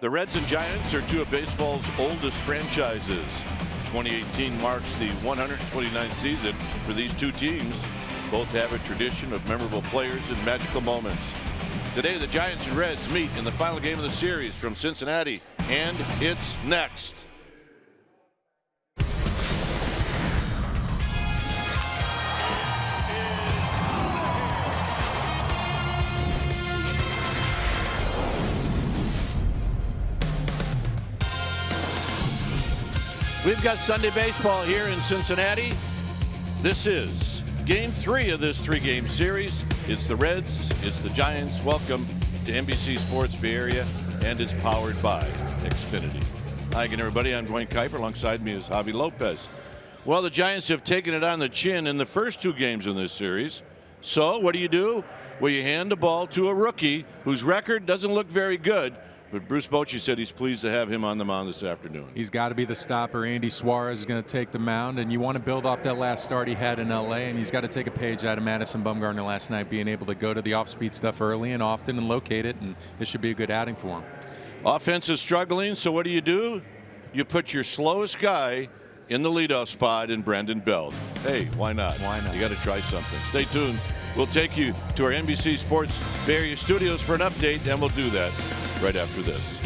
The Reds and Giants are two of baseball's oldest franchises. 2018 marks the 129th season for these two teams. Both have a tradition of memorable players and magical moments. Today, the Giants and Reds meet in the final game of the series from Cincinnati, and it's next. We've got Sunday baseball here in Cincinnati. This is Game 3 of this three-game series. It's the Reds, it's the Giants. Welcome to NBC Sports Bay Area, and it's powered by Xfinity. Hi again, everybody. I'm Dwayne Kuiper. Alongside me is Javi Lopez. Well, the Giants have taken it on the chin in the first two games in this series. So what do? Well, you hand the ball to a rookie whose record doesn't look very good. But Bruce Bochy said he's pleased to have him on the mound this afternoon. He's got to be the stopper. Andy Suarez is going to take the mound, and you want to build off that last start he had in L.A., and he's got to take a page out of Madison Bumgarner last night, being able to go to the off-speed stuff early and often and locate it, and it should be a good outing for him. Offense is struggling, so what do? You put your slowest guy in the leadoff spot in Brandon Belt. Hey, why not? Why not? You got to try something. Stay tuned. We'll take you to our NBC Sports Bay Area studios for an update, and we'll do that right after this.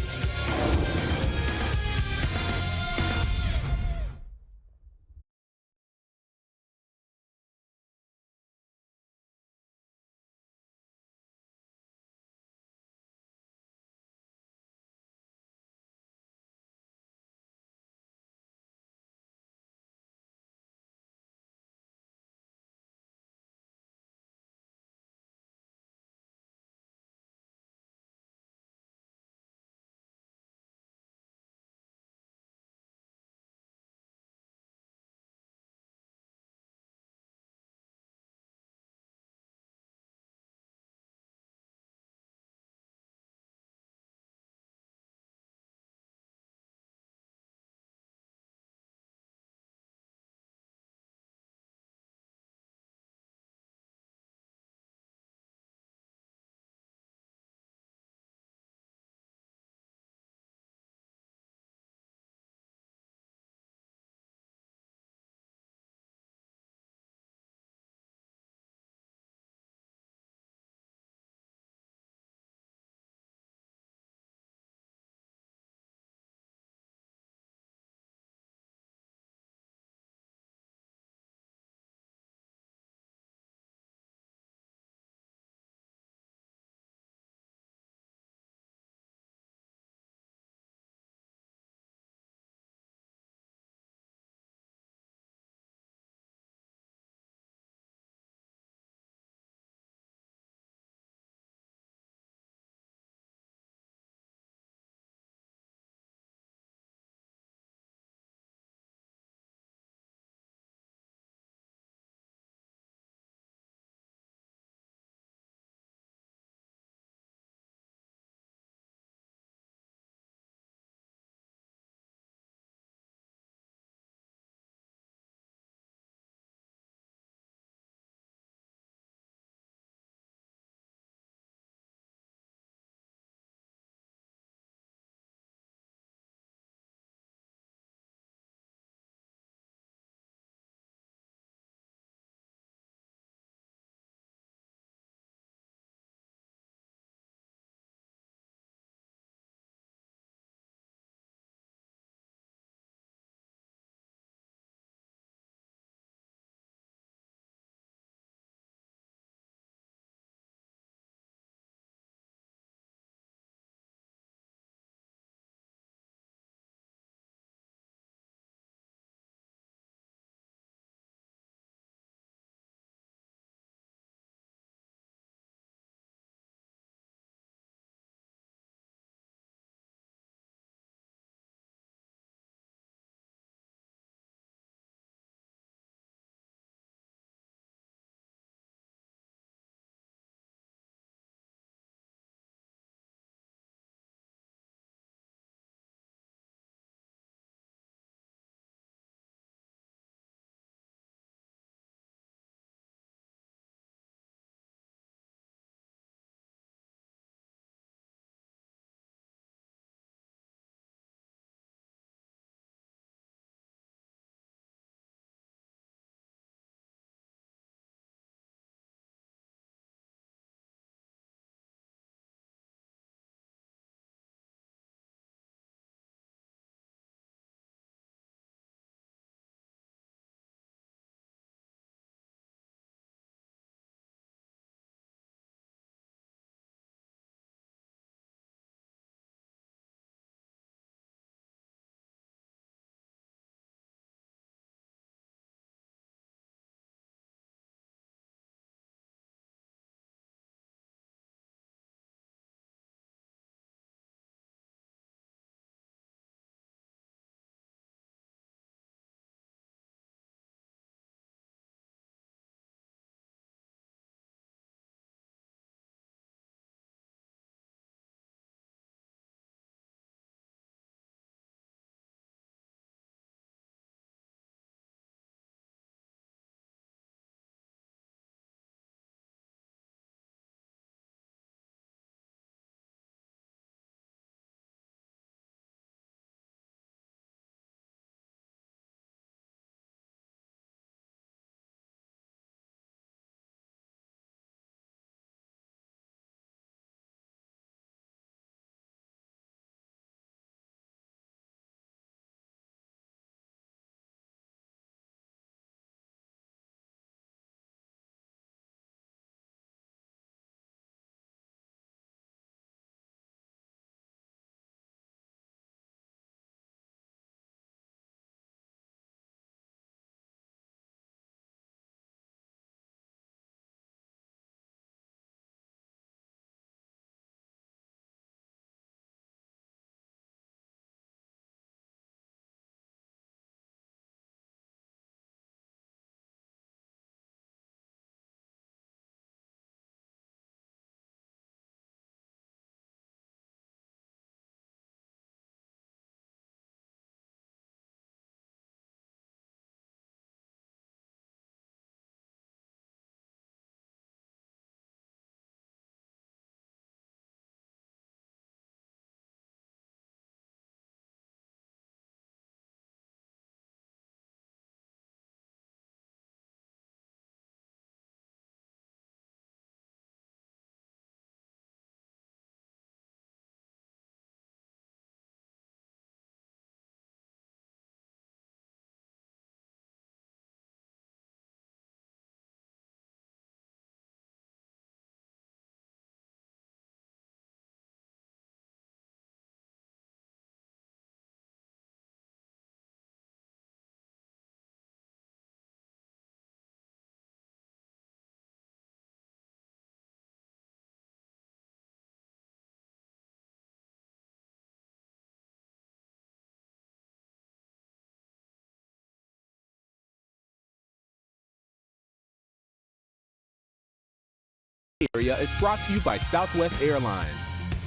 Area is brought to you by Southwest Airlines.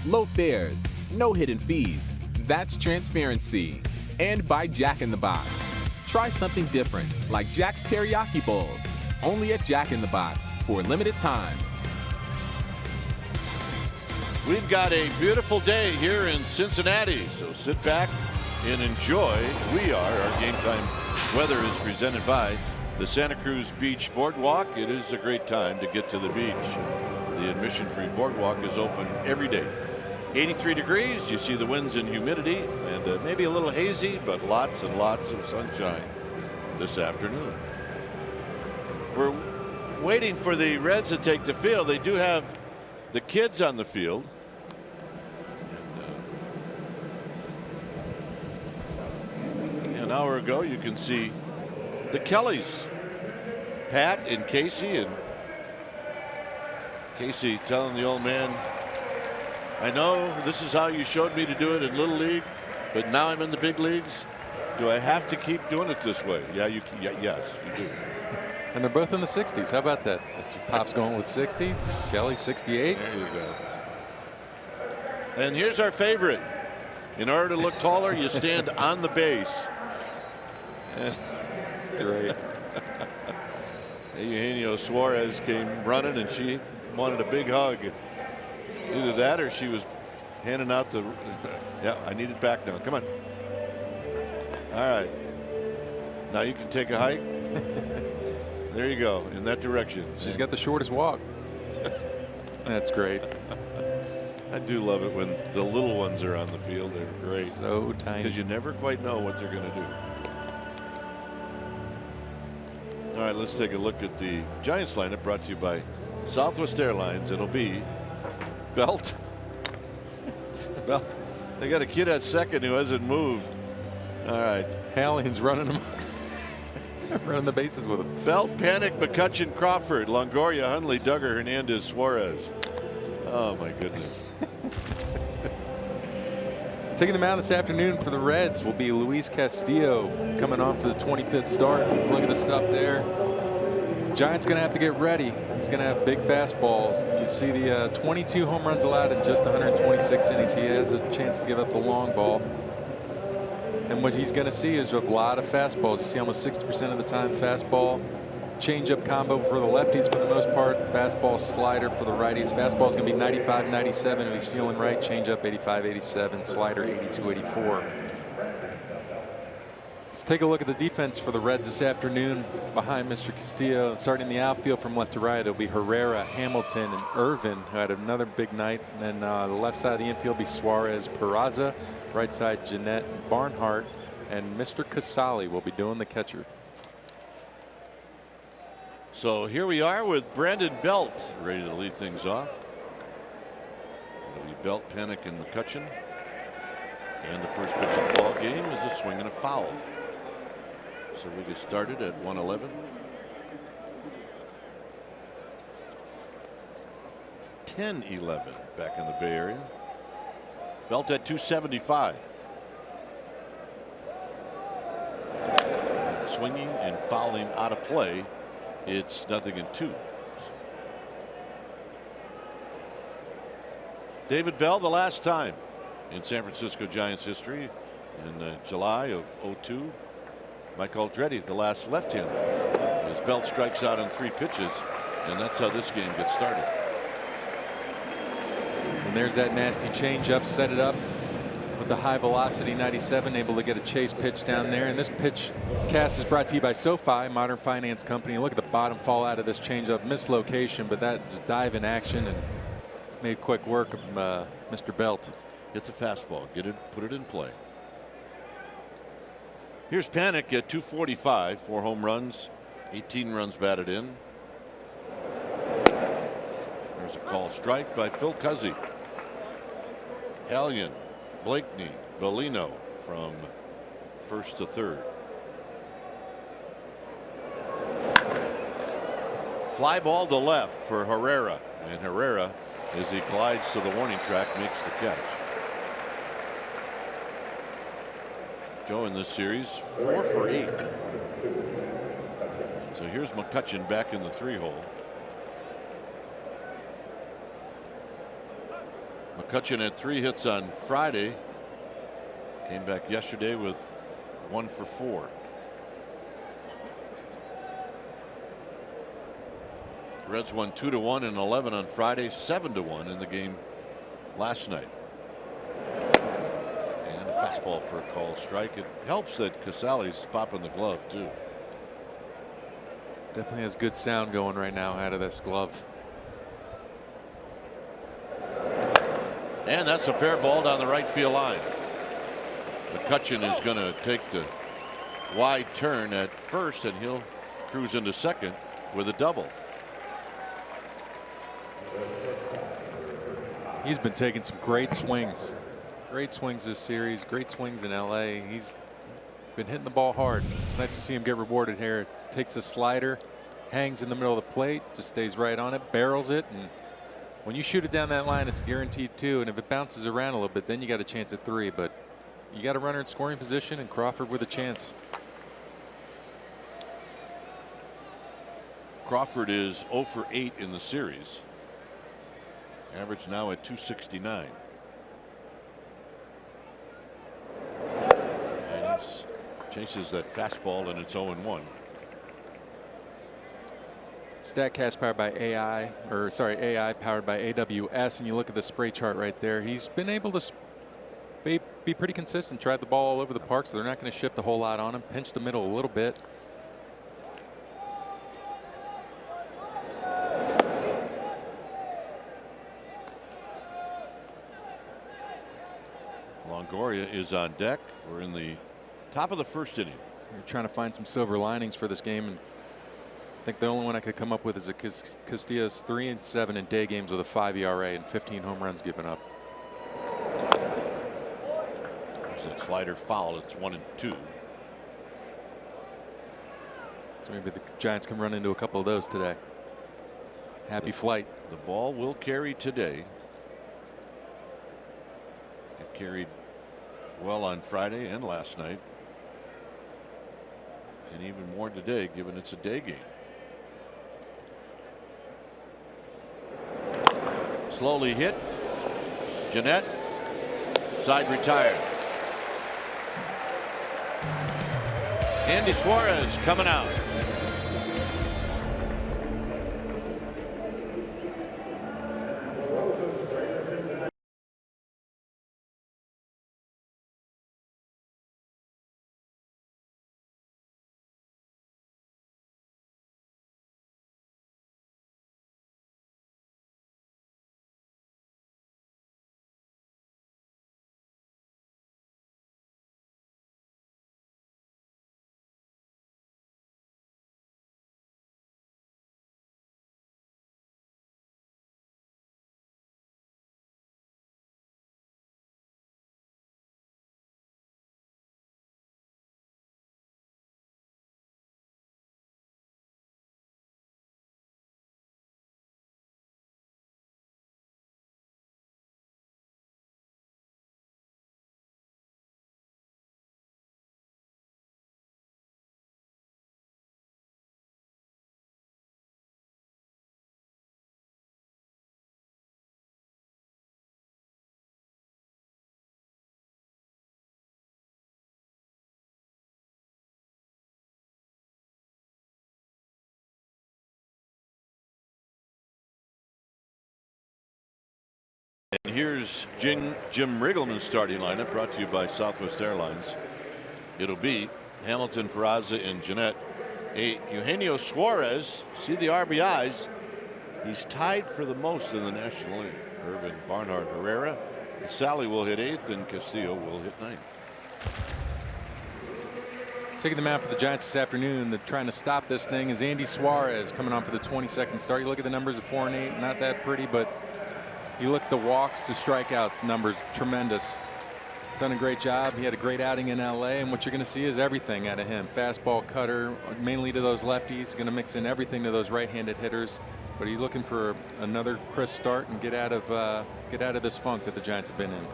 Low fares, no hidden fees. That's transparency. And by Jack in the Box. Try something different, like Jack's Teriyaki Bowls. Only at Jack in the Box for a limited time. We've got a beautiful day here in Cincinnati, so sit back and enjoy. Our game time weather is presented by the Santa Cruz Beach Boardwalk. It is a great time to get to the beach. The admission-free boardwalk is open every day. 83 degrees. You see the winds and humidity, and maybe a little hazy, but lots and lots of sunshine this afternoon. We're waiting for the Reds to take the field. They do have the kids on the field. An hour ago, you can see the Kellys, Pat and Casey, and Casey telling the old man, I know this is how you showed me to do it in Little League, but now I'm in the big leagues. Do I have to keep doing it this way? Yeah, yes, you do. And they're both in the 60s. How about that? Pop's going with 60, Kelly 68. There you go. And here's our favorite. In order to look taller, you stand on the base. That's great. Eugenio Suarez came running, and she wanted a big hug. Either that or she was handing out the yeah, I need it back now. Come on. All right. Now you can take a hike. There you go, in that direction. She's got the shortest walk. That's great. I do love it when the little ones are on the field. They're great. So tiny. Because you never quite know what they're going to do. All right, let's take a look at the Giants lineup brought to you by Southwest Airlines. It'll be Belt. Belt. They got a kid at second who hasn't moved. All right. Hallion's running him. Running the bases with him. Belt, Panic, McCutcheon, Crawford, Longoria, Hundley, Duggar, Hernandez, Suarez. Oh my goodness. Taking the mound this afternoon for the Reds will be Luis Castillo, coming on for the 25th start. Look at the stuff there. Giants going to have to get ready. He's going to have big fastballs. You see the 22 home runs allowed in just 126 innings. He has a chance to give up the long ball. And what he's going to see is a lot of fastballs. You see almost 60% of the time fastball. Changeup combo for the lefties for the most part. Fastball slider for the righties. Fastball is going to be 95, 97 if he's feeling right. Changeup 85, 87. Slider 82, 84. Let's take a look at the defense for the Reds this afternoon. Behind Mr. Castillo, starting the outfield from left to right, it'll be Herrera, Hamilton, and Irvin, who had another big night. And then the left side of the infield will be Suarez, Peraza. Right side, Jeanette, Barnhart, and Mr. Casali will be doing the catcher. So here we are with Brandon Belt ready to lead things off. It'll be Belt, Panic, and McCutcheon. And the first pitch of the ball game is a swing and a foul. So we get started at 111. 10-11 back in the Bay Area. Belt at 275. Swinging and fouling out of play. It's 0-2. David Bell, the last time in San Francisco Giants history in July of '02. Mike Aldretti, the last left-hander. As Bell strikes out on 3 pitches, and that's how this game gets started. And there's that nasty changeup, set it up with the high velocity 97, able to get a chase pitch down there. And this pitch cast is brought to you by SoFi, Modern Finance Company. Look at the bottom fall out of this changeup, mislocation, but that just dive in action and made quick work of Mr. Belt. It's a fastball. Get it, put it in play. Here's Panic at 245, 4 home runs, 18 runs batted in. There's a call strike by Phil Cuzzy. Hallion, Blakeney, Bellino from first to third. Fly ball to left for Herrera, and Herrera, as he glides to the warning track, makes the catch. Joe in this series 4 for 8. So here's McCutcheon back in the 3-hole. McCutcheon had 3 hits on Friday. Came back yesterday with 1 for 4. The Reds won 2-1 and 11 on Friday, 7-1 in the game last night. And a fastball for a called strike. It helps that Casale's popping the glove too. Definitely has good sound going right now out of this glove. And that's a fair ball down the right field line. McCutcheon is going to take the wide turn at first, and he'll cruise into second with a double. He's been taking some great swings. Great swings this series. Great swings in LA. He's been hitting the ball hard. It's nice to see him get rewarded here. Takes the slider, hangs in the middle of the plate, just stays right on it, barrels it, and when you shoot it down that line, it's guaranteed 2. And if it bounces around a little bit, then you got a chance at 3. But you got a runner in scoring position, and Crawford with a chance. Crawford is 0 for 8 in the series. Average now at 269. And he chases that fastball, and it's 0-1. StatCast powered by AI, or sorry, AI powered by AWS, and you look at the spray chart right there. He's been able to be pretty consistent, drive the ball all over the park, so they're not going to shift a whole lot on him. Pinch the middle a little bit. Longoria is on deck. We're in the top of the first inning. We're trying to find some silver linings for this game, and I think the only one I could come up with is a Castillo's 3-7 in day games with a 5 ERA and 15 home runs given up. There's that slider foul. It's 1-2. So maybe the Giants can run into a couple of those today. Happy flight. The ball will carry today. It carried well on Friday and last night, and even more today, given it's a day game. Slowly hit. Jeanette. Side retired. Andy Suarez coming out. And here's Jim Riggleman's starting lineup, brought to you by Southwest Airlines. It'll be Hamilton, Peraza, and Jeanette. Eugenio Suarez, see the RBIs. He's tied for the most in the National League. Irvin, Barnhart, Herrera. Sally will hit 8th, and Castillo will hit 9th. Taking the mound for the Giants this afternoon, they're trying to stop this thing, is Andy Suarez coming on for the 22nd start. You look at the numbers of 4 and 8, not that pretty, but you look at the walks to strikeout numbers, tremendous. Done a great job. He had a great outing in LA, and what you're going to see is everything out of him. Fastball, cutter, mainly to those lefties. Going to mix in everything to those right-handed hitters. But he's looking for another crisp start and get out of this funk that the Giants have been in.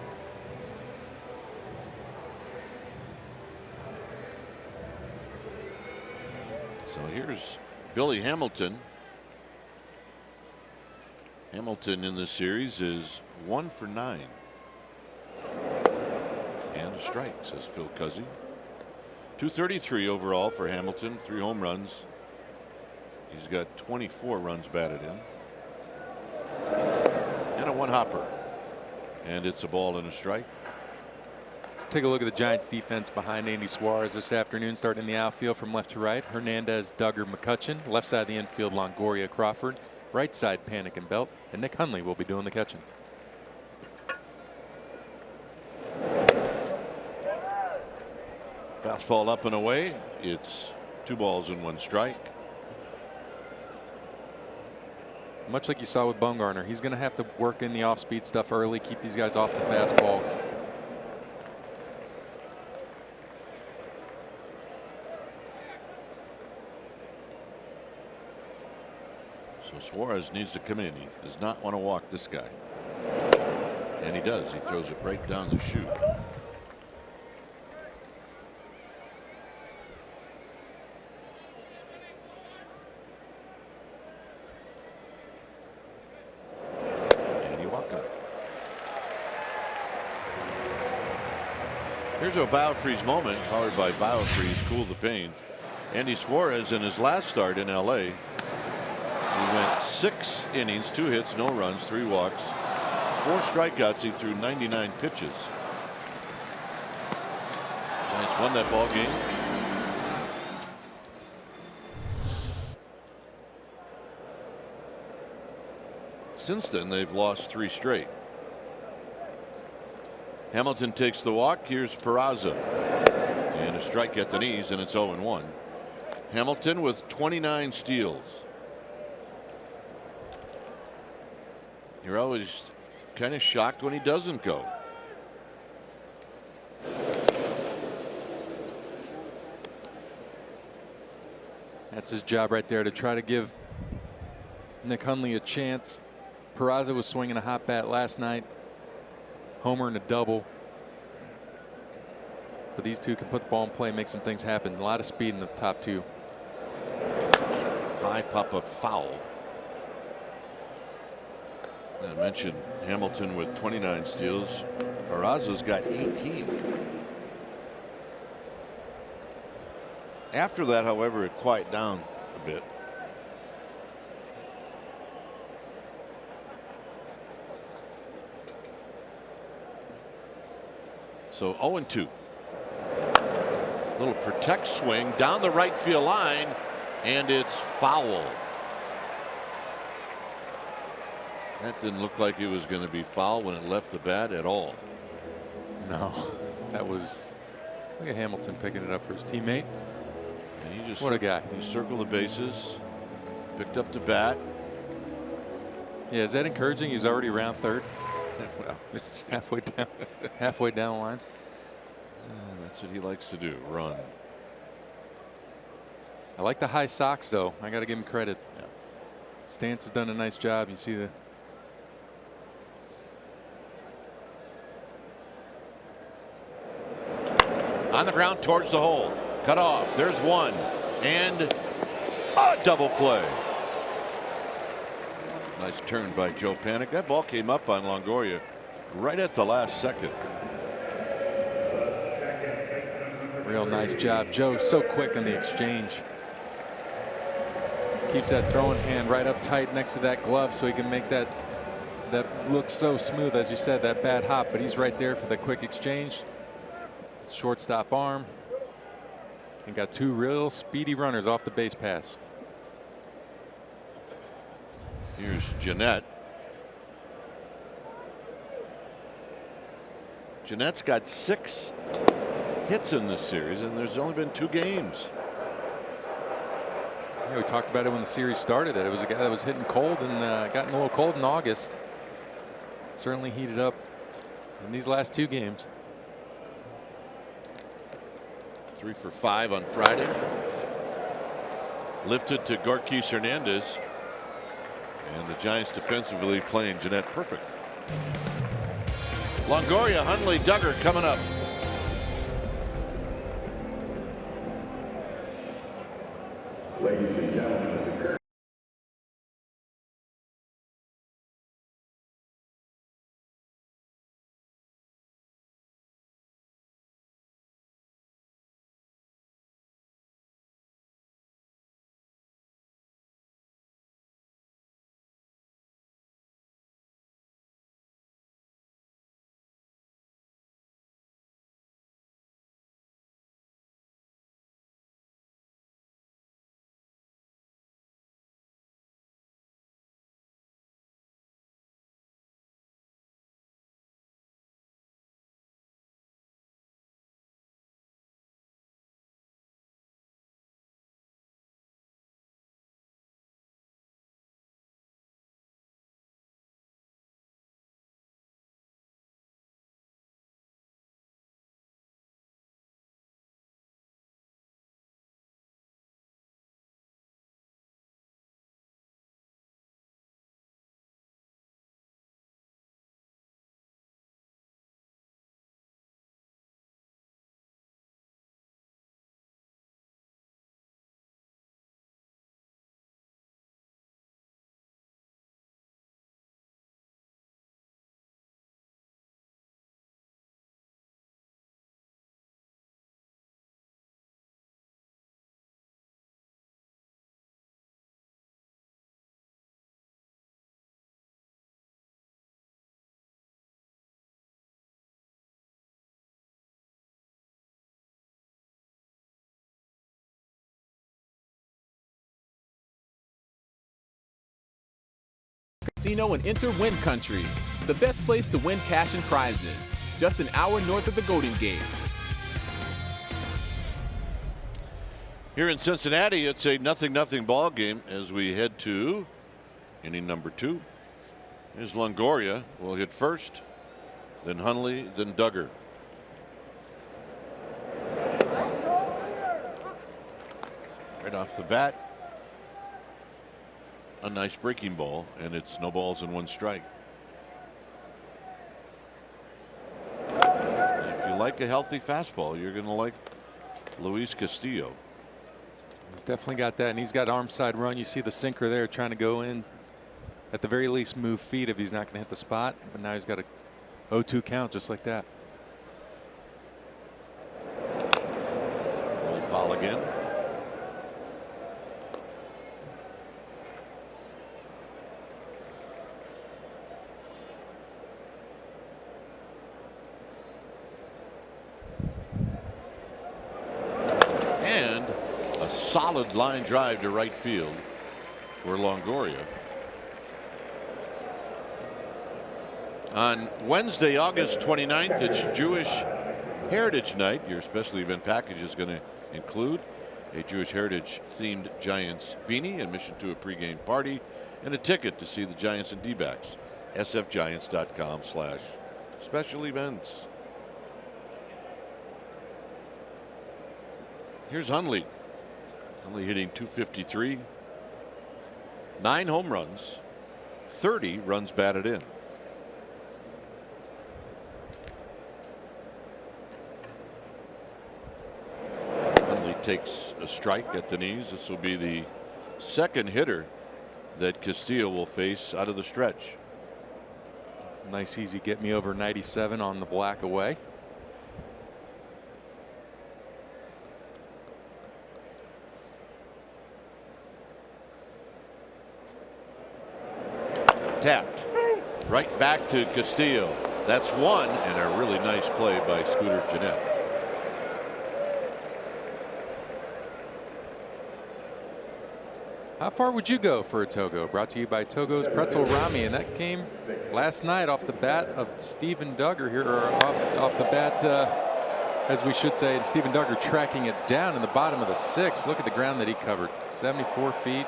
So here's Billy Hamilton. Hamilton in this series is 1 for 9. And a strike, says Phil Cuzzy. 233 overall for Hamilton, 3 home runs. He's got 24 runs batted in. And a 1-hopper. And it's a ball and a strike. Let's take a look at the Giants defense behind Andy Suarez this afternoon, starting in the outfield from left to right. Hernandez, Duggar, McCutchen. Left side of the infield, Longoria, Crawford. Right side, Panic and Belt. And Nick Hundley will be doing the catching. Fastball up and away. It's 2 balls and 1 strike. Much like you saw with Bumgarner, he's going to have to work in the off-speed stuff early, keep these guys off the fastballs. So Suarez needs to come in. He does not want to walk this guy. And he does. He throws it right down the chute. Here's a Biofreeze moment, powered by Biofreeze. Cool the pain. Andy Suarez in his last start in LA. He went 6 innings, 2 hits, no runs, 3 walks, 4 strikeouts. He threw 99 pitches. Giants won that ball game. Since then, they've lost 3 straight. Hamilton takes the walk. Here's Peraza. And a strike at the knees, and it's 0-1. Hamilton with 29 steals. You're always kind of shocked when he doesn't go. That's his job right there, to try to give Nick Hundley a chance. Peraza was swinging a hot bat last night. Homer and a double. But these two can put the ball in play and make some things happen. A lot of speed in the top 2. High pop-up foul. I mentioned Hamilton with 29 steals. Peraza's got 18. After that, however, it quieted down a bit. So 0-2. Little protect swing down the right field line, and it's foul. That didn't look like it was going to be foul when it left the bat at all. No, that was. Look at Hamilton picking it up for his teammate. And he just, what a guy. He circled the bases, picked up the bat. Yeah, is that encouraging? He's already around third. Well, it's halfway down the line. That's what he likes to do, run. I like the high socks, though. I got to give him credit. Yeah. Stance has done a nice job. You see the. On the ground towards the hole. Cut off. There's one. And a double play. Nice turn by Joe Panic. That ball came up on Longoria right at the last second. Real nice job. Joe so quick in the exchange. Keeps that throwing hand right up tight next to that glove so he can make that look so smooth, as you said, that bad hop. But he's right there for the quick exchange. Shortstop arm. And got 2 real speedy runners off the base pass. Here's Jeanette. Jeanette's got 6 hits in this series, and there's only been 2 games. Yeah, we talked about it when the series started. It was a guy that was hitting cold and gotten a little cold in August. Certainly heated up in these last 2 games. 3 for 5 on Friday. Lifted to Gorkis Hernandez. And the Giants defensively playing Jeanette perfect. Longoria, Hundley, Duggar coming up. Ladies and gentlemen. casino and enter Win Country, the best place to win cash and prizes. Just an hour north of the Golden Gate. Here in Cincinnati, it's a 0-0 ball game as we head to inning number 2. Here's Longoria will hit first, then Hundley, then Duggar. Right off the bat, a nice breaking ball, and it's no balls and 1 strike. If you like a healthy fastball, you're going to like Luis Castillo. He's definitely got that, and he's got arm side run. You see the sinker there trying to go in. At the very least, move feet if he's not going to hit the spot. But now he's got a 0-2 count just like that. Old foul again. And a solid line drive to right field for Longoria. On Wednesday, August 29th, it's Jewish Heritage Night. Your special event package is going to include a Jewish Heritage themed Giants beanie, admission to a pregame party, and a ticket to see the Giants and D-backs. sfgiants.com/special events. Here's Hundley. Hundley hitting .253, 9 home runs, 30 runs batted in. Takes a strike at the knees. This will be the second hitter that Castillo will face out of the stretch. Nice easy get me over 97 on the black away. Tapped right back to Castillo. That's 1, and a really nice play by Scooter Gennett. How far would you go for a Togo? Brought to you by Togo's Pretzel Rami, and that came last night off the bat of Steven Duggar here, or off the bat, as we should say, and Steven Duggar tracking it down in the bottom of the 6th. Look at the ground that he covered, 74 feet.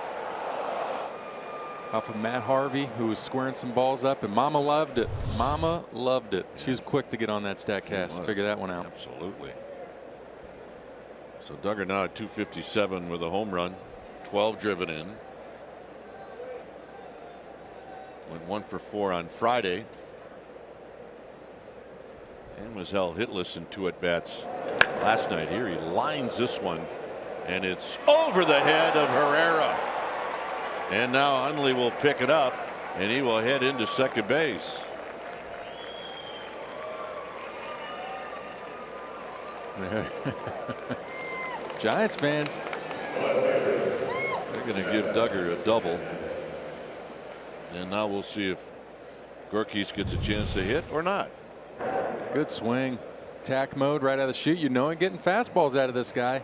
Off of Matt Harvey, who was squaring some balls up, and Mama loved it. Mama loved it. She was quick to get on that StatCast, figure that one out. Absolutely. So Duggar now at .257 with a home run. 12 driven in. Went 1 for 4 on Friday. And was held hitless in 2 at-bats last night. Here he lines this one, and it's over the head of Herrera. And now Hundley will pick it up, and he will head into second base. Giants fans, they're going to give Duggar a double. And now we'll see if Gorkis gets a chance to hit or not. Good swing. Attack mode right out of the chute. You know, getting fastballs out of this guy.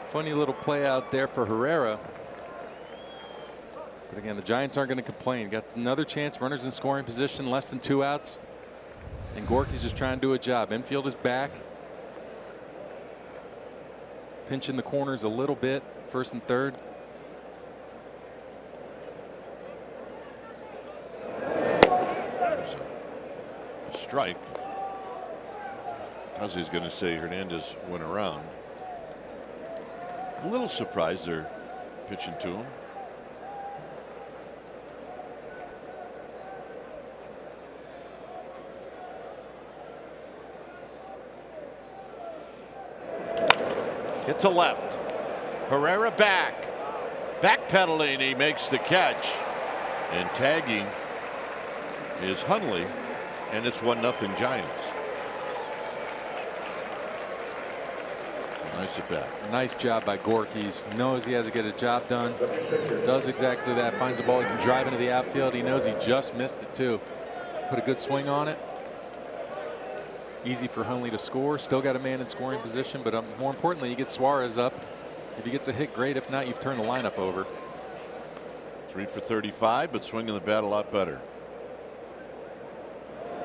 Funny little play out there for Herrera. But again, the Giants aren't going to complain. Got another chance. Runners in scoring position. Less than 2 outs. And Gorky's just trying to do a job. Infield is back. Pinching the corners a little bit. First and third. A strike. As he's going to say, Hernandez went around. A little surprised they're pitching to him. Hit to left. Herrera back. Backpedaling, he makes the catch. And tagging is Hundley. And it's 1-0 Giants. Nice at bat. Nice job by Gorkis. Knows he has to get a job done. Does exactly that. Finds a ball he can drive into the outfield. He knows he just missed it too. Put a good swing on it. Easy for Hundley to score. Still got a man in scoring position, but more importantly, you get Suarez up. If he gets a hit, great. If not, you've turned the lineup over. 3 for 35, but swinging the bat a lot better.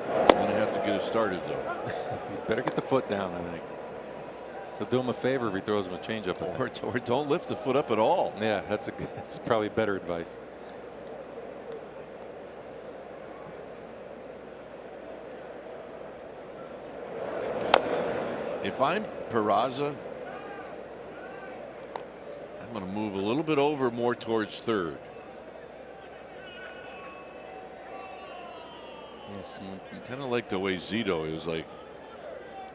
Gonna have to get it started though. Better get the foot down, I think. He'll do him a favor if he throws him a changeup. Or don't lift the foot up at all. Yeah, that's probably better advice. If I'm Peraza, I'm going to move a little bit over more towards third. Yes, it's kind of like the way Zito. It was like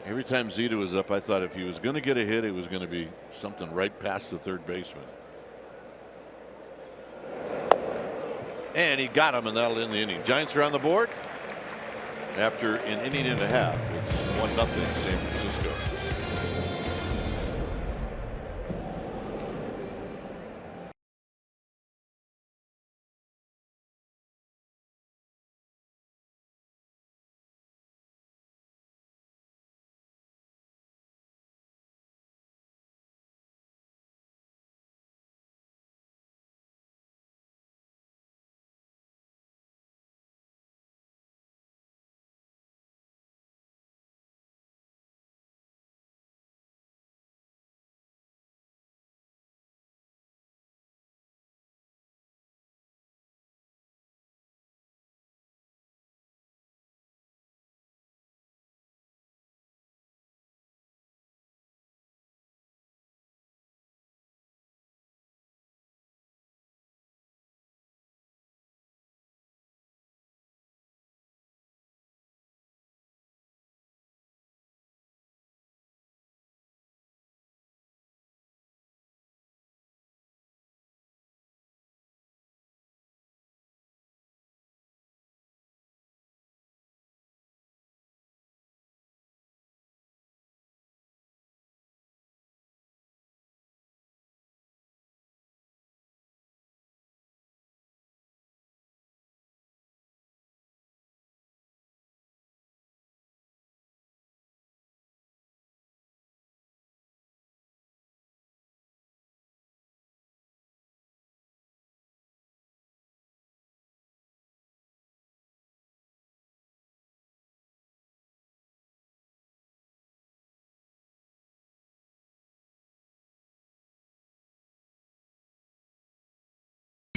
every time Zito was up, I thought if he was going to get a hit, it was going to be something right past the third baseman. And he got him, and that'll end the inning. Giants are on the board after an inning and a half. It's 1-0 San Francisco.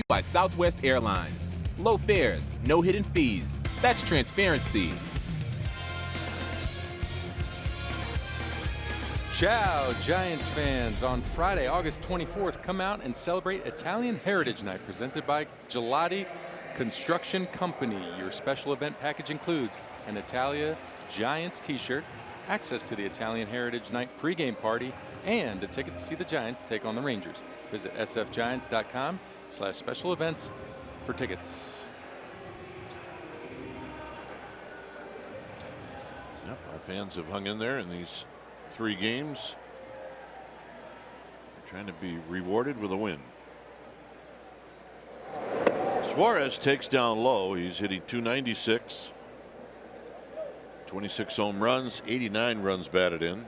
By Southwest Airlines. Low fares, no hidden fees. That's transparency. Ciao, Giants fans. On Friday, August 24th, come out and celebrate Italian Heritage Night presented by Gelati Construction Company. Your special event package includes an Italia Giants t-shirt, access to the Italian Heritage Night pregame party, and a ticket to see the Giants take on the Rangers. Visit sfgiants.com/special events for tickets. Yep, our fans have hung in there in these 3 games. They're trying to be rewarded with a win. Suarez takes down low. He's hitting .296, 26 home runs, 89 runs batted in.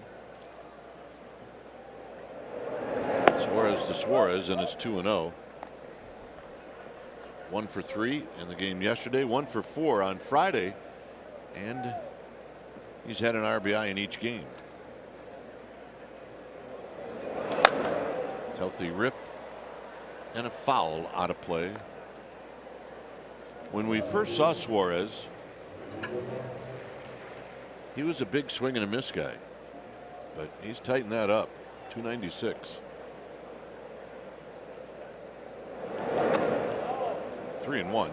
Suarez to Suarez, and it's 2-0. 1 for 3 in the game yesterday, 1 for 4 on Friday, and he's had an RBI in each game. Healthy rip and a foul out of play. When we first saw Suarez, he was a big swing and a miss guy, but he's tightened that up. .296. 3-1.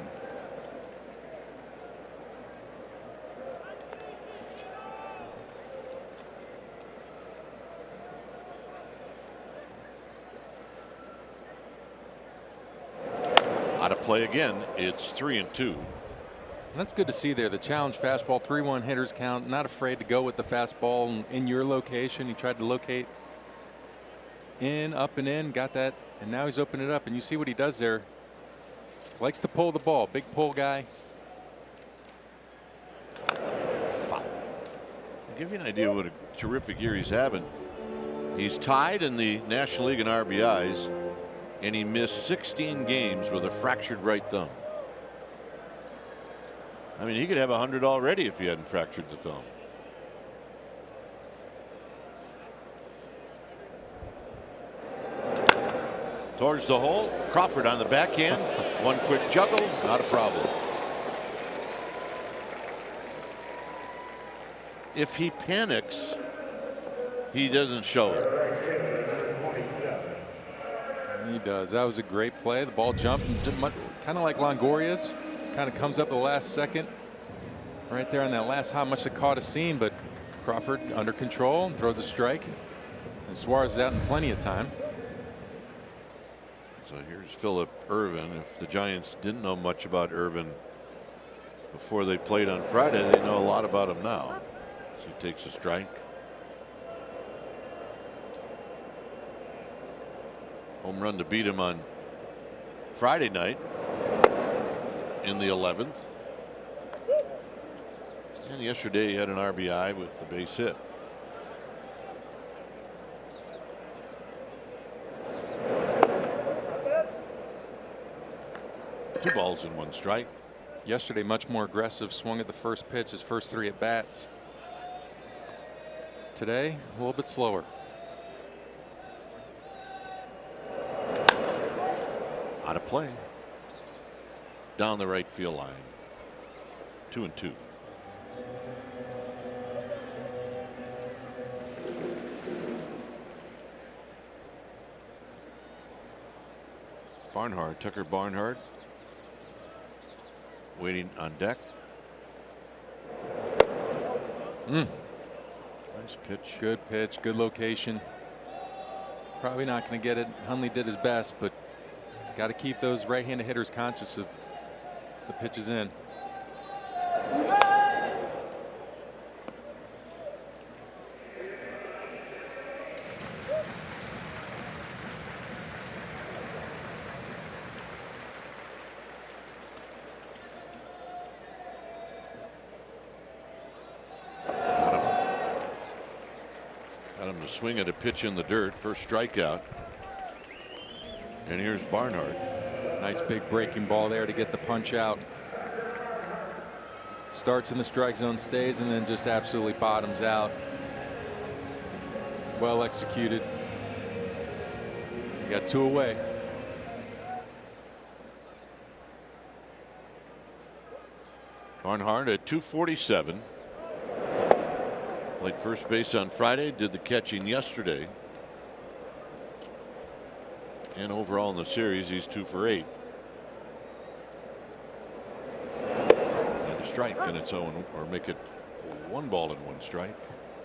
Out of play again. It's 3-2. That's good to see there. The challenge fastball, 3-1 hitters count. Not afraid to go with the fastball in your location. He tried to locate in, up and in, got that, and now he's opened it up. And you see what he does there. Likes to pull the ball. Big pull guy. Foul. I'll give you an idea what a terrific year he's having. He's tied in the National League in RBIs, and he missed 16 games with a fractured right thumb. I mean, he could have 100 already if he hadn't fractured the thumb. Towards the hole. Crawford on the backhand. One quick juggle. Not a problem. If he panics, he doesn't show it. He does. That was a great play. The ball jumped, kind of like Longoria's. Kind of comes up at the last second. Right there on that last hop, much that caught a seam, but Crawford under control and throws a strike. And Suarez is out in plenty of time. So here's Phillip Ervin. If the Giants didn't know much about Ervin before they played on Friday, they know a lot about him now. So he takes a strike. Home run to beat him on Friday night in the 11th. And yesterday he had an RBI with the base hit. Two balls and one strike. Yesterday, much more aggressive. Swung at the first pitch, his first 3 at bats. Today, a little bit slower. Out of play. Down the right field line. 2-2. Barnhart, Tucker Barnhart, waiting on deck. Nice pitch. Good pitch, good location. Probably not going to get it. Hundley did his best, but got to keep those right-handed hitters conscious of the pitches in. Swing at a pitch in the dirt. First strikeout. And here's Barnhart. Nice big breaking ball there to get the punch out. Starts in the strike zone, stays, and then just absolutely bottoms out. Well executed. You got 2 away. Barnhart at 247. Played first base on Friday, did the catching yesterday. And overall in the series, he's 2 for 8. And a strike, and it's 0, or make it 1 ball and 1 strike.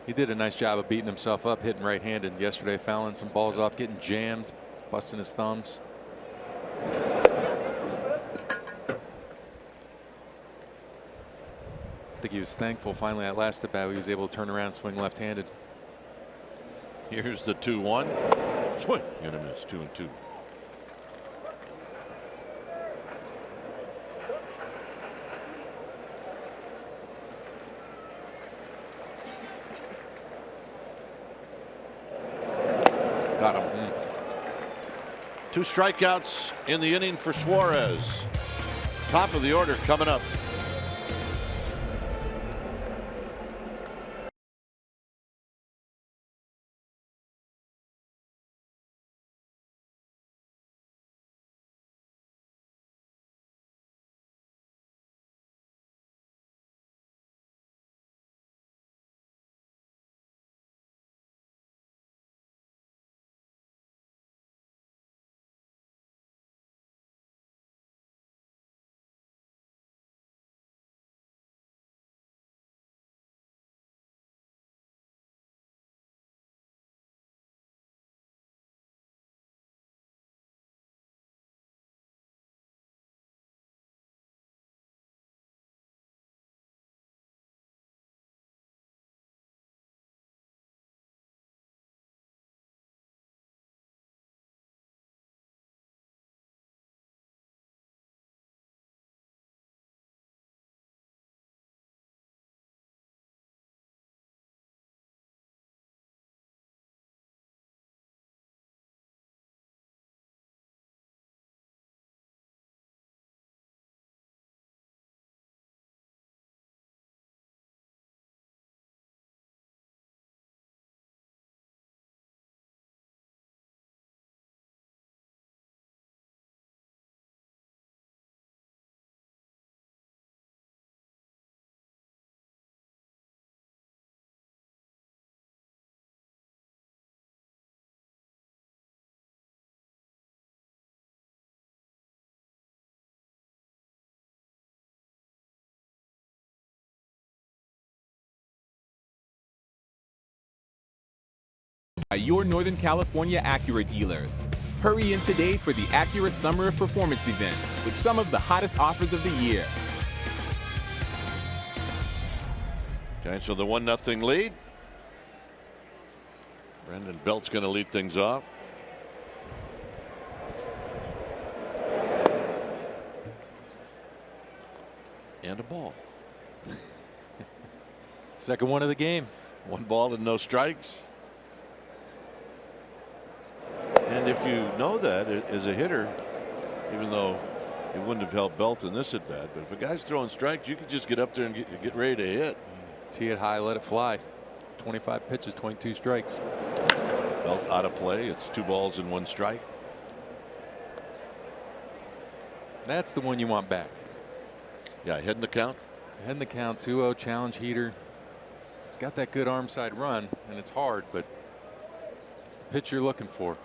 He did a nice job of beating himself up, hitting right-handed yesterday, fouling some balls off, getting jammed, busting his thumbs. I think he was thankful finally that last at bat he was able to turn around and swing left-handed. Here's the 2-1. Swing and a miss. 2-2. Got him. 2 strikeouts in the inning for Suarez. Top of the order coming up. your Northern California Acura dealers. Hurry in today for the Acura Summer of Performance event with some of the hottest offers of the year. Giants with a 1-0 lead. Brandon Belt's going to lead things off. And a ball. Second one of the game. 1 ball and no strikes. And if you know that as a hitter, even though it wouldn't have helped Belt in this at bat, but if a guy's throwing strikes, you can just get up there and get ready to hit. Tee it high, let it fly. 25 pitches, 22 strikes. Belt out of play. It's 2 balls and 1 strike. That's the one you want back. Yeah, head in the count. Head in the count, 2-0 challenge heater. It's got that good arm side run, and it's hard, but it's the pitch you're looking for.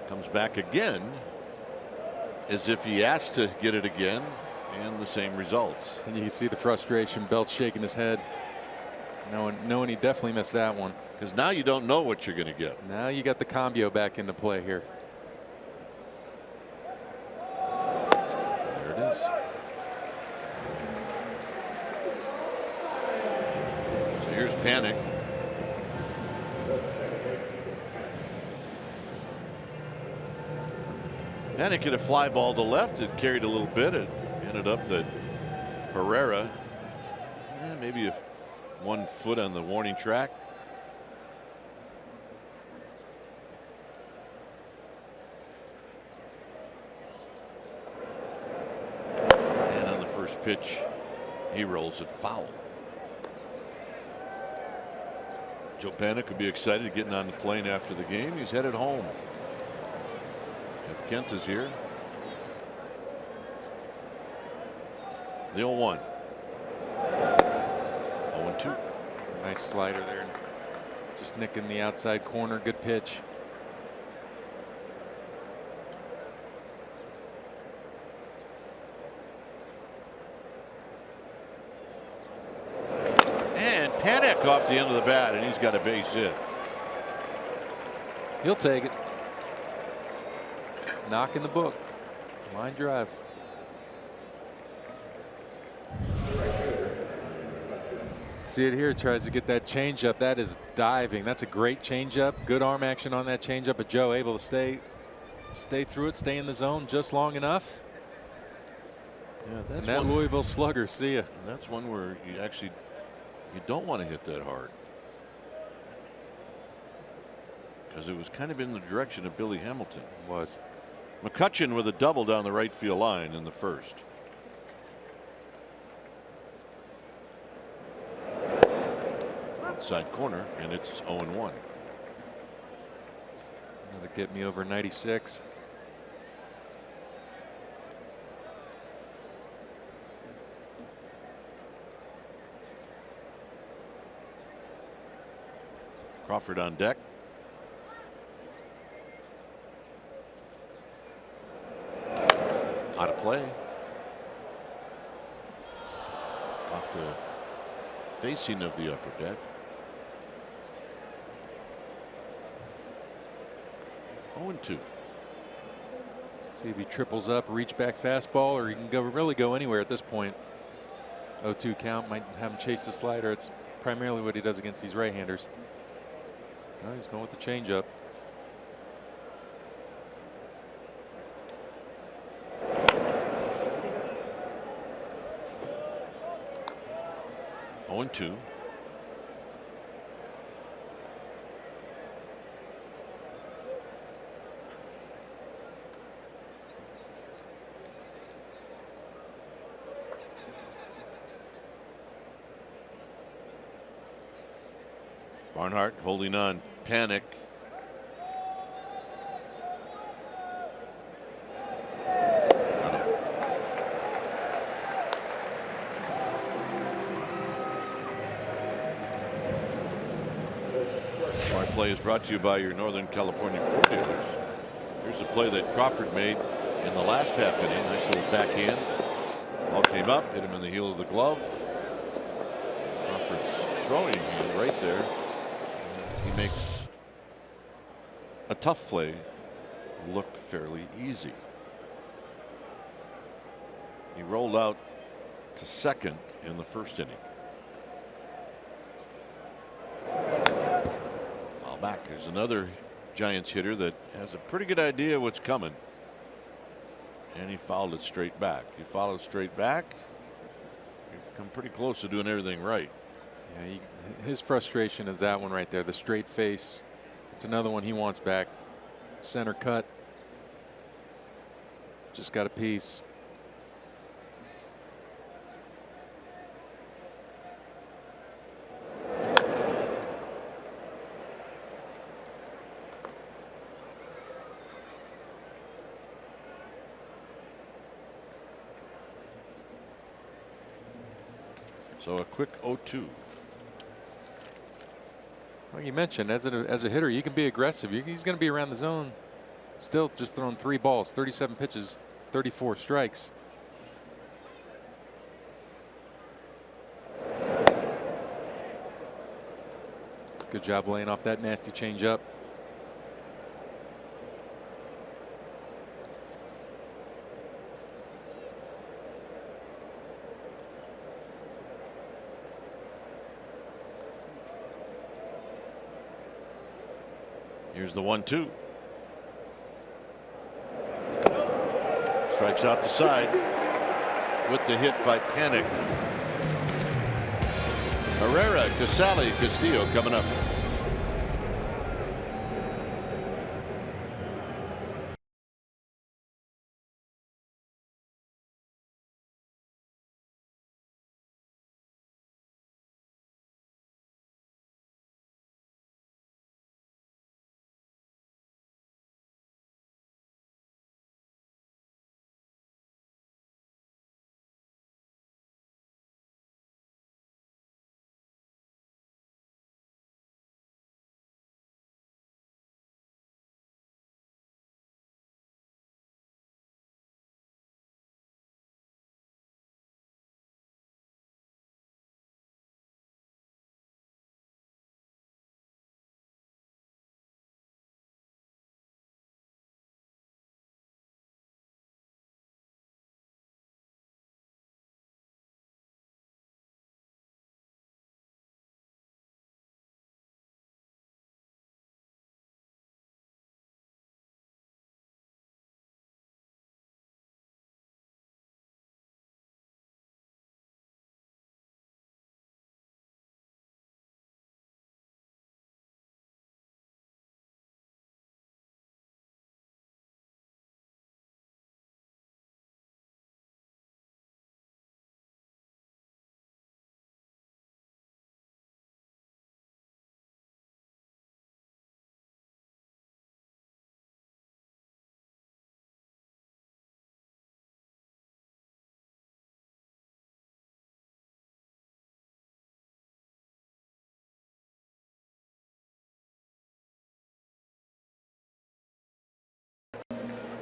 Comes back again as if he asked to get it again, and the same results. And you can see the frustration. Belt shaking his head, knowing he definitely missed that one. Because now you don't know what you're going to get. Now you got the combio back into play here. There it is. So here's Panic. Panic hit a fly ball to left. It carried a little bit. It ended up that Herrera, maybe 1 foot on the warning track. And on the first pitch, he rolls it foul. Joe Panic could be excited getting on the plane after the game. He's headed home. Jeff Kent is here. The 0-1. 0-2. Nice slider there. Just nicking the outside corner. Good pitch. And Panic off the end of the bat, and he's got a base hit. He'll take it. Knock in the book. Line drive. See it here. Tries to get that changeup. That is diving. That's a great changeup. Good arm action on that changeup. But Joe able to stay through it, stay in the zone just long enough. Yeah, that's and that Louisville slugger. See ya. That's one where you don't want to hit that hard, because it was kind of in the direction of Billy Hamilton. It was. McCutcheon with a double down the right field line in the first. Outside corner, and it's 0-1. Another get me over 96. Crawford on deck. Out of play. Off the facing of the upper deck. 0-2. See if he triples up, reach back fastball, or he can really go anywhere at this point. 0-2 count. Might have him chase the slider. It's primarily what he does against these right-handers. No, he's going with the changeup. Two. Barnhart holding on. Panic. Play is brought to you by your Northern California Ford dealers. Here's a play that Crawford made in the last half inning. Nice little backhand. Ball came up, hit him in the heel of the glove. Crawford's throwing hand right there. He makes a tough play look fairly easy. He rolled out to second in the first inning. Foul back. There's another Giants hitter that has a pretty good idea what's coming. And he fouled it straight back. He followed straight back. He's come pretty close to doing everything right. Yeah, his frustration is that one right there, the straight face. It's another one he wants back. Center cut. Just got a piece. So a quick 0-2. Well, you mentioned as a hitter, you can be aggressive. He's going to be around the zone. Still just throwing 3 balls, 37 pitches, 34 strikes. Good job laying off that nasty changeup. Here's the 1-2. Strikes out the side with the hit by Panic. Herrera, Casale, Castillo coming up.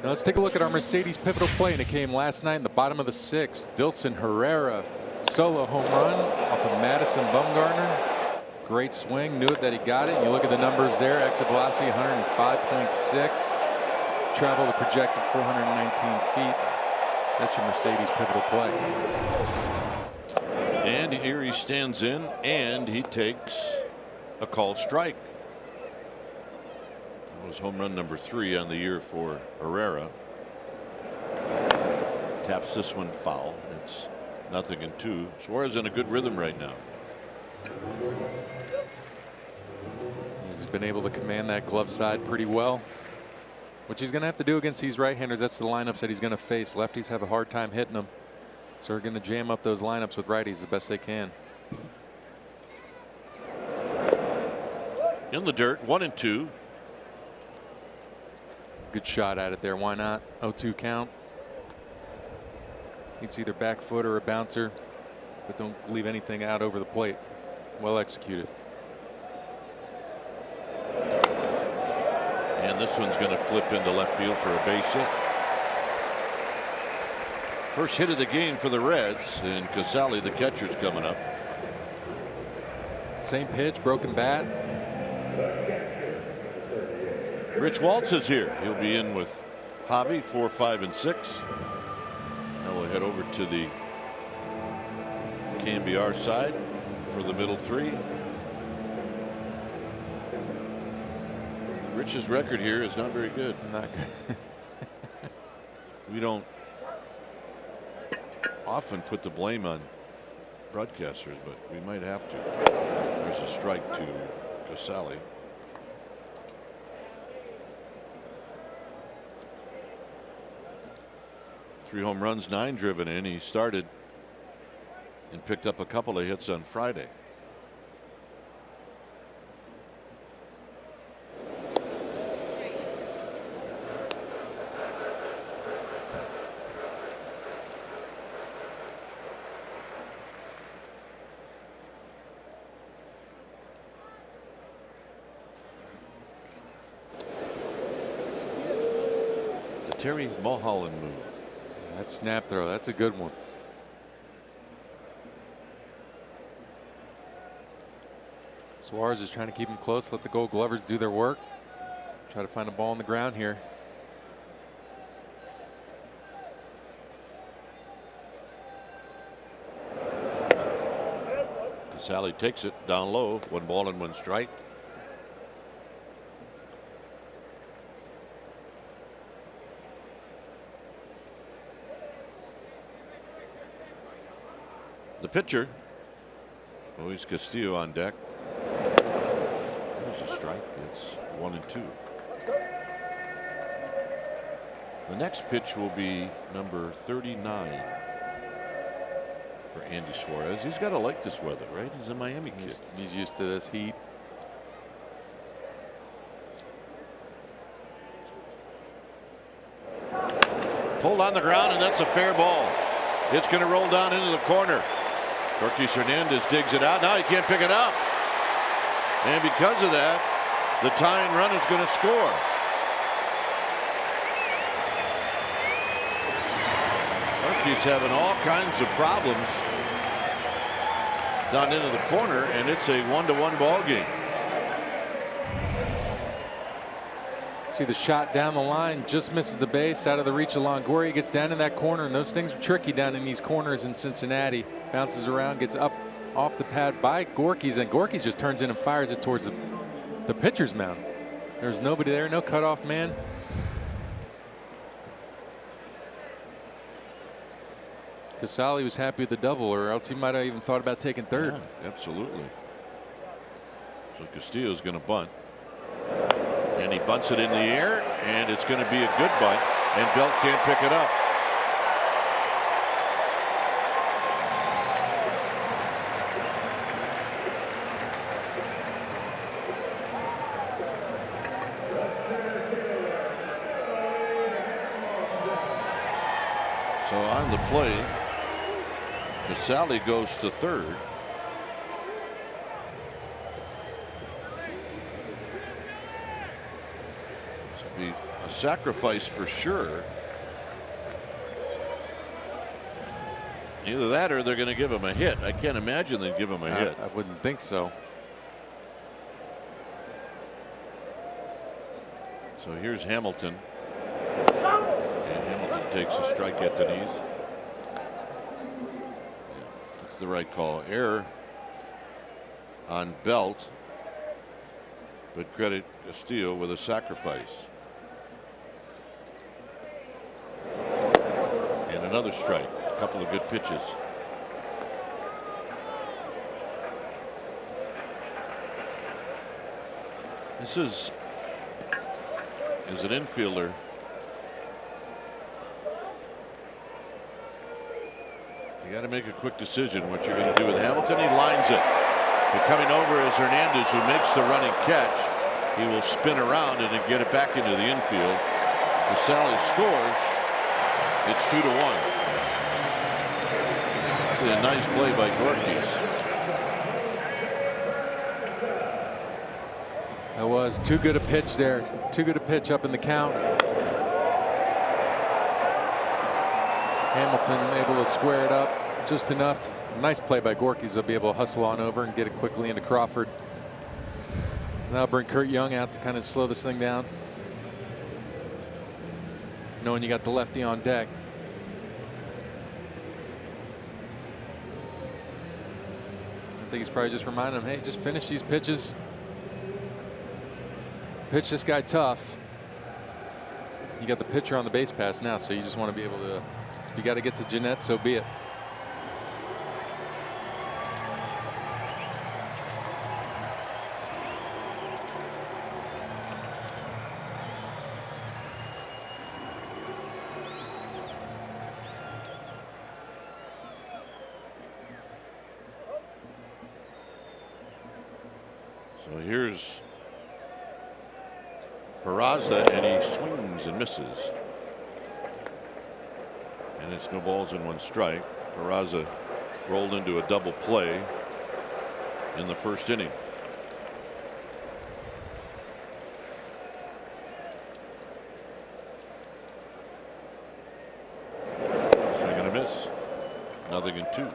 Now let's take a look at our Mercedes pivotal play, and it came last night in the bottom of the 6th. Dilson Herrera solo home run off of Madison Bumgarner. Great swing, knew it that he got it. And you look at the numbers there, exit velocity 105.6, travel to projected 419 feet. That's your Mercedes pivotal play. And here he stands in and he takes a called strike. That was home run number 3 on the year for Herrera. Taps this one foul. It's 0-2. Suarez in a good rhythm right now. He's been able to command that glove side pretty well, which he's going to have to do against these right-handers. That's the lineups that he's going to face. Lefties have a hard time hitting them, so they're going to jam up those lineups with righties the best they can. In the dirt, 1-2. Good shot at it there. Why not? 0-2 count. It's either back foot or a bouncer, but don't leave anything out over the plate. Well executed. And this one's going to flip into left field for a base hit. First hit of the game for the Reds, and Casale, the catcher's coming up. Same pitch, broken bat. Rich Waltz is here. He'll be in with Javi, 4, 5, and 6. Now we'll head over to the KMBR side for the middle three. Rich's record here is not very good. Not good. We don't often put the blame on broadcasters, but we might have to. There's a strike to Casale. Three home runs, 9 driven in. He started and picked up a couple of hits on Friday. The Terry Mulholland move. That snap throw, that's a good one. Suarez is trying to keep him close, let the Gold Glovers do their work. Try to find a ball on the ground here. Casale takes it down low, 1 ball and 1 strike. The pitcher, Luis Castillo, on deck. There's a strike. It's 1 and 2. The next pitch will be number 39 for Andy Suarez. He's got to like this weather, right? He's a Miami kid. He's used to this heat. Pulled on the ground, and that's a fair ball. It's going to roll down into the corner. Yorkis Hernandez digs it out. Now he can't pick it up. And because of that, the tying run is going to score. Yorkis having all kinds of problems down into the corner, and it's a 1-1 ball game. See the shot down the line, just misses the base, out of the reach of Longoria, gets down in that corner, and those things are tricky down in these corners in Cincinnati. Bounces around, gets up off the pad by Gorky's, and Gorky's just turns in and fires it towards the pitcher's mound. There's nobody there, no cutoff man. Casale was happy with the double, or else he might have even thought about taking third. Yeah, absolutely. So Castillo's going to bunt. And he bunts it in the air, and it's going to be a good bunt, and Belt can't pick it up. So on the play, Casale goes to third. Be a sacrifice for sure. Either that or they're going to give him a hit. I can't imagine they'd give him a hit. I wouldn't think so. So here's Hamilton. And Hamilton takes a strike at the knees. Yeah, that's the right call. Error on Belt. But credit Castillo with a sacrifice. And another strike. A couple of good pitches. This is as an infielder. You got to make a quick decision what you're going to do with Hamilton. He lines it. But coming over is Hernandez, who makes the running catch. He will spin around and then get it back into the infield. Casale scores. It's 2-1. It's a nice play by Gorkis. That was too good a pitch there. Too good a pitch up in the count. Hamilton able to square it up. Just enough. Nice play by Gorky's. They'll be able to hustle on over and get it quickly into Crawford. And that'll bring Kurt Young out to kind of slow this thing down. Knowing you got the lefty on deck. I think he's probably just reminding him, hey, just finish these pitches. Pitch this guy tough. You got the pitcher on the base pass now, so you just want to be able to, if you got to get to Jeanette, so be it. So here's Peraza, and he swings and misses. And it's no balls and one strike. Peraza rolled into a double play in the first inning. Swing and a miss. 0-2.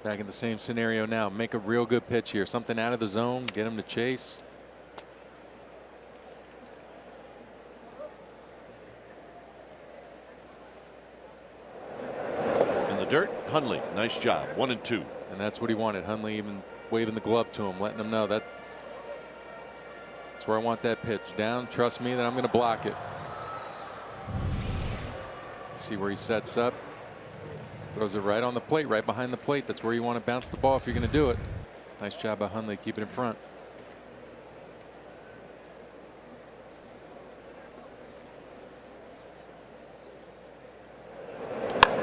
Back in the same scenario now. Make a real good pitch here. Something out of the zone. Get him to chase. In the dirt, Hundley. Nice job. 1-2. And that's what he wanted. Hundley even waving the glove to him, letting him know that's where I want that pitch. Down. Trust me that I'm going to block it. See where he sets up. Throws it right on the plate, right behind the plate. That's where you want to bounce the ball if you're going to do it. Nice job by Hundley. Keep it in front.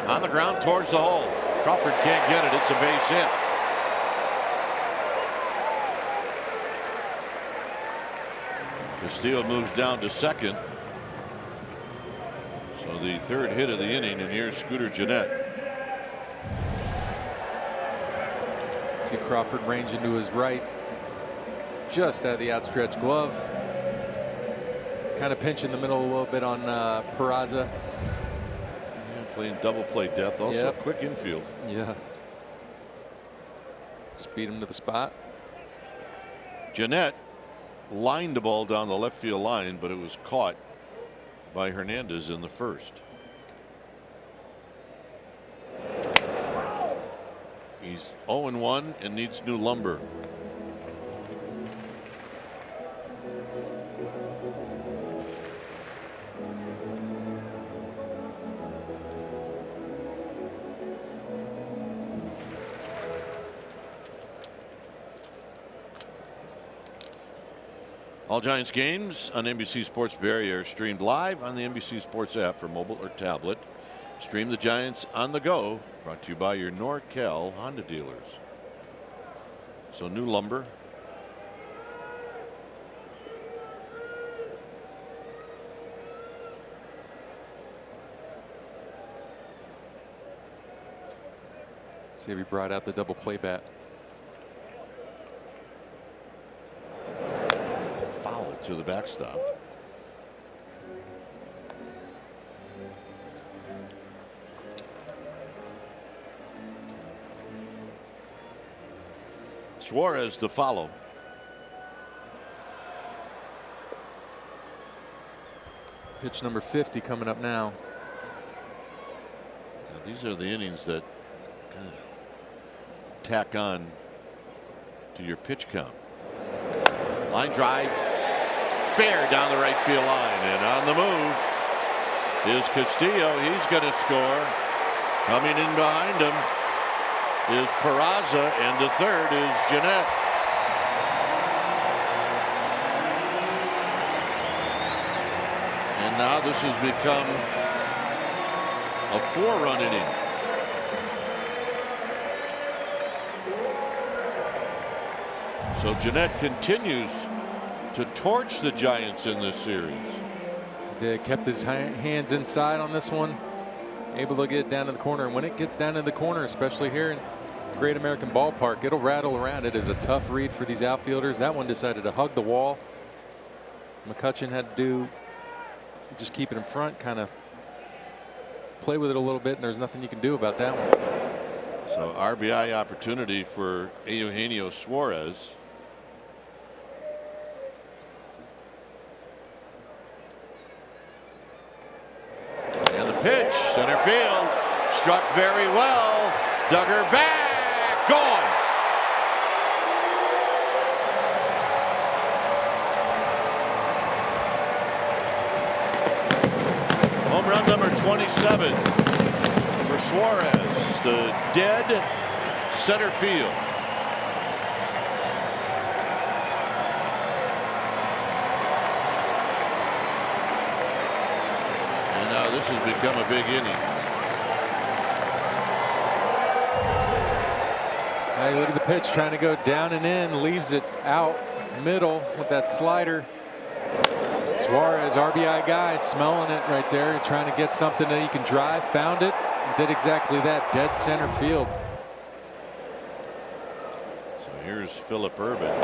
On the ground towards the hole. Crawford can't get it. It's a base hit. Castillo moves down to second. So the third hit of the inning, and here's Scooter Jeanette. See Crawford range into his right. Just out of the outstretched glove. Kind of pinch in the middle a little bit on Peraza. Yeah, playing double play depth. Also quick infield. Yeah. Just beat him to the spot. Jeanette lined the ball down the left field line, but it was caught by Hernandez in the first. He's 0-1 and needs new lumber. All Giants games on NBC Sports Bay Area are streamed live on the NBC Sports app for mobile or tablet. Stream the Giants on the go. Brought to you by your NorCal Honda dealers. So new lumber. See if he brought out the double play bat. Foul to the backstop. Suarez to follow. Pitch number 50 coming up now. These are the innings that kind of tack on to your pitch count. Line drive, fair down the right field line, and on the move is Castillo. He's going to score. Coming in behind him is Peraza, and the third is Jeanette. And now this has become a 4-run inning. So Jeanette continues to torch the Giants in this series. They kept his hands inside on this one, able to get it down to the corner. And when it gets down to the corner, especially here in Great American Ballpark, it'll rattle around. It is a tough read for these outfielders. That one decided to hug the wall. McCutchen had to do just keep it in front, kind of play with it a little bit, and there's nothing you can do about that one. So RBI opportunity for Eugenio Suarez. And the pitch, center field, struck very well. Duggar back, gone. Home run number 27 for Suarez, the dead center field. And now this has become a big inning. Hey, look at the pitch, trying to go down and in, leaves it out middle with that slider. Suarez, RBI guy, smelling it right there, trying to get something that he can drive. Found it, and did exactly that. Dead center field. So here's Phillip Ervin.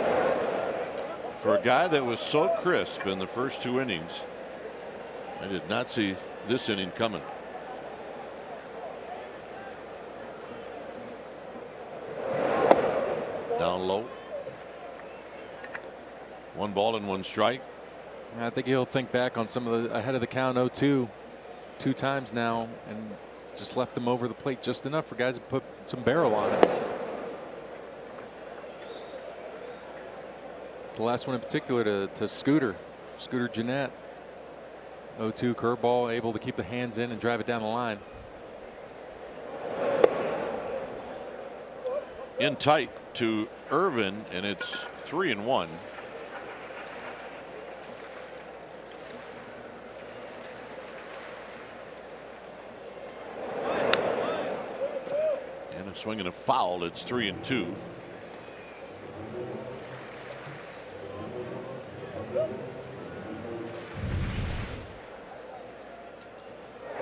For a guy that was so crisp in the first 2 innings, I did not see this inning coming. Down low. 1 ball and 1 strike. I think he'll think back on some of the ahead of the count 0-2 2 times now, and just left them over the plate just enough for guys to put some barrel on it. The last one in particular to Scooter Jeanette. 0-2 curveball, able to keep the hands in and drive it down the line. In tight to Ervin, and it's 3-1. Swinging a foul. It's 3-2.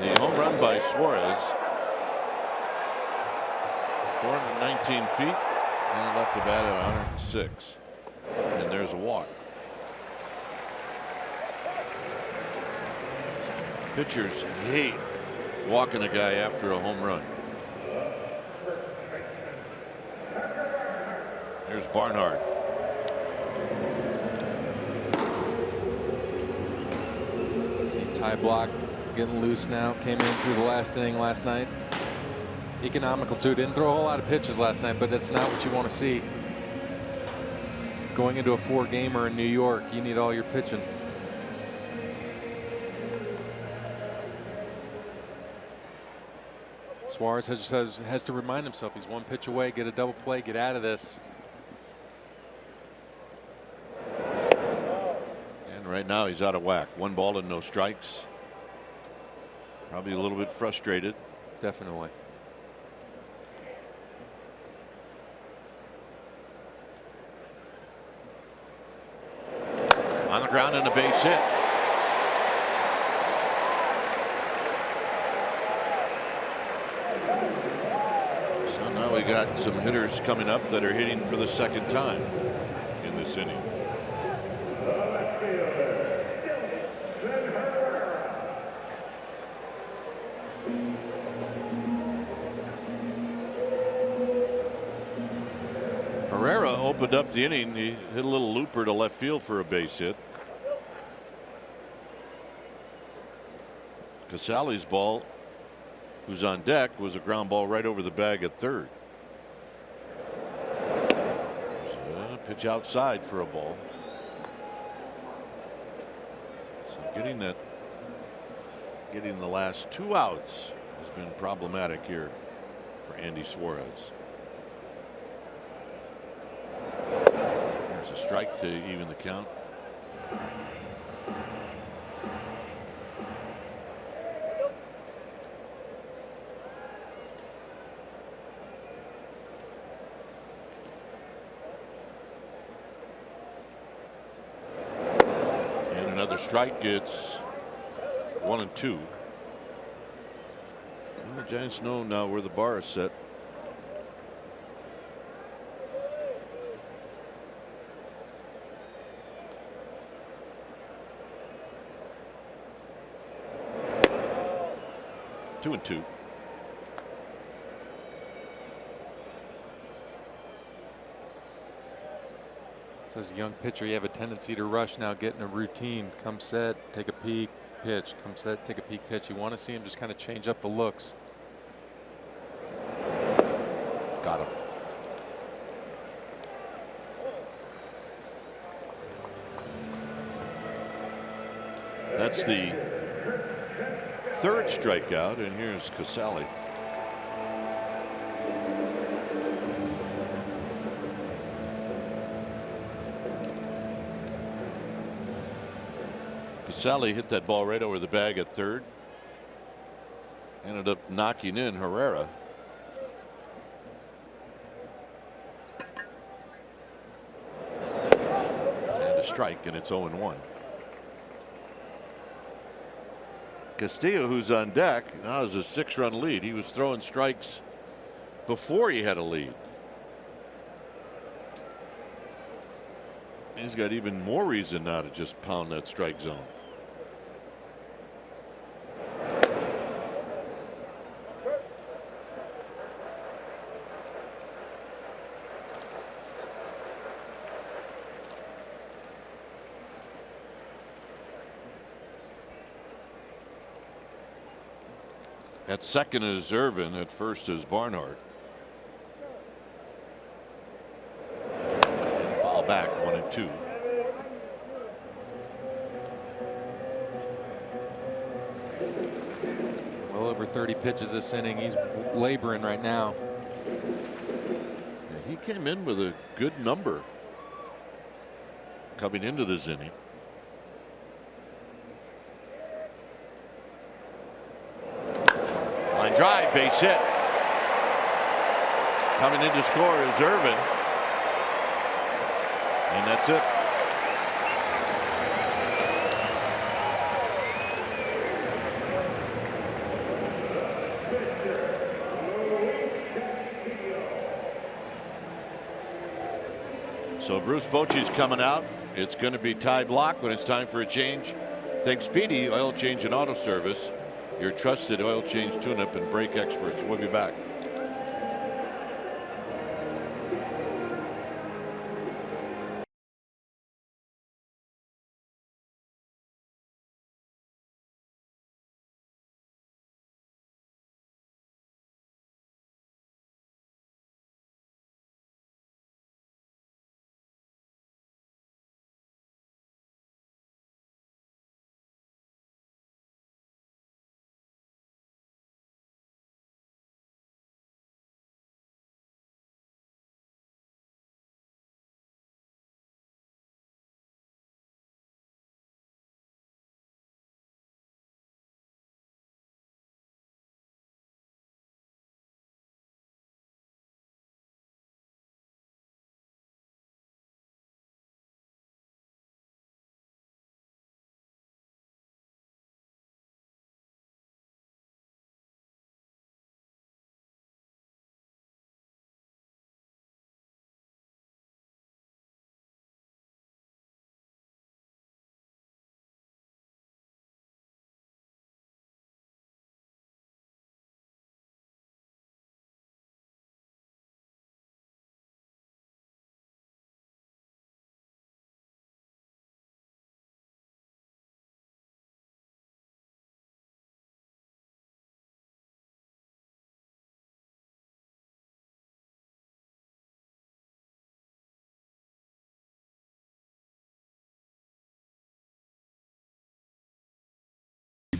The home run by Suarez, 419 feet, and left the bat at 106. And there's a walk. Pitchers hate walking a guy after a home run. Here's Barnhart. See Ty Block getting loose now. Came in through the last inning last night. Economical too. Didn't throw a whole lot of pitches last night, but that's not what you want to see. Going into a 4-gamer in New York, you need all your pitching. Suarez has to remind himself he's 1 pitch away, get a double play, get out of this. Right now he's out of whack. 1 ball and no strikes. Probably a little bit frustrated. Definitely. On the ground and a base hit. So now we got some hitters coming up that are hitting for the 2nd time in this inning. Opened up the inning. He hit a little looper to left field for a base hit. Casale's ball, who's on deck, was a ground ball right over the bag at 3rd. So, pitch outside for a ball. So getting the last 2 outs has been problematic here for Andy Suarez. There's a strike to even the count. And another strike. It's 1-2. Well, the Giants know now where the bar is set. 2-2. So as a young pitcher, you have a tendency to rush now, get in a routine. Come set, take a peek, pitch. Come set, take a peek, pitch. You want to see him just kind of change up the looks. Got him. That's the third strikeout, and here's Casale. Casale hit that ball right over the bag at third. Ended up knocking in Herrera. And a strike, and it's 0-1. Castillo, who's on deck, now has a 6-run lead. He was throwing strikes before he had a lead. He's got even more reason now to just pound that strike zone. At second is Irvin. At first is Barnhart. Foul back, 1-2. Well over 30 pitches this inning. He's laboring right now. Yeah, he came in with a good number coming into this inning. Line drive, base hit. Coming in to score is Irvin. And that's it. So Bruce Bochy's coming out. It's going to be Ty Block when it's time for a change. Thanks Speedy Oil Change and Auto Service, your trusted oil change, tune-up, and brake experts. We'll be back.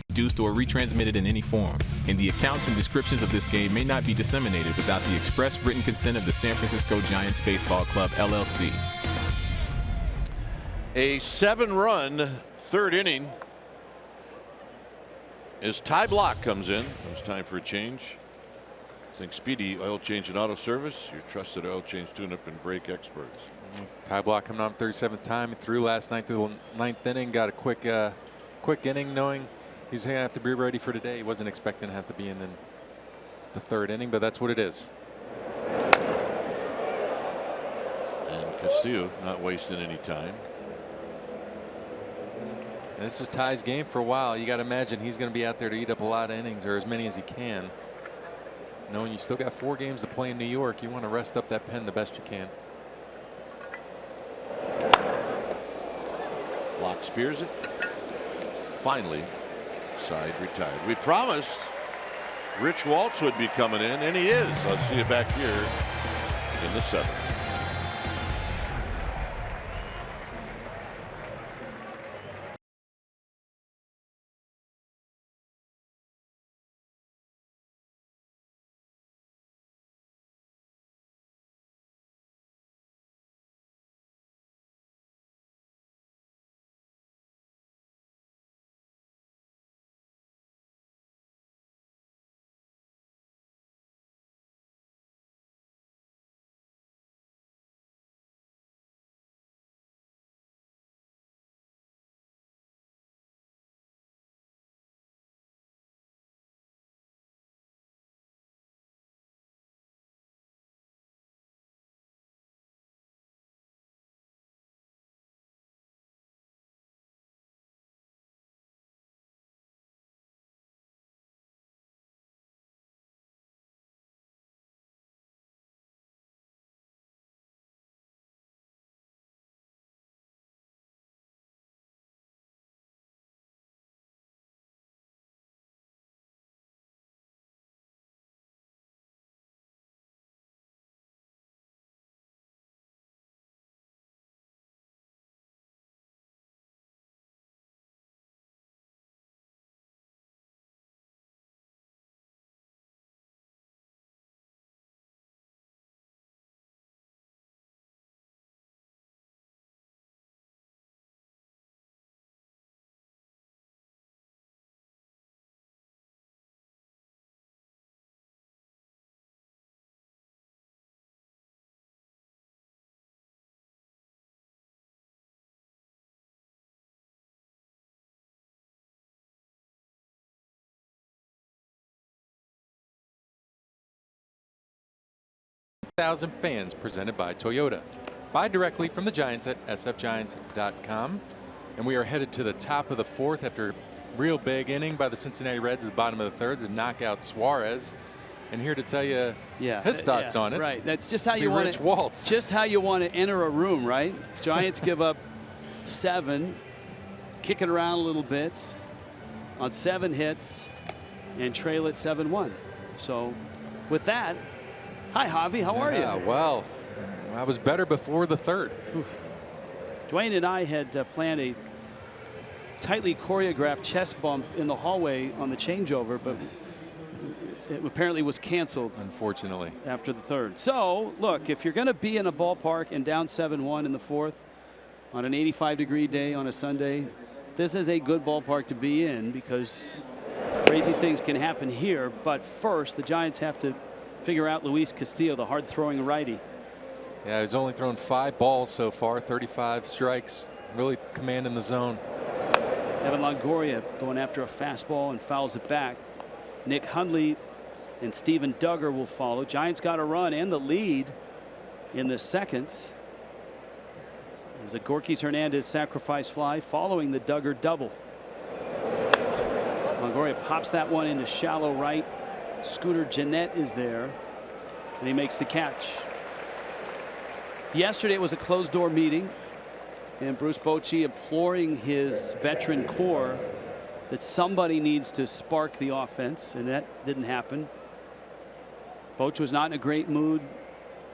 Produced or retransmitted in any form, and the accounts and descriptions of this game may not be disseminated without the express written consent of the San Francisco Giants Baseball Club, LLC. A 7-run third inning as Ty Block comes in. It's time for a change. Think Speedy Oil Change and Auto Service, your trusted oil change, tune-up, and brake experts. Ty Block coming on 37th time. He threw last night through the 9th inning. Got a quick inning, knowing he's going to have to be ready for today. He wasn't expecting to have to be in the third inning, but that's what it is. And Castillo not wasting any time. And this is Ty's game for a while. You got to imagine he's going to be out there to eat up a lot of innings, or as many as he can. Knowing you still got 4 games to play in New York, you want to rest up that pen the best you can. Locke spears it. Finally, side retired. We promised Rich Waltz would be coming in, and he is. Let's see it back here in the 7th. Thousand fans presented by Toyota. Buy directly from the Giants at sfgiants.com. And we are headed to the top of the 4th after a real big inning by the Cincinnati Reds at the bottom of the 3rd to knock out Suarez. And here to tell you his thoughts on it. Right. That's just how you want Rich Waltz. Just how you want to enter a room, right? Giants give up 7, kick it around a little bit on 7 hits and trail it 7-1. So with that, hi, Javi. How are you? Well, I was better before the 3rd. Dwayne and I had planned a tightly choreographed chest bump in the hallway on the changeover, but it apparently was canceled. Unfortunately. After the 3rd. So, look, if you're going to be in a ballpark and down 7-1 in the 4th on an 85-degree day on a Sunday, this is a good ballpark to be in because crazy things can happen here. But first, the Giants have to figure out Luis Castillo, the hard-throwing righty. Yeah, he's only thrown 5 balls so far, 35 strikes, really commanding the zone. Evan Longoria going after a fastball and fouls it back. Nick Hundley and Steven Duggar will follow. Giants got a run and the lead in the 2nd. It was a Gorky Hernandez sacrifice fly following the Duggar double. Longoria pops that one into shallow right. Scooter Gennett is there, and he makes the catch. Yesterday it was a closed-door meeting, and Bruce Bochy imploring his veteran core that somebody needs to spark the offense, and that didn't happen. Boch was not in a great mood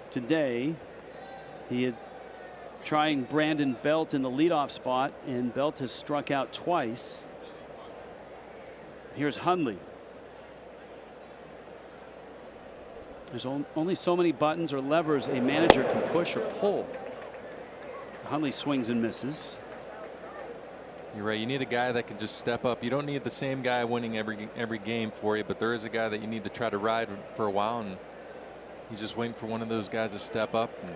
today. He had trying Brandon Belt in the leadoff spot, and Belt has struck out twice. Here's Hundley. There's only so many buttons or levers a manager can push or pull. Hundley swings and misses. You're right. You need a guy that can just step up. You don't need the same guy winning every game for you, but there is a guy that you need to try to ride for a while, and he's just waiting for one of those guys to step up. And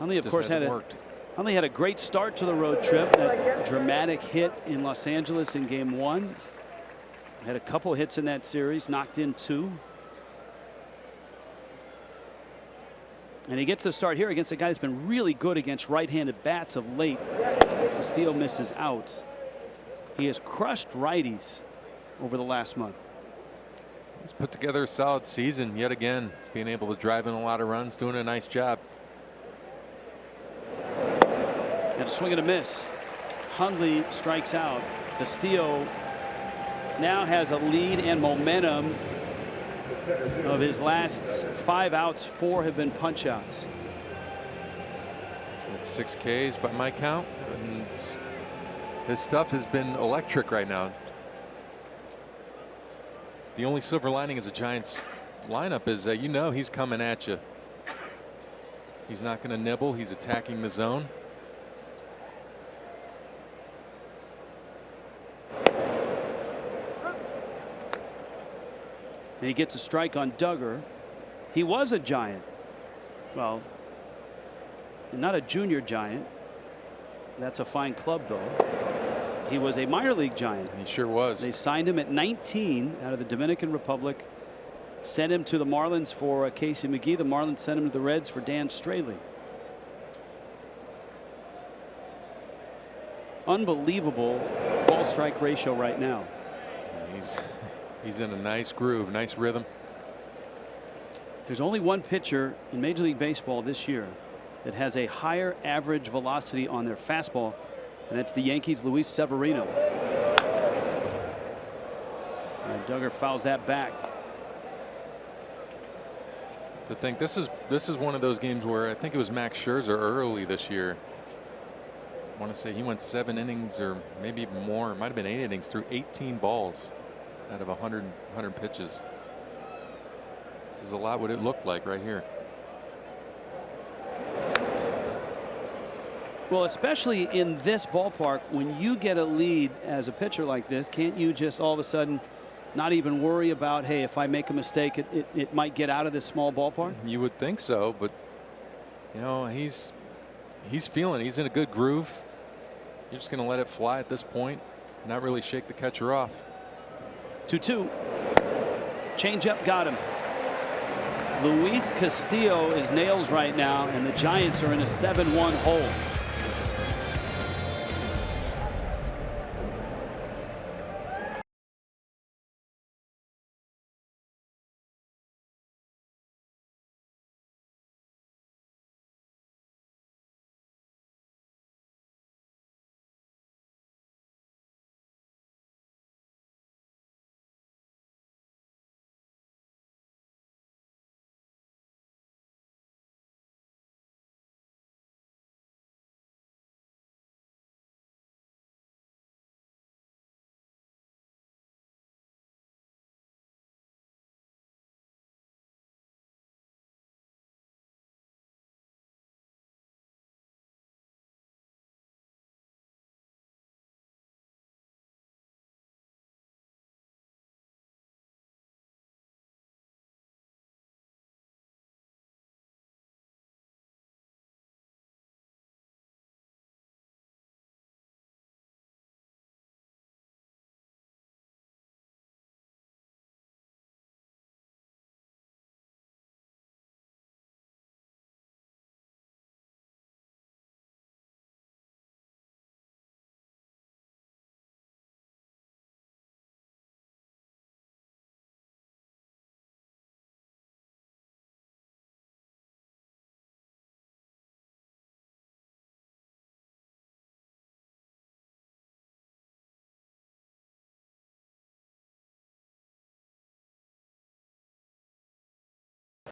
Hundley, of course, Hundley had a great start to the road trip. That dramatic hit in Los Angeles in Game 1. Had a couple hits in that series, knocked in 2. And he gets the start here against a guy that's been really good against right-handed bats of late. Castillo misses out. He has crushed righties over the last month. He's put together a solid season yet again, being able to drive in a lot of runs, doing a nice job. And a swing and a miss. Hundley strikes out. Castillo now has a lead and momentum. Of his last 5 outs, 4 have been punch outs. So it's 6 Ks by my count. And his stuff has been electric right now. The only silver lining is the Giants lineup is that he's coming at you. He's not going to nibble. He's attacking the zone. And he gets a strike on Duggar. He was a Giant. Well, not a junior Giant. That's a fine club, though. He was a minor league Giant. He sure was. They signed him at 19 out of the Dominican Republic. Sent him to the Marlins for Casey McGee. The Marlins sent him to the Reds for Dan Straley. Unbelievable ball strike ratio right now. He's in a nice groove, nice rhythm. There's only one pitcher in Major League Baseball this year that has a higher average velocity on their fastball, and that's the Yankees' Luis Severino. And Duggar fouls that back. To think this is one of those games where I think it was Max Scherzer early this year. I want to say he went 7 innings or maybe even more. It might have been 8 innings through 18 balls out of 100 pitches. This is a lot what it looked like right here. Well, especially in this ballpark, when you get a lead as a pitcher like this, can't you just all of a sudden not even worry about, hey, if I make a mistake, it might get out of this small ballpark? You would think so, but he's feeling it. He's in a good groove. You're just going to let it fly at this point, not really shake the catcher off. 2-2. Changeup got him. Luis Castillo is nails right now, and the Giants are in a 7-1 hole.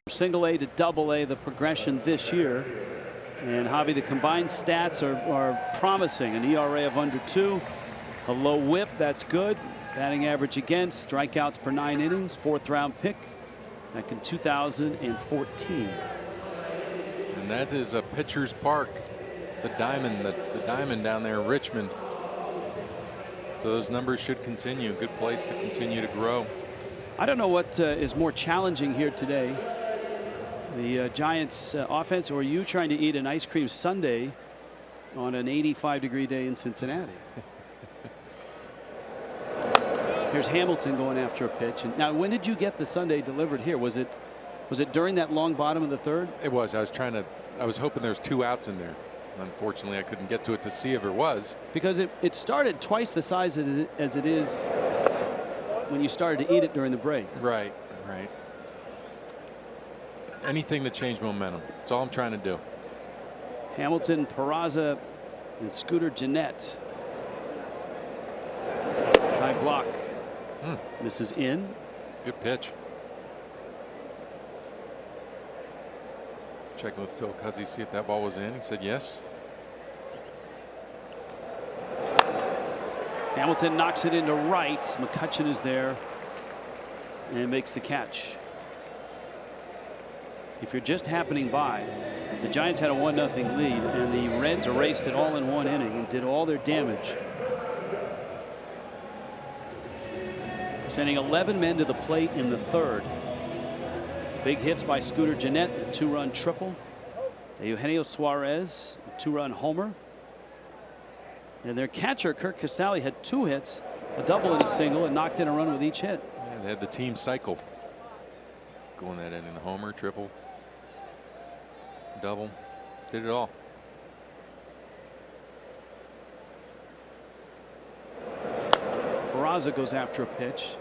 Single A to double A, the progression this year. And Javi, the combined stats are promising. An ERA of under 2, a low whip, that's good. Batting average against, strikeouts per 9 innings, 4th round pick back in 2014. And that is a pitcher's park, the diamond down there in Richmond. So those numbers should continue. Good place to continue to grow. I don't know what is more challenging here today. The Giants offense, or you trying to eat an ice cream sundae on an 85-degree day in Cincinnati. Here's Hamilton going after a pitch. And now, when did you get the sundae delivered here? Was it Was it during that long bottom of the third? It was. I was hoping there was 2 outs in there. Unfortunately, I couldn't get to it to see if it was. Because it started twice the size as it is when you started to eat it during the break. Right. Anything to change momentum. That's all I'm trying to do. Hamilton, Peraza, and Scooter Gennett. Tie block. Misses in. Good pitch. Checking with Phil Cuzzy, see if that ball was in. He said yes. Hamilton knocks it into right. McCutchen is there and makes the catch. If you're just happening by, the Giants had a 1-0 lead, and the Reds erased it all in one inning and did all their damage. Sending 11 men to the plate in the third. Big hits by Scooter Gennett, a 2-run triple. Eugenio Suarez, a 2-run homer. And their catcher, Kurt Casale, had 2 hits, a double and a single, and knocked in a run with each hit. Yeah, they had the team cycle. Going that inning, the homer, triple, double, did it all. Peraza goes after a pitch.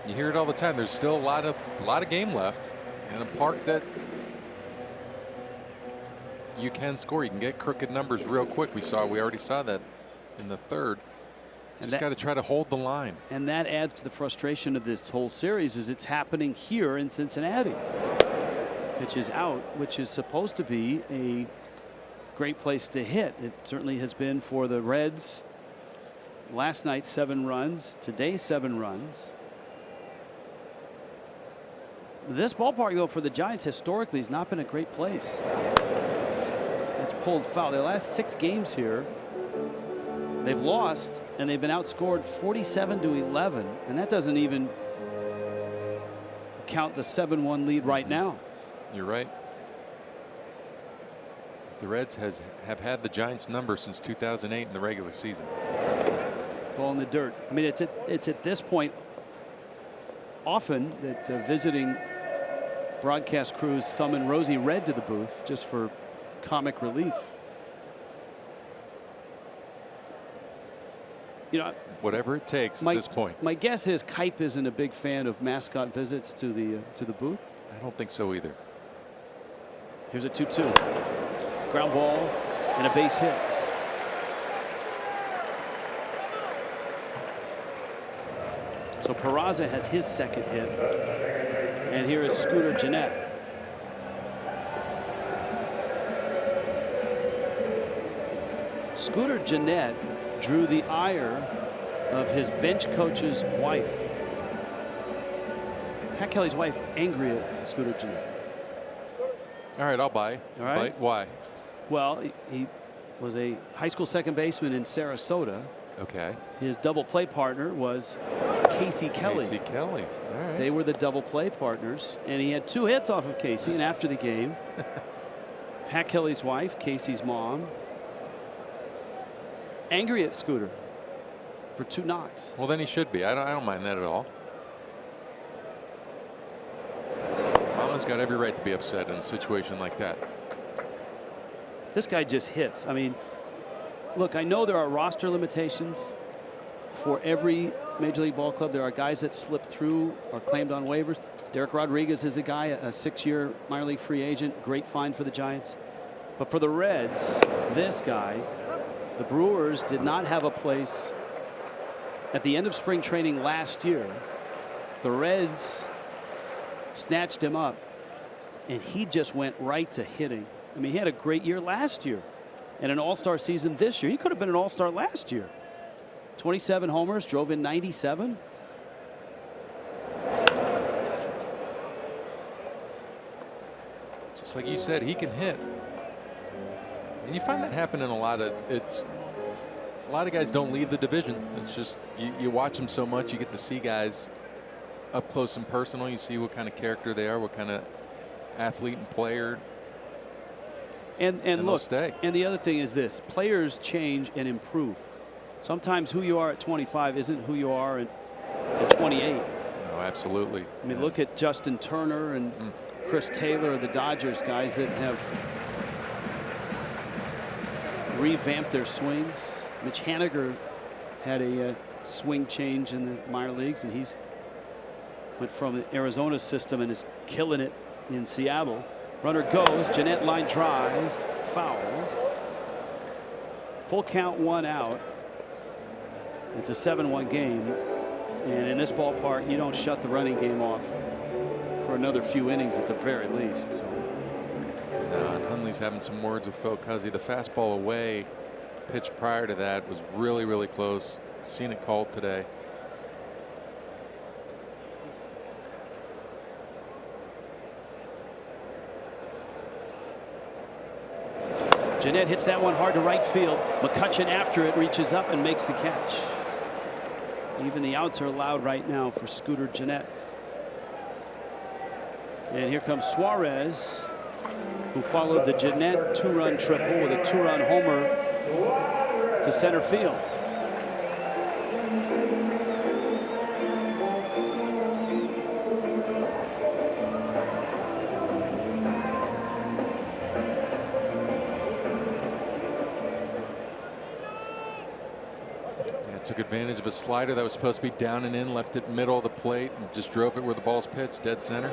You hear it all the time. There's still a lot of game left in a park that you can score. You can get crooked numbers real quick. We already saw that in the third. Just got to try to hold the line. And that adds to the frustration of this whole series, is it's happening here in Cincinnati. Pitch is out, which is supposed to be a great place to hit. It certainly has been for the Reds. Last night 7 runs, today 7 runs. This ballpark, though, for the Giants historically has not been a great place. It's pulled foul. Their last 6 games here, they've lost, and they've been outscored 47-11, and that doesn't even count the 7-1 lead right now. You're right. The Reds have had the Giants' number since 2008 in the regular season. Ball in the dirt. I mean, it's at this point often that visiting broadcast crews summon Rosie Red to the booth just for comic relief. You know, whatever it takes at this point. My guess is Kipe isn't a big fan of mascot visits to the booth. I don't think so either. Here's a 2-2. Ground ball and a base hit. So Peraza has his second hit. And here is Scooter Gennett. Scooter Gennett drew the ire of his bench coach's wife. Pat Kelly's wife angry at Scooter Gennett. All right, I'll buy. All right. Why? Well, he was a high school second baseman in Sarasota. Okay. His double play partner was Casey Kelly. Casey Kelly. All right. They were the double play partners, and he had 2 hits off of Casey. And after the game, Pat Kelly's wife, Casey's mom, angry at Scooter for 2 knocks. Well, then he should be. I don't mind that at all. Mama's got every right to be upset in a situation like that. This guy just hits. I mean, look, I know there are roster limitations for every Major League Ball club. There are guys that slip through or claimed on waivers. Derek Rodriguez is a guy, a 6-year minor league free agent, great find for the Giants. But for the Reds, this guy, the Brewers did not have a place at the end of spring training last year. The Reds snatched him up, and he just went right to hitting. I mean, he had a great year last year and an all-star season this year. He could have been an all-star last year. 27 homers, drove in 97. Just like you said, he can hit. And you find that happen in a lot of guys don't leave the division. It's just you watch them so much, you get to see guys up close and personal. You see what kind of character they are, what kind of athlete and player. And look, stay. And the other thing is this: players change and improve. Sometimes who you are at 25 isn't who you are at 28. Oh, absolutely. I mean, look at Justin Turner and Chris Taylor, the Dodgers, guys that have revamped their swings. Mitch Haniger had a swing change in the minor leagues, and he's went from the Arizona system and is killing it in Seattle. Runner goes, Jeanette line drive, foul. Full count, 1 out. It's a 7-1 game, and in this ballpark, you don't shut the running game off for another few innings at the very least. So. Hundley's having some words with Phil Cuzzy. The fastball away pitch prior to that was really, really close. Seen it called today. Jeanette hits that one hard to right field. McCutchen after it reaches up and makes the catch. Even the outs are allowed right now for Scooter Jeanette. And here comes Suarez, who followed the Jeanette 2-run triple with a 2-run homer to center field. Took advantage of a slider that was supposed to be down and in, left it middle of the plate, and just drove it where the ball's pitched, dead center.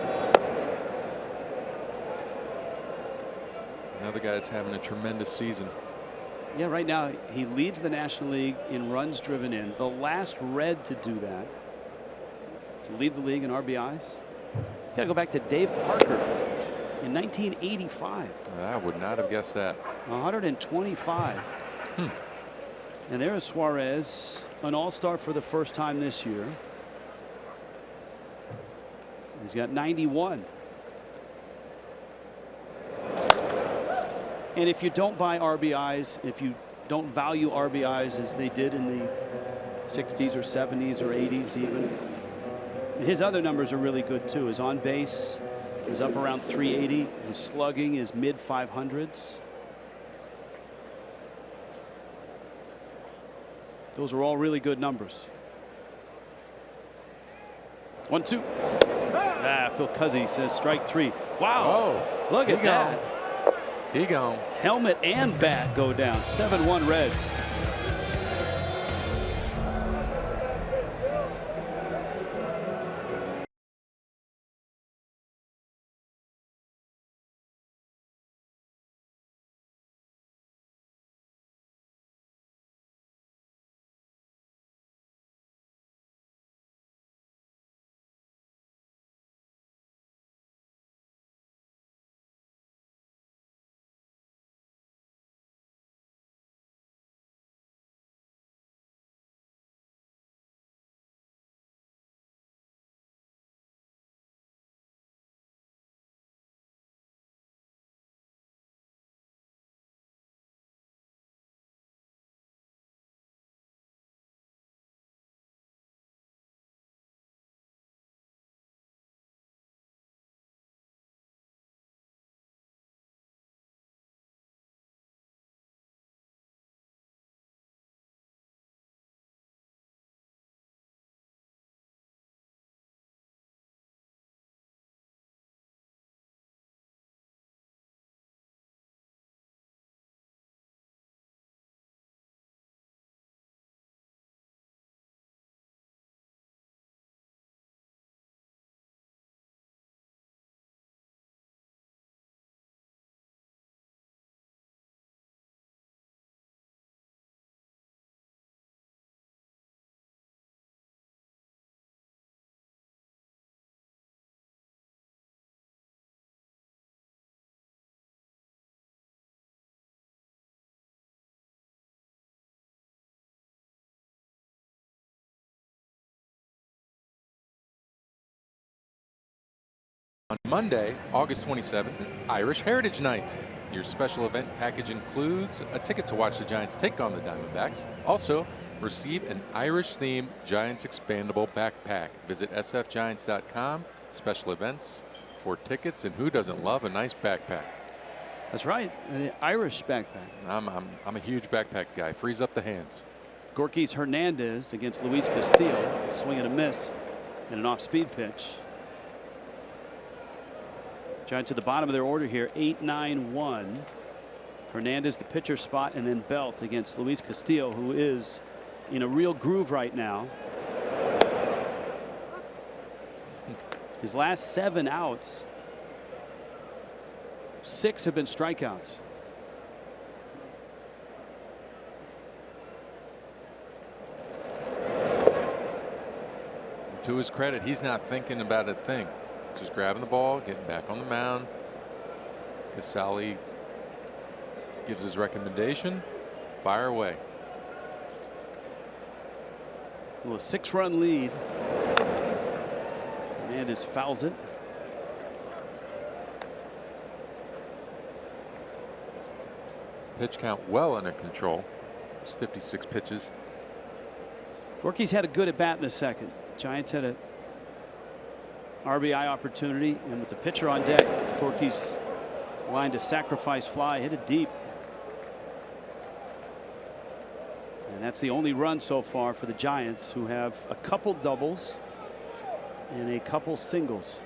Another guy that's having a tremendous season. Yeah, right now he leads the National League in runs driven in. The last Red to do that, to lead the league in RBIs. Got to go back to Dave Parker in 1985. I would not have guessed that. 125. And there is Suarez, an all-star for the first time this year. He's got 91. And if you don't buy RBIs, if you don't value RBIs as they did in the 60s or 70s or 80s even, his other numbers are really good too. His on base is up around 380. His slugging is mid 500s. Those are all really good numbers. 1-2. Phil Cuzzy says strike 3. Wow. Oh, look at that. He gone. Helmet and bat go down. 7-1 Reds. On Monday, August 27th, it's Irish Heritage Night. Your special event package includes a ticket to watch the Giants take on the Diamondbacks. Also, receive an Irish-themed Giants expandable backpack. Visit sfgiants.com, special events for tickets, and who doesn't love a nice backpack? That's right, an Irish backpack. I'm a huge backpack guy. Frees up the hands. Gorkys Hernandez against Luis Castillo. Swing and a miss. And an off-speed pitch. Giants at the bottom of their order here, 8-9-1. Hernandez the pitcher spot, and then Belt against Luis Castillo, who is in a real groove right now. His last 7 outs, 6 have been strikeouts. To his credit, he's not thinking about a thing. Just grabbing the ball, getting back on the mound. Casale gives his recommendation. Fire away. Well, a 6-run lead. Hernandez fouls it. Pitch count well under control. It's 56 pitches. Gorky's had a good at bat in the second. Giants had a RBI opportunity, and with the pitcher on deck, Gorky's line to sacrifice fly, hit it deep. And that's the only run so far for the Giants, who have a couple doubles and a couple singles.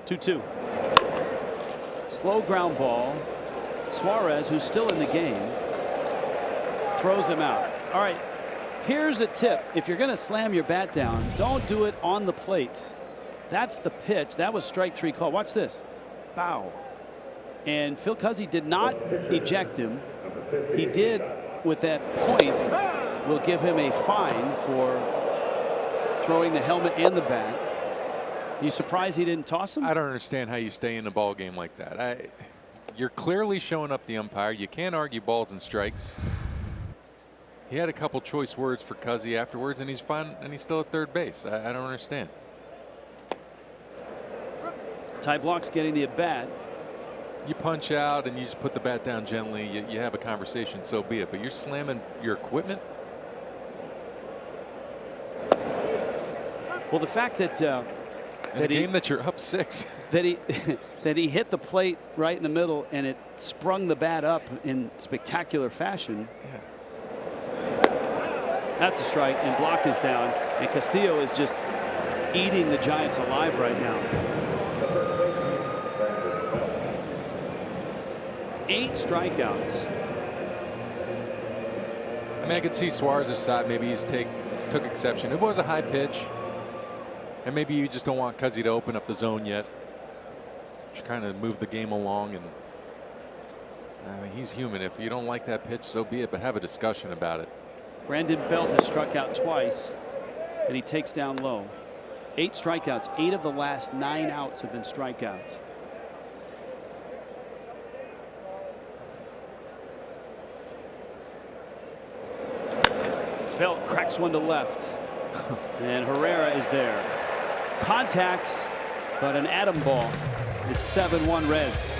2-2. Slow ground ball. Suarez, who's still in the game, throws him out. All right. Here's a tip. If you're going to slam your bat down, don't do it on the plate. That's the pitch. That was strike 3 call. Watch this. Bow. And Phil Cuzzy did not eject him. He did, with that point, will give him a fine for throwing the helmet and the bat. You surprised he didn't toss him? I don't understand how you stay in a ball game like that. You're clearly showing up the umpire. You can't argue balls and strikes. He had a couple choice words for Cuzzy afterwards, and he's fine, and he's still at third base. I don't understand. Ty Block's getting the at bat. You punch out and you just put the bat down gently. You have a conversation, so be it. But you're slamming your equipment. Well, the fact that that you're up 6, that he hit the plate right in the middle, and it sprung the bat up in spectacular fashion. Yeah. That's a strike, and Block is down, and Castillo is just eating the Giants alive right now. 8 strikeouts. I mean, I could see Suarez's side. Maybe he's took exception. It was a high pitch, and maybe you just don't want Cuzzy to open up the zone yet. Just kind of move the game along, and I mean, he's human. If you don't like that pitch, so be it. But have a discussion about it. Brandon Belt has struck out twice, and he takes down low. 8 strikeouts. 8 of the last 9 outs have been strikeouts. Belt cracks one to left, and Herrera is there. Contact, but an atom ball. It's 7-1 Reds.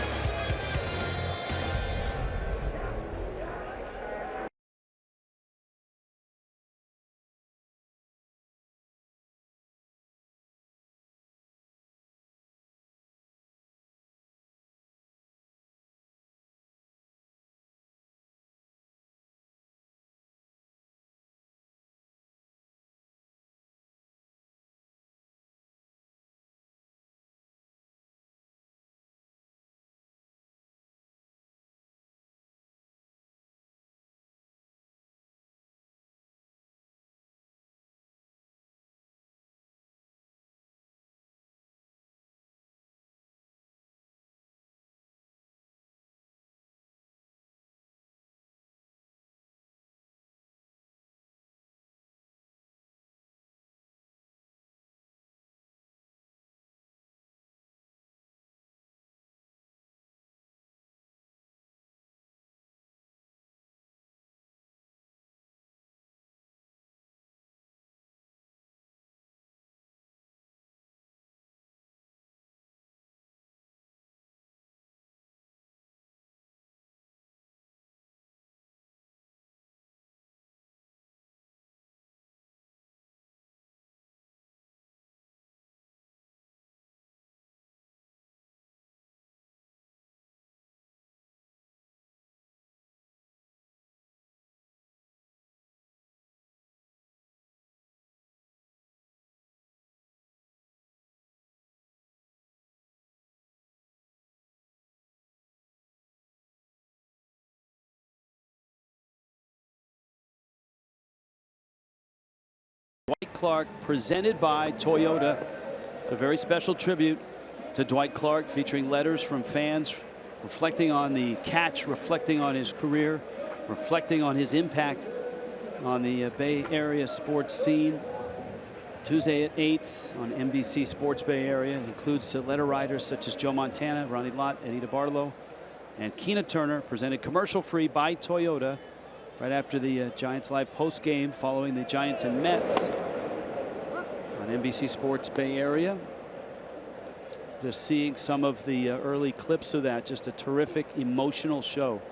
Dwight Clark, presented by Toyota. It's a very special tribute to Dwight Clark, featuring letters from fans reflecting on the catch, reflecting on his career, reflecting on his impact on the Bay Area sports scene. Tuesday at 8 on NBC Sports Bay Area. It includes letter writers such as Joe Montana, Ronnie Lott, Eddie DeBartolo, and Keena Turner, presented commercial-free by Toyota right after the Giants Live post-game following the Giants and Mets on NBC Sports Bay Area. Just seeing some of the early clips of that. Just a terrific, emotional show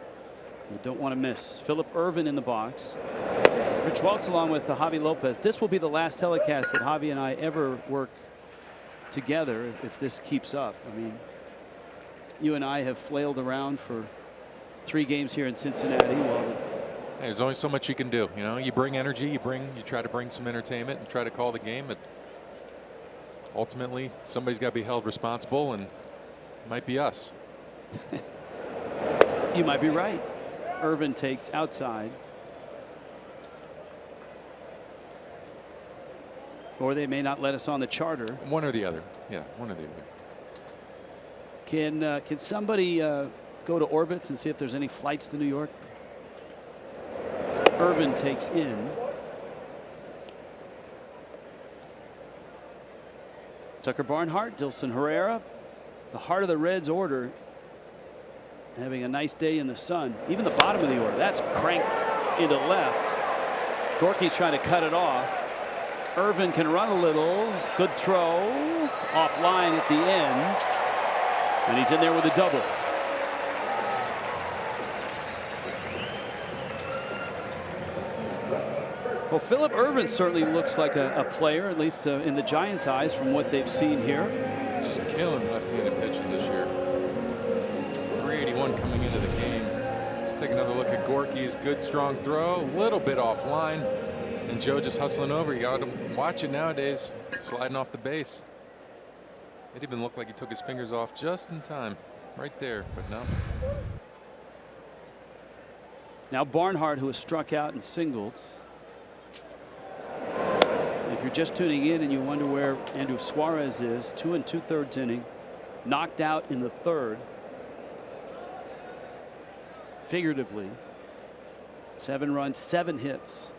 you don't want to miss. Philip Ervin in the box. Rich Waltz along with Javi Lopez. This will be the last telecast that Javi and I ever work together if this keeps up. I mean, you and I have flailed around for 3 games here in Cincinnati. Well, hey, there's only so much you can do. You know, you bring energy, you try to bring some entertainment and try to call the game. But ultimately, somebody's got to be held responsible, and it might be us. You might be right. Ervin takes outside. Or they may not let us on the charter. One or the other. Yeah, one or the other. Can somebody go to Orbitz and see if there's any flights to New York? Ervin takes in. Tucker Barnhart, Dilson Herrera, the heart of the Reds order, having a nice day in the sun. Even the bottom of the order, that's cranked into left. Gorky's trying to cut it off. Ervin can run a little. Good throw. Offline at the end. And he's in there with a double. Well, Philip Ervin certainly looks like a player, at least in the Giants' eyes, from what they've seen here. Just killing left-handed pitching this year. 381 coming into the game. Let's take another look at Gorky's good strong throw. A little bit offline. And Joe just hustling over. You got to watch it nowadays. Sliding off the base. It even looked like he took his fingers off just in time. Right there, but no. Now Barnhart, who has struck out and singled. If you're just tuning in and you wonder where Andrew Suarez is, 2 2/3 inning, knocked out in the 3rd. Figuratively, 7 runs, 7 hits.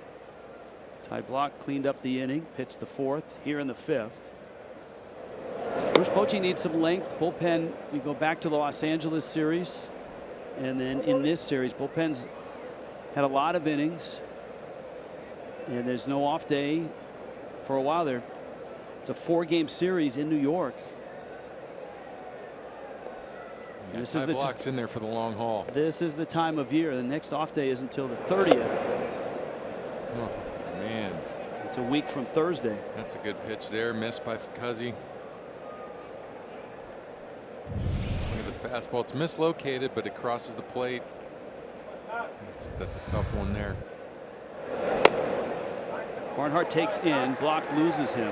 Ty Block cleaned up the inning, pitched the 4th, here in the 5th. Bruce Bochy needs some length. Bullpen, you go back to the Los Angeles series, and then in this series, Bullpen's had a lot of innings, and there's no off day for a while there. It's a 4-game series in New York. Yeah, this is the Block's in there for the long haul. This is the time of year. The next off day isn't until the 30th. Oh, man. It's a week from Thursday. That's a good pitch there. Missed by Cuzzy. Look at the fastball. It's mislocated, but it crosses the plate. That's a tough one there. Barnhart takes in. Block loses him.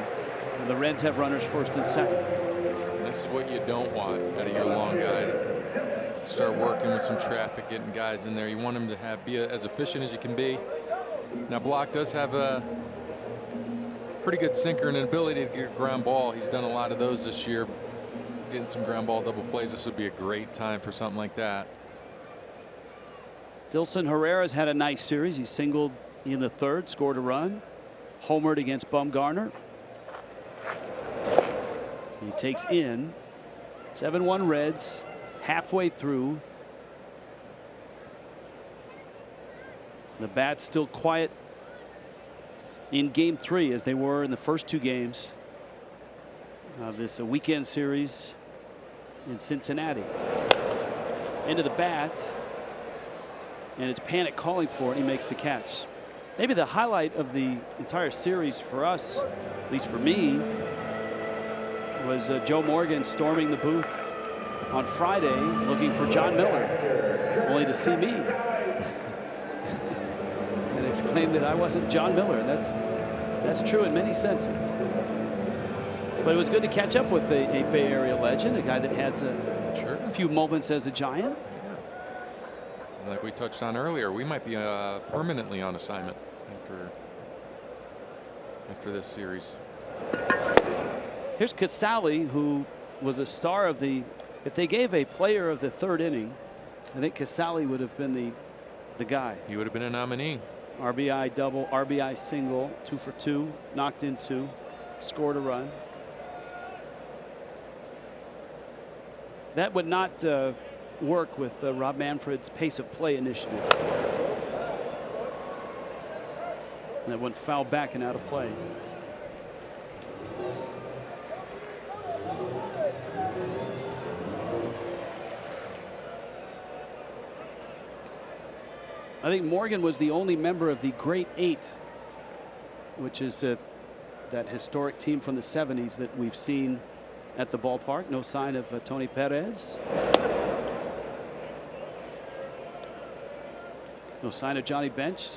And the Reds have runners first and second. And this is what you don't want out of your long guy. Start working with some traffic, getting guys in there. You want him to be as efficient as you can be. Now Block does have a pretty good sinker and an ability to get a ground ball. He's done a lot of those this year. Getting some ground ball double plays. This would be a great time for something like that. Dilson Herrera's had a nice series. He singled in the 3rd, scored a run. Homered against Bumgarner. He takes in. 7-1 Reds, halfway through. The bats still quiet in game 3 as they were in the first 2 games of this weekend series in Cincinnati. Into the bat, and it's Panic calling for it. He makes the catch. Maybe the highlight of the entire series for us, at least for me, was Joe Morgan storming the booth on Friday looking for John Miller, only to see me and exclaim that I wasn't John Miller. That's true in many senses. But it was good to catch up with a Bay Area legend, a guy that had a few moments as a Giant. Yeah. Like we touched on earlier, we might be permanently on assignment after after this series. Here's Casale, who was a star of the. If they gave a player of the third inning, I think Casale would have been the guy. He would have been a nominee. RBI double, RBI single, 2 for 2, knocked in 2, scored a run. That would not work with Rob Manfred's pace of play initiative. And that went foul back and out of play. I think Morgan was the only member of the Great Eight, which is that historic team from the 70s that we've seen at the ballpark. No sign of Tony Perez. No sign of Johnny Bench.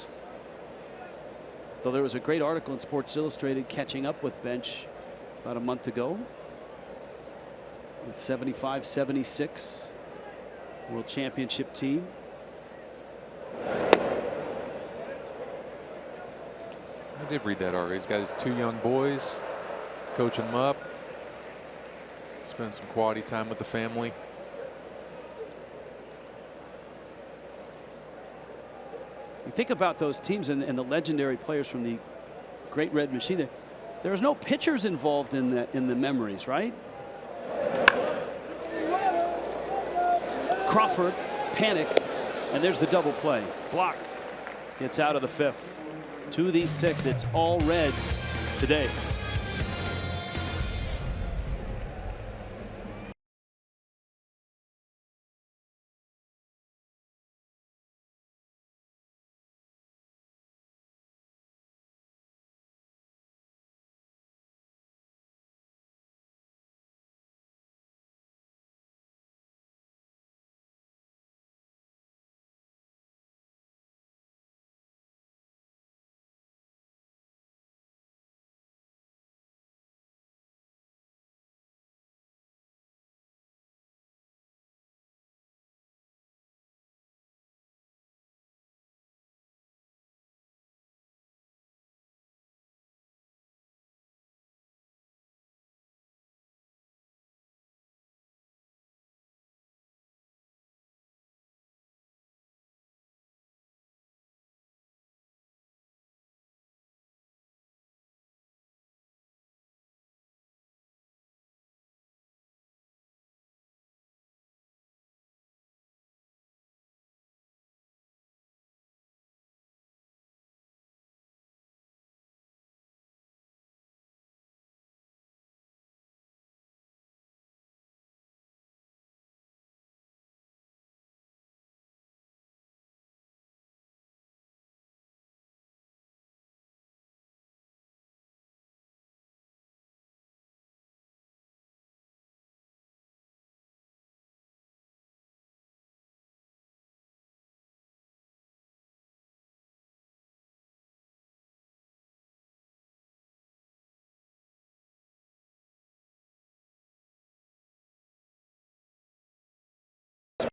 Though there was a great article in Sports Illustrated catching up with Bench about a month ago. It's 75-76 World Championship team. I did read that already. He's got his 2 young boys, coaching them up, spend some quality time with the family. You think about those teams and the legendary players from the Great Red Machine. There was no pitchers involved in the memories, right? Crawford, panic, and there's the double play. Block gets out of the 5th. To the 6th, it's all Reds today.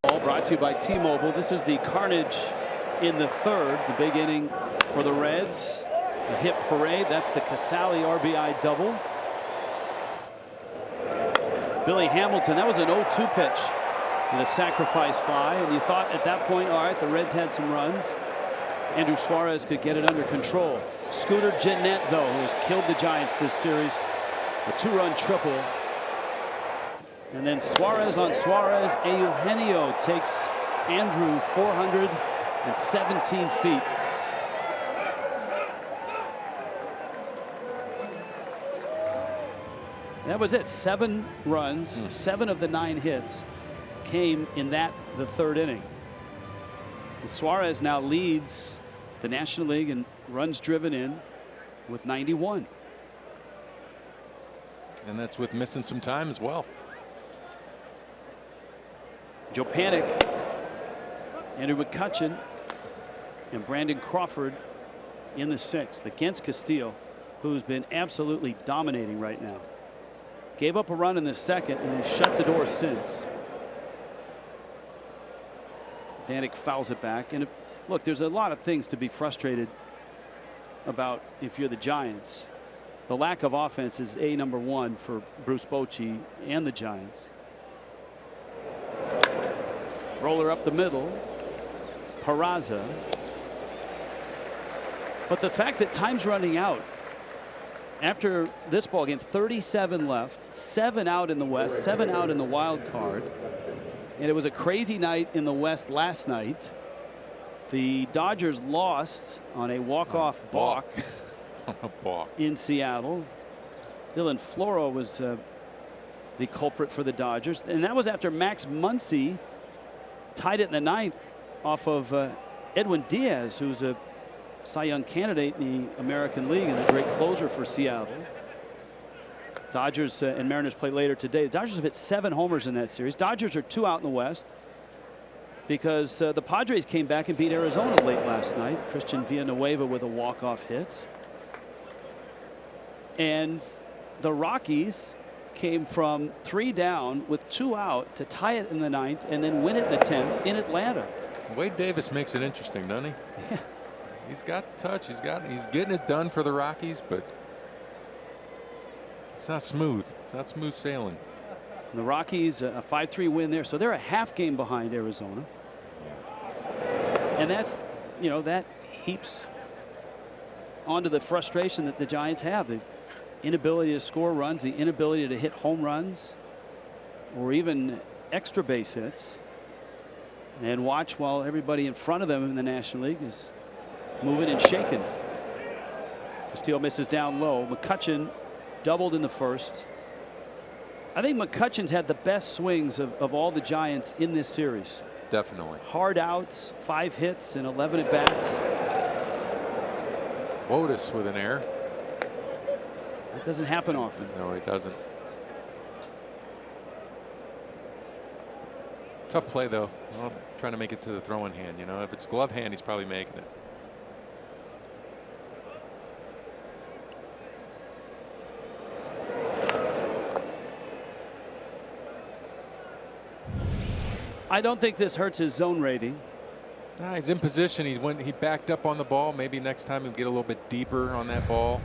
Ball brought to you by T-Mobile. This is the carnage in the 3rd, the big inning for the Reds. The hit parade. That's the Casale RBI double. Billy Hamilton, that was an 0-2 pitch and a sacrifice fly, and you thought at that point, all right, the Reds had some runs. Andrew Suarez could get it under control. Scooter Gennett, though, who has killed the Giants this series, a 2-run triple. And then Suarez on Suarez. Eugenio takes Andrew 417 feet. That was it. 7 runs, 7 of the 9 hits came in the 3rd inning. And Suarez now leads the National League in runs driven in with 91. And that's with missing some time as well. Joe Panik, Andrew McCutchen, and Brandon Crawford in the 6th against Castillo, who's been absolutely dominating right now. Gave up a run in the 2nd and has shut the door since. Panik fouls it back. And look, there's a lot of things to be frustrated about if you're the Giants. the lack of offense is number one for Bruce Bochy and the Giants. Roller up the middle. Peraza. But the fact that time's running out after this ball game, 37 left, 7 out in the West, 7 out in the wild card, and it was a crazy night in the West last night. The Dodgers lost on a walk-off balk in Seattle. Dylan Floro was the culprit for the Dodgers, and that was after Max Muncy tied it in the 9th off of Edwin Diaz, who's a Cy Young candidate in the American League and a great closer for Seattle. Dodgers and Mariners play later today. The Dodgers have hit 7 homers in that series. Dodgers are 2 out in the West because the Padres came back and beat Arizona late last night. Christian Villanueva with a walk-off hit. And the Rockies came from 3 down with 2 out to tie it in the 9th and then win it in the 10th in Atlanta. Wade Davis makes it interesting, doesn't he? Yeah. He's got the touch. He's getting it done for the Rockies, but it's not smooth. It's not smooth sailing. The Rockies a 5-3 win there, so they're a half game behind Arizona. And that's, you know, that heaps onto the frustration that the Giants have. The inability to score runs, the inability to hit home runs or even extra base hits. And watch while everybody in front of them in the National League is moving and shaking. Castillo misses down low. McCutchen doubled in the first. I think McCutchen's had the best swings of all the Giants in this series. Definitely. Hard outs, 5 hits and 11 at bats. Wotus with an error. That doesn't happen often. No, it doesn't. Tough play though. Well, trying to make it to the throwing hand. You know, if it's glove hand, he's probably making it. I don't think this hurts his zone rating. Nah, he's in position. He backed up on the ball. Maybe next time he'll get a little bit deeper on that ball.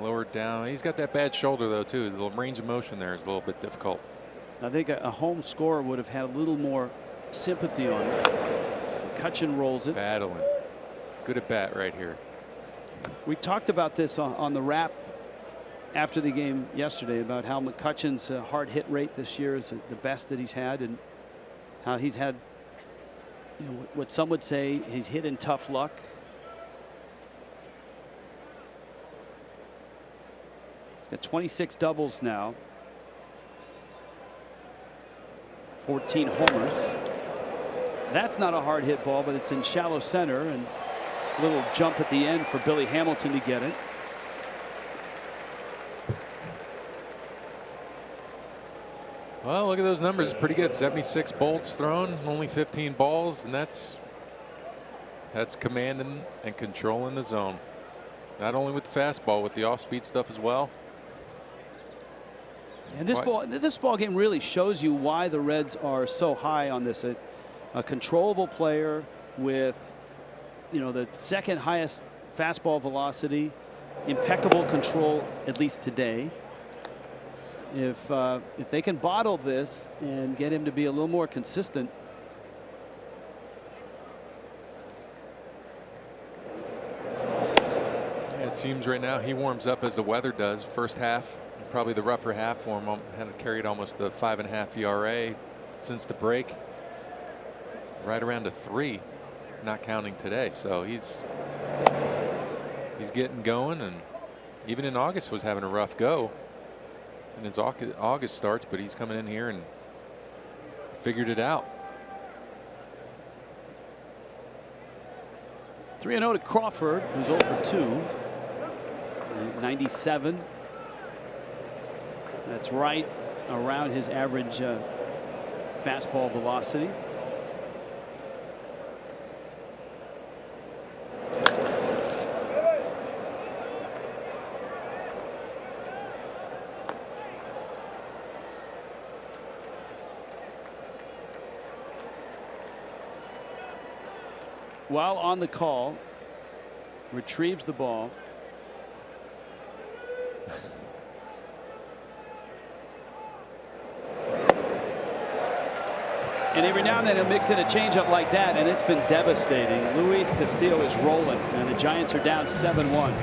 Lower down. He's got that bad shoulder though too. The range of motion there is a little bit difficult. I think a home scorer would have had a little more sympathy on it. McCutchen rolls it. Battling. Good at bat right here. We talked about this on the wrap after the game yesterday about how McCutchen's hard hit rate this year is the best that he's had, and how he's had, you know, what some would say he's hit in tough luck. He's got 26 doubles now. 14 homers. That's not a hard hit ball, but it's in shallow center, and a little jump at the end for Billy Hamilton to get it. Well, look at those numbers. Pretty good. 76 bolts thrown, only 15 balls, and that's commanding and controlling the zone. Not only with the fastball, with the off-speed stuff as well. And this ball game really shows you why the Reds are so high on this. A controllable player with, you know, the second highest fastball velocity, impeccable control, at least today. If they can bottle this and get him to be a little more consistent. Yeah, it seems right now he warms up as the weather does. First half, probably the rougher half for him. Had carried almost a 5.5 ERA since the break. Right around a 3, not counting today. So he's getting going, and even in August was having a rough go. And his August starts, but he's coming in here and figured it out. 3-0 to Crawford, who's 0 for 2. 97. That's right around his average fastball velocity. While on the call, retrieves the ball. And every now and then he'll mix in a changeup like that, and it's been devastating. Luis Castillo is rolling, and the Giants are down 7-1.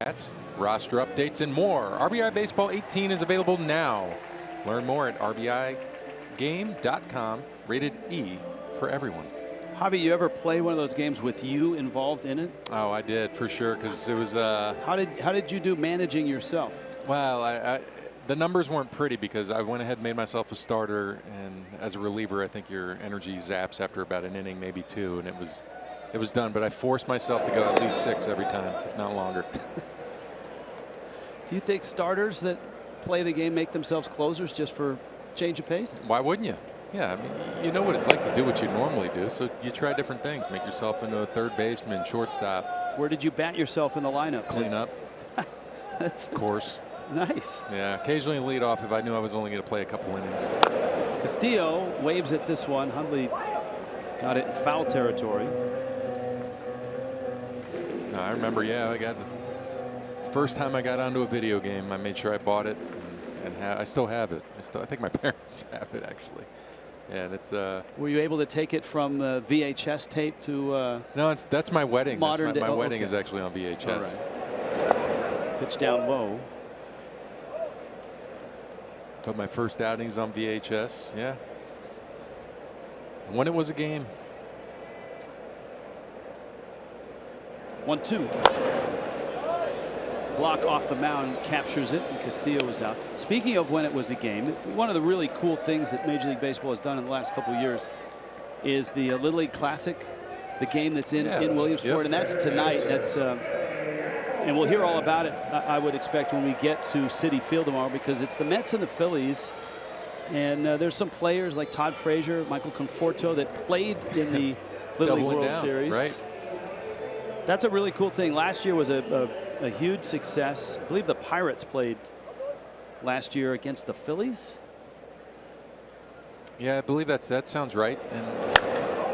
Stats, roster updates, and more. RBI Baseball 18 is available now. Learn more at rbigame.com. Rated E for everyone. Javi, you ever play one of those games with you involved in it? Oh, I did for sure, because it was. How did you do managing yourself? Well, the numbers weren't pretty because I went ahead and made myself a starter, and as a reliever, I think your energy zaps after about an inning, maybe two, and it was done. But I forced myself to go at least 6 every time, if not longer. Do you think starters that play the game make themselves closers just for change of pace? Why wouldn't you? Yeah, I mean, you know what it's like to do what you normally do, so you try different things. Make yourself into a third baseman, shortstop. Where did you bat yourself in the lineup? Clean up. That's course. Nice. Yeah, occasionally lead off if I knew I was only going to play a couple innings. Castillo waves at this one. Hundley got it in foul territory. No, I remember, yeah, I got the first time I got onto a video game, I made sure I bought it, and I still have it. I think my parents have it, actually. And it's. Were you able to take it from VHS tape to? No, that's my wedding. Modern my wedding okay. is actually on VHS. All right. Pitch down low. But my first outings on VHS, yeah. When it was a game. 1-2. Block off the mound, captures it, and Castillo is out. Speaking of when it was a game, one of the really cool things that Major League Baseball has done in the last couple of years is the Little League Classic, the game that's in Williamsport, and that's tonight. That's and we'll hear all about it, I would expect, when we get to Citi Field tomorrow, because it's the Mets and the Phillies. And there's some players like Todd Frazier, Michael Conforto that played in the Little League World Series. Right. That's a really cool thing. Last year was a huge success. I believe the Pirates played last year against the Phillies. Yeah, I believe that sounds right. And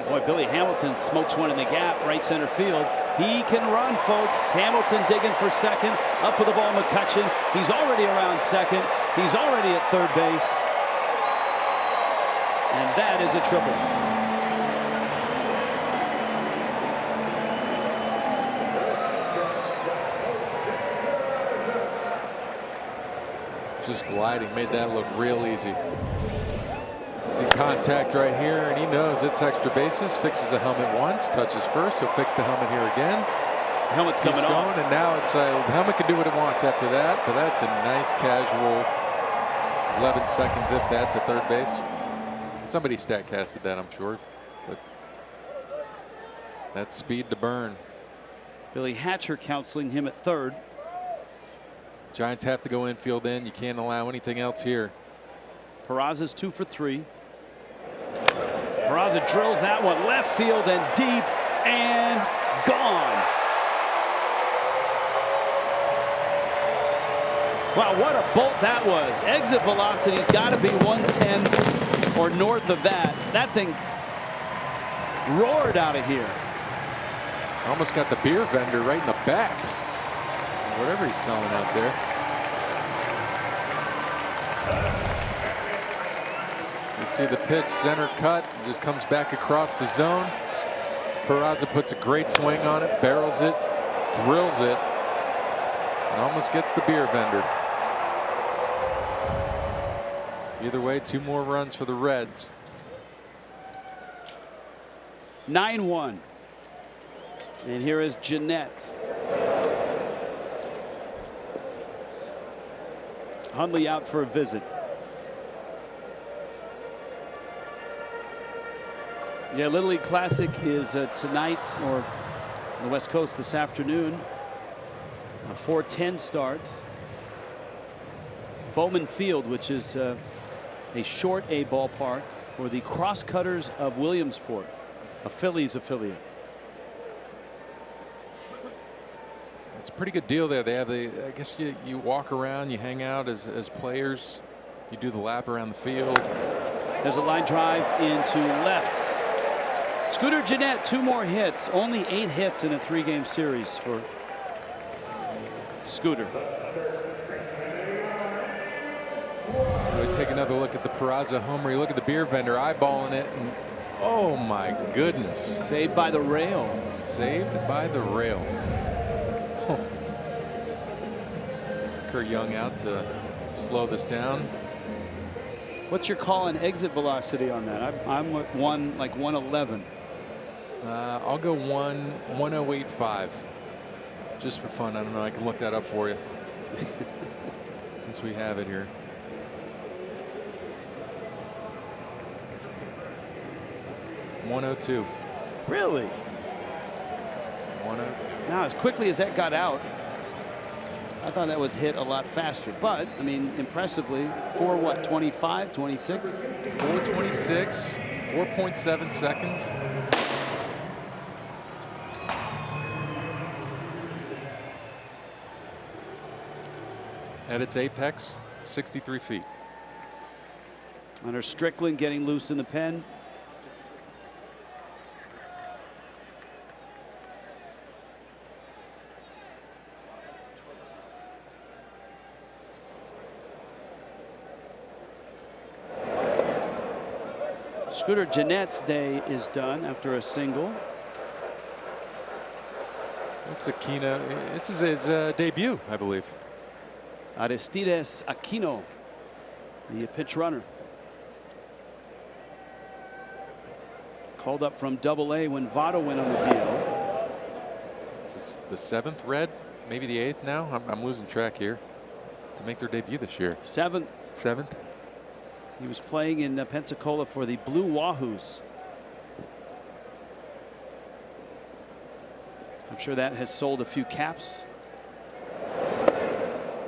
boy, Billy Hamilton smokes one in the gap, right center field. He can run, folks. Hamilton digging for second. Up with the ball, McCutchen. He's already around second. He's already at third base. And that is a triple. just gliding, made that look real easy. See contact right here, and he knows it's extra bases. Fixes the helmet once, touches first, he'll fix the helmet here again. The helmet's coming off. And now it's the helmet can do what it wants after that, but that's a nice casual 11 seconds, if that, to third base. Somebody stat casted that, I'm sure, but that's speed to burn. Billy Hatcher counseling him at third. Giants have to go infield in. You can't allow anything else here. Peraza's 2 for 3. Peraza drills that one left field and deep and gone. Wow, what a bolt that was. Exit velocity's got to be 110 or north of that. That thing roared out of here. Almost got the beer vendor right in the back. Whatever he's selling out there. You see the pitch, center cut, just comes back across the zone. Peraza puts a great swing on it, barrels it, drills it, and almost gets the beer vendor. Either way, 2 more runs for the Reds. 9-1. And here is Jeanette. Hundley out for a visit. Yeah, Little League Classic is tonight, or on the West Coast this afternoon. A 4:10 start. Bowman Field, which is a short A ballpark for the Crosscutters of Williamsport, a Phillies affiliate. It's a pretty good deal there. They have I guess you walk around, you hang out as players, you do the lap around the field. There's a line drive into left. Scooter Jeanette, 2 more hits. Only 8 hits in a 3-game series for Scooter. We take another look at the Peraza homer. You look at the beer vendor eyeballing it, and oh my goodness. Saved by the rail. Saved by the rail. Oh. Kurt Young out to slow this down. What's your call on exit velocity on that? I'm at 111. I'll go 1:10.85 just for fun. I don't know. I can look that up for you since we have it here. .102. Really? 102. Now, as quickly as that got out, I thought that was hit a lot faster. But, I mean, impressively, for what, 25, 26? 4:26, 4.7 seconds. At its apex, 63 feet. Hunter Strickland getting loose in the pen. Scooter Jeanette's day is done after a single. That's Aquino. This is his debut, I believe. Aristides Aquino, the pitch runner. Called up from Double-A when Votto went on the deal. This is the 7th Red, maybe the 8th now. I'm losing track here. To make their debut this year. 7th. 7th. He was playing in Pensacola for the Blue Wahoos. I'm sure that has sold a few caps.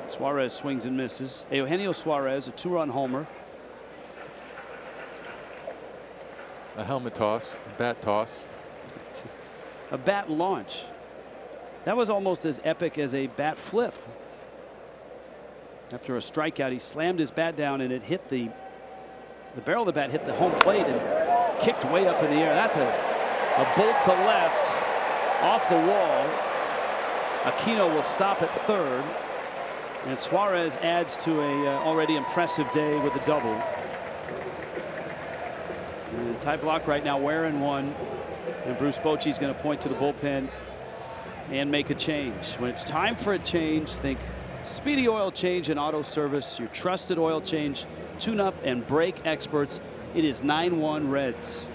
Suarez swings and misses. Eugenio Suarez, a 2-run homer. A helmet toss, a bat toss. A bat launch. That was almost as epic as a bat flip. After a strikeout, he slammed his bat down and it hit the barrel of the bat hit the home plate and kicked way up in the air. That's a bolt to left off the wall. Aquino will stop at third. And Suarez adds to a already impressive day with a double. And tie block right now, Ware in 1. And Bruce Bochy's going to point to the bullpen and make a change. When it's time for a change, think Speedy Oil Change and Auto Service, your trusted oil change, tune-up, and brake experts. It is 9-1 Reds.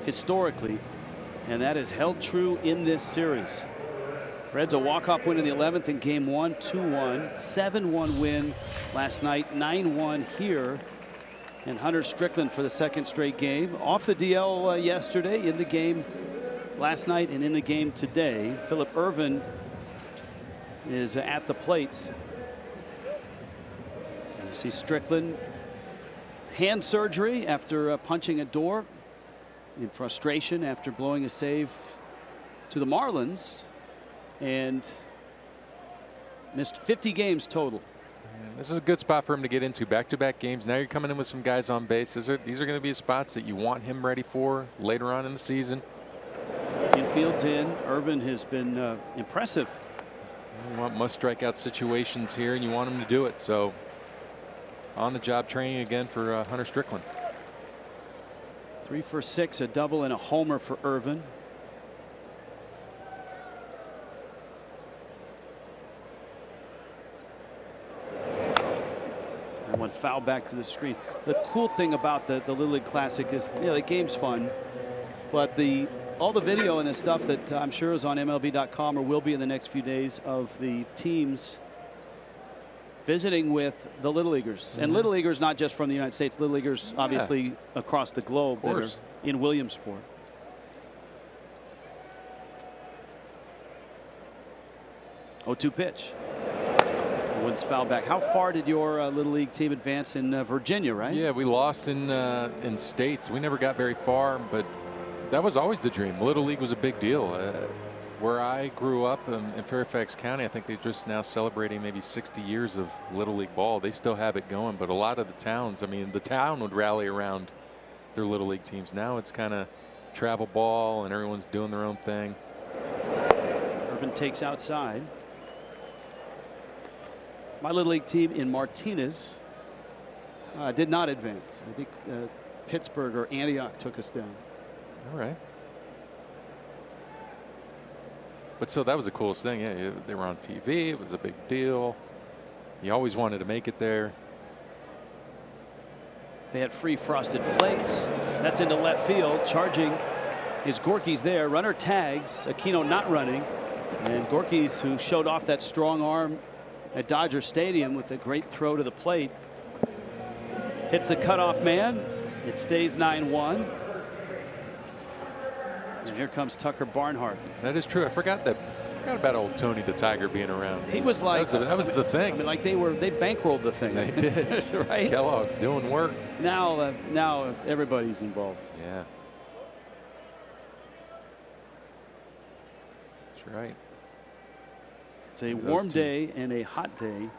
historically, and that has held true in this series. Reds a walk-off win in the 11th in game 1, 2-1, 7-1 win last night, 9-1 here. And Hunter Strickland for the second straight game. Off the DL yesterday, in the game last night, and in the game today. Phillip Ervin is at the plate. And you see Strickland, hand surgery after punching a door in frustration after blowing a save to the Marlins, and missed 50 games total. This is a good spot for him to get into. Back-to-back games. Now you're coming in with some guys on base. These are going to be spots that you want him ready for later on in the season. Infield's in. Ervin has been impressive. You want must strikeout situations here, and you want him to do it. So on-the-job training again for Hunter Strickland. 3 for 6, a double and a homer for Ervin. And one foul back to the screen. The cool thing about the Little League Classic is, you know, the game's fun, but all the video and the stuff that I'm sure is on MLB.com or will be in the next few days of the teams visiting with the Little Leaguers. And Little Leaguers not just from the United States, Little Leaguers obviously across the globe that are in Williamsport. Oh, 2 pitch. Woods foul back. How far did your Little League team advance in Virginia, right? Yeah, we lost in states. We never got very far, but that was always the dream. Little League was a big deal. Where I grew up in Fairfax County, I think they're just now celebrating maybe 60 years of Little League ball. They still have it going, but a lot of the towns, I mean, the town would rally around their Little League teams. Now it's kind of travel ball and everyone's doing their own thing. Ervin takes outside. My Little League team in Martinez did not advance. I think Pittsburgh or Antioch took us down. All right. But so that was the coolest thing. Yeah, they were on TV. It was a big deal. You always wanted to make it there. They had free frosted flakes. That's into left field. Charging is Gorky's there. Runner tags. Aquino not running. And Gorky's, who showed off that strong arm at Dodger Stadium with a great throw to the plate, hits the cutoff man. It stays 9-1. And here comes Tucker Barnhart. That is true. I forgot about old Tony the Tiger being around. He was like, that was the thing. I mean, like they bankrolled the thing. They did. Right? Kellogg's doing work. Now everybody's involved. Yeah. That's right. It's a warm day and a hot day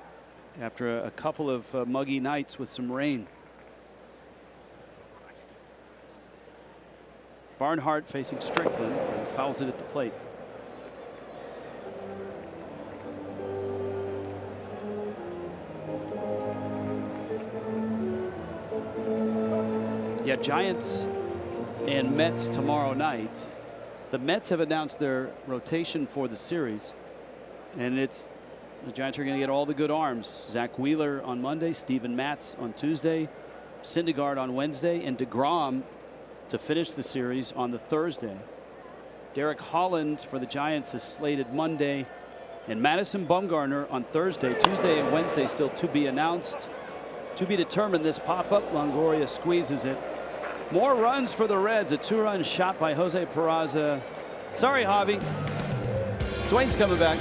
after a couple of muggy nights with some rain. Barnhart facing Strickland, and fouls it at the plate. Yeah, Giants and Mets tomorrow night. The Mets have announced their rotation for the series, and the Giants are going to get all the good arms. Zach Wheeler on Monday, Steven Matz on Tuesday, Syndergaard on Wednesday, and DeGrom to finish the series on the Thursday. Derek Holland for the Giants is slated Monday, and Madison Bumgarner on Thursday. Tuesday and Wednesday still to be announced. To be determined, this pop-up. Longoria squeezes it. More runs for the Reds. A 2-run shot by Jose Peraza. Sorry, Javi. Dwayne's coming back.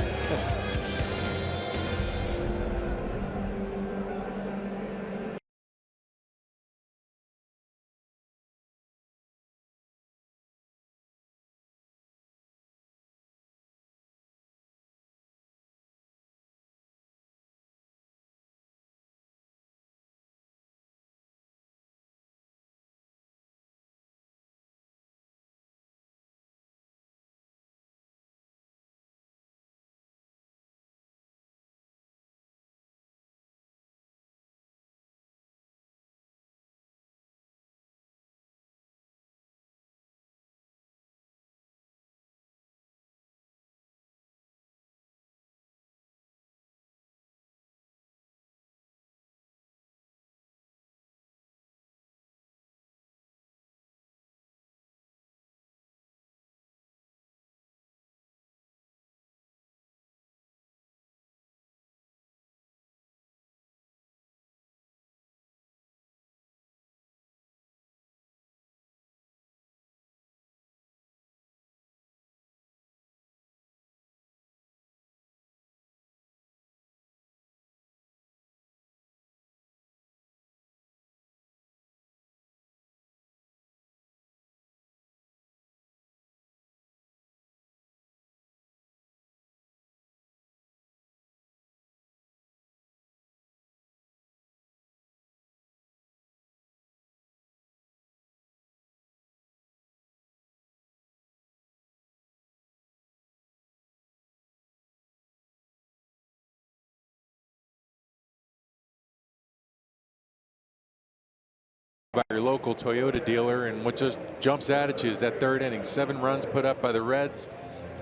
by your local Toyota dealer. And what just jumps out at you is that third inning. 7 runs put up by the Reds.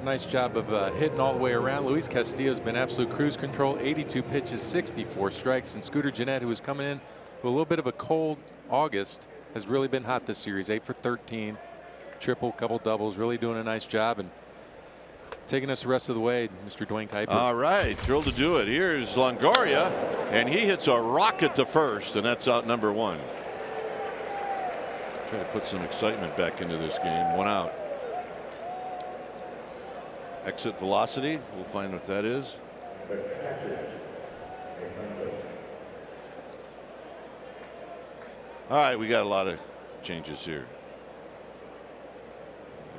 Nice job of hitting all the way around. Luis Castillo's been absolute cruise control. 82 pitches, 64 strikes. And Scooter Gennett, who was coming in with a little bit of a cold August, has really been hot this series. 8 for 13, triple, couple doubles, really doing a nice job and taking us the rest of the way, Mr. Dwayne Kuiper. All right, thrilled to do it. Here's Longoria, and he hits a rocket to first, and that's out number 1. Try to put some excitement back into this game. 1 out. Exit velocity, we'll find what that is. All right, we got a lot of changes here.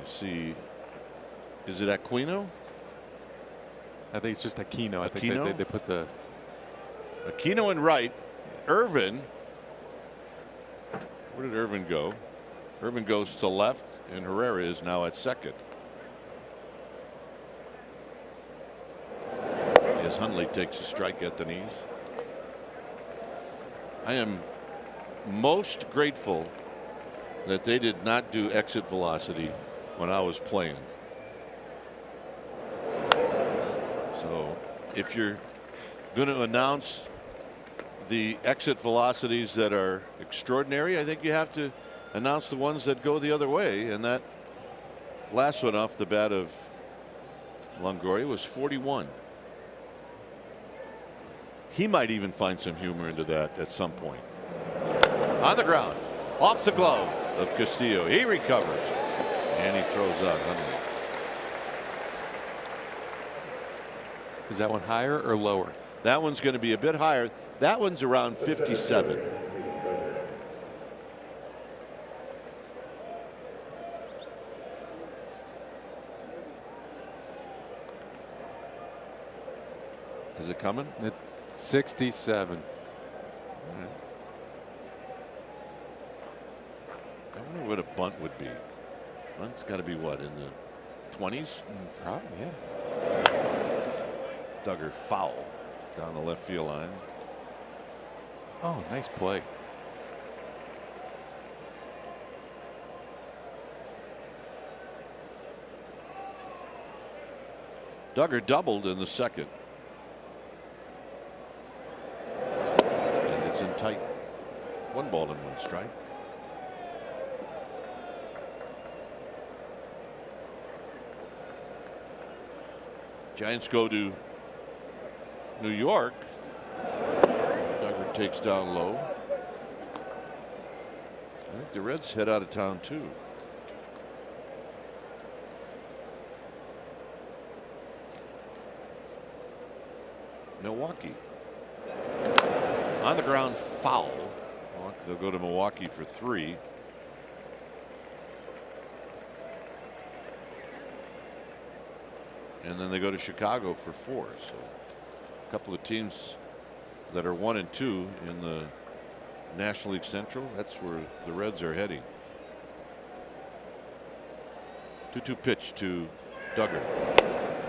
You see, is it Aquino? I think it's just Aquino. I think they put the Aquino in right. Irvin. Where did Irvin go? Irvin goes to left, and Herrera is now at second. As Hundley takes a strike at the knees. I am most grateful that they did not do exit velocity when I was playing. So if you're going to announce the exit velocities that are extraordinary, I think you have to announce the ones that go the other way, and that last one off the bat of Longoria was 41. He might even find some humor into that at some point. On the ground, off the glove of Castillo. He recovers, and he throws out Hundley. Is that one higher or lower? That one's going to be a bit higher. That one's around 57. Is it coming? 67. I wonder what a bunt would be. Bunt's got to be what, in the 20s? Probably, yeah. Duggar foul down the left field line. Oh, nice play. Duggar doubled in the second. And it's in tight. 1 ball and 1 strike. Giants go to New York. Duggar takes down low. I think the Reds head out of town too. Milwaukee. On the ground, foul. They'll go to Milwaukee for 3. And then they go to Chicago for 4. So a couple of teams that are 1 and 2 in the National League Central. That's where the Reds are heading. 2-2 pitch to Duggar.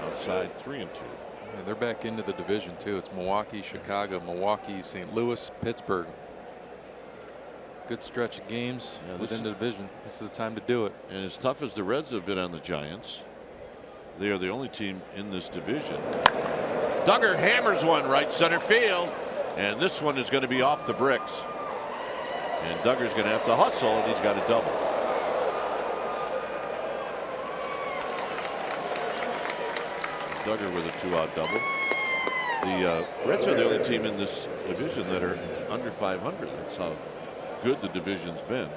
Outside 3-2. Yeah, they're back into the division too. It's Milwaukee, Chicago, Milwaukee, St. Louis, Pittsburgh. Good stretch of games within the division. This is the time to do it. And as tough as the Reds have been on the Giants, they are the only team in this division. Duggar hammers one right center field, and this one is going to be off the bricks. And Duggar's going to have to hustle, and he's got a double. Duggar with a 2-out double. The Reds are the only team in this division that are under 500. That's how good the division's been.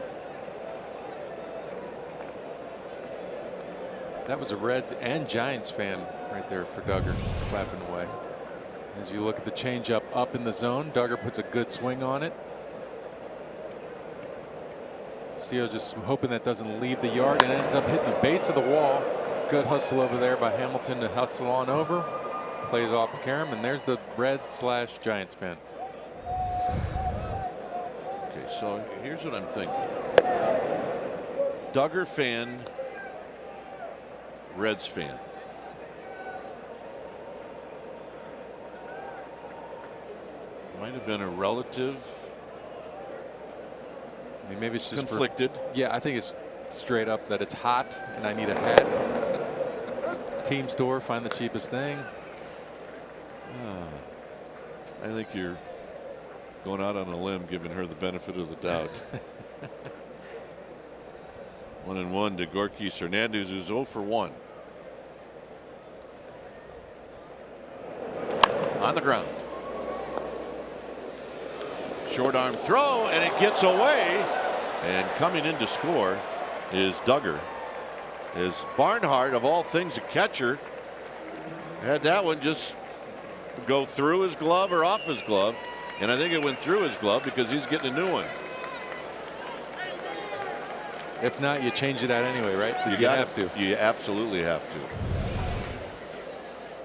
That was a Reds and Giants fan right there for Duggar, clapping away. As you look at the changeup up in the zone, Duggar puts a good swing on it. Castillo just hoping that doesn't leave the yard and ends up hitting the base of the wall. Good hustle over there by Hamilton to hustle on over. Plays off the carom, and there's the Red/Giants fan. Okay, so here's what I'm thinking. Duggar fan, Reds fan. Might have been a relative I mean, maybe it's just conflicted. Yeah, I think it's straight up that it's hot and I need a hat. Team store, find the cheapest thing. I think you're going out on a limb, giving her the benefit of the doubt. 1-1 to Gorkis Hernandez, who's 0 for 1. On the ground. Short arm throw, and it gets away. And coming in to score is Duggar. As Barnhart, of all things, a catcher, had that one just go through his glove or off his glove. And I think it went through his glove because he's getting a new one. If not, you change it out anyway, right? You have to. You absolutely have to.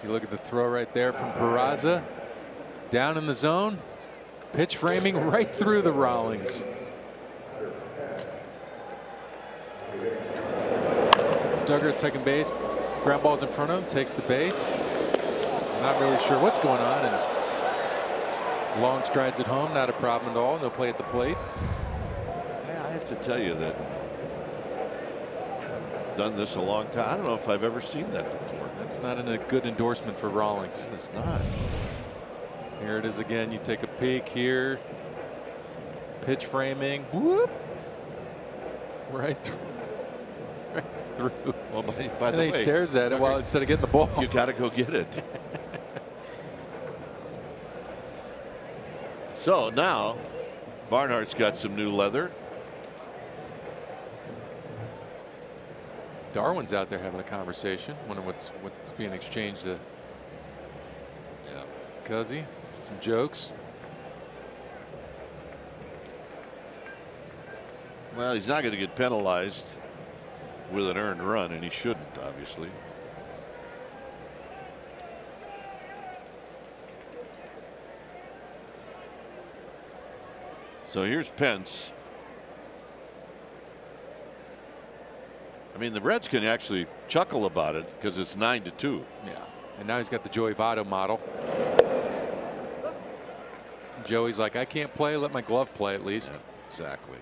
You look at the throw right there from Peraza. Down in the zone. Pitch framing right through the Rawlings. Duggar at second base. Ground ball's in front of him. Takes the base. Not really sure what's going on. And long strides at home. Not a problem at all. No play at the plate. Yeah, I have to tell you that done this a long time. I don't know if I've ever seen that before. That's not a good endorsement for Rawlings. It's not. Here it is again. You take a peek here. Pitch framing. Whoop. Right through. Right through. Well, by the and way, he stares at it while instead of getting the ball. You got to go get it. So now Barnhart's got some new leather. Darwin's out there having a conversation. Wonder what's being exchanged to Cuzzy. Some jokes. Well, he's not going to get penalized with an earned run, and he shouldn't, obviously. So here's Pence. I mean, the Reds can actually chuckle about it because it's 9-2. Yeah, and now he's got the Joey Votto model. Joey's like, I can't play. Let my glove play at least. Yeah, exactly.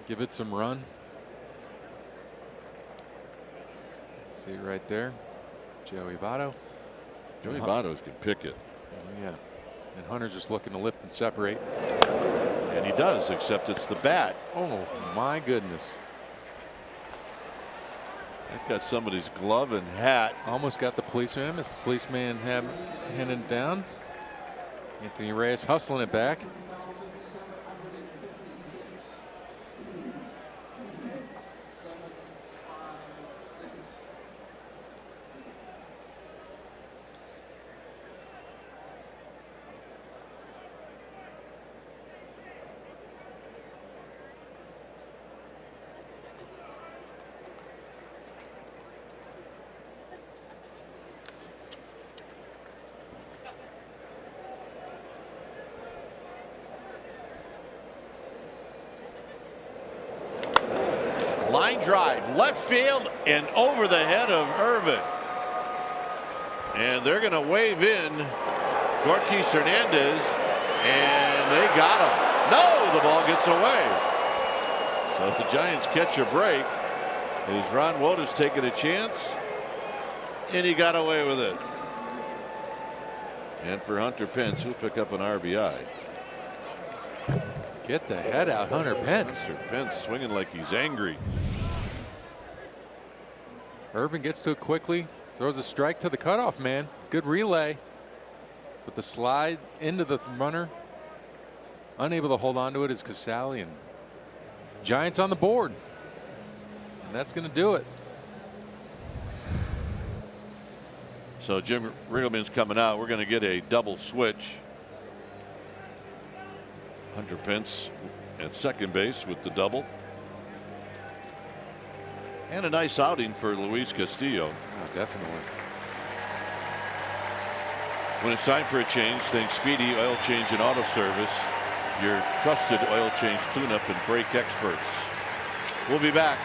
Give it some run. See it right there. Joey Votto. Joey Votto can pick it. Oh, yeah. And Hunter's just looking to lift and separate. And he does, except it's the bat. Oh, my goodness. That got somebody's glove and hat. Almost got the policeman. Missed the policeman handing it down. Anthony Reyes hustling it back. Line drive, left field, and over the head of Irvin. And they're going to wave in Gorkis Hernandez, and they got him. No, the ball gets away. So the Giants catch a break. As Ron Woda's taking a chance, and he got away with it. And for Hunter Pence, who'll pick up an RBI. Get the head out, Hunter Pence. Hunter Pence swinging like he's angry. Irvin gets to it quickly, throws a strike to the cutoff man. Good relay. But the slide into the runner. Unable to hold on to it is Casali, and Giants on the board. And that's going to do it. So Jim Riggleman's coming out. We're going to get a double switch. Hunter Pence at second base with the double. And a nice outing for Luis Castillo. Oh, definitely. When it's time for a change, think Speedy Oil Change and Auto Service, your trusted oil change tune-up and brake experts. We'll be back.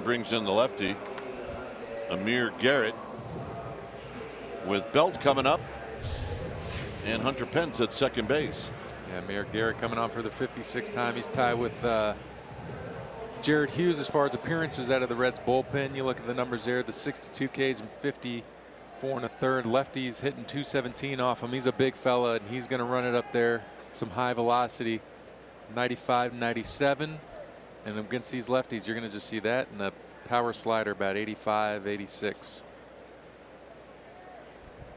Bullpen brings in the lefty, Amir Garrett, with Belt coming up and Hunter Pence at second base. Yeah, Amir Garrett coming on for the 56th time. He's tied with Jared Hughes as far as appearances out of the Reds bullpen. You look at the numbers there, the 62 Ks and 54 and a third. Lefty's hitting 217 off him. He's a big fella, and he's going to run it up there. Some high velocity, 95, 97. And against these lefties, you're going to just see that, and a power slider about 85, 86.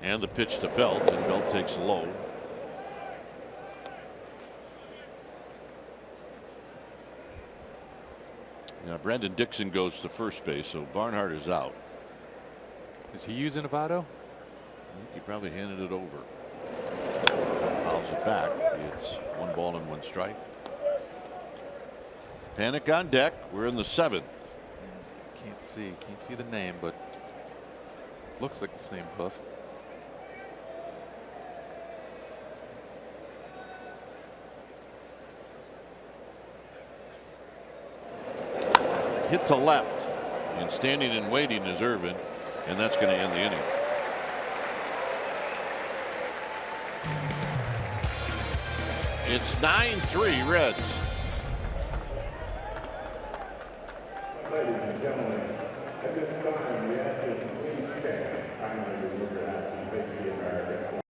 And the pitch to Belt, and Belt takes low. Now Brandon Dixon goes to first base, so Barnhart is out. Is he using Novato? I think he probably handed it over. Fouls it back. It's 1 ball and 1 strike. Panic on deck. We're in the 7th. Can't see the name, but looks like the same Puff. Hit to left, and standing and waiting is Irvin, and that's going to end the inning. It's 9-3 Reds. Ladies and gentlemen, at this time, we ask you to please stand. Kindly remove your hats and face the American flag.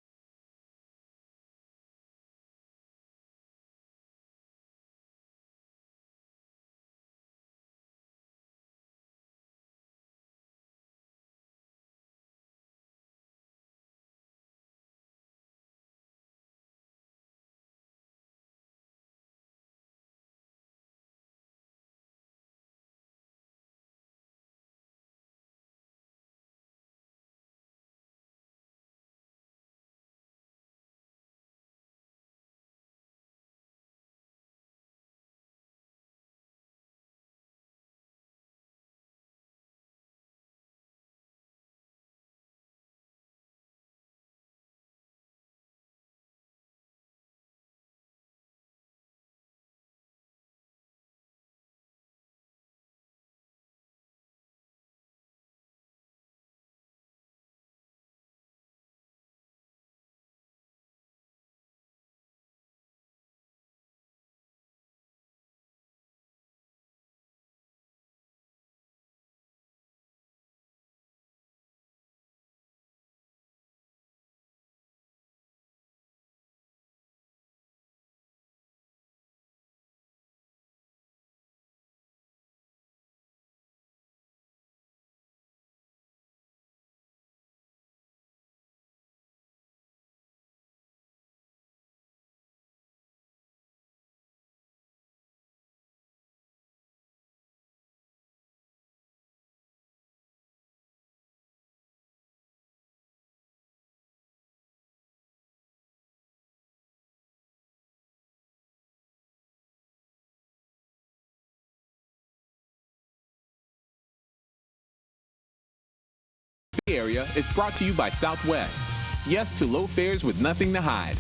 Area is brought to you by Southwest. Yes to low fares with nothing to hide.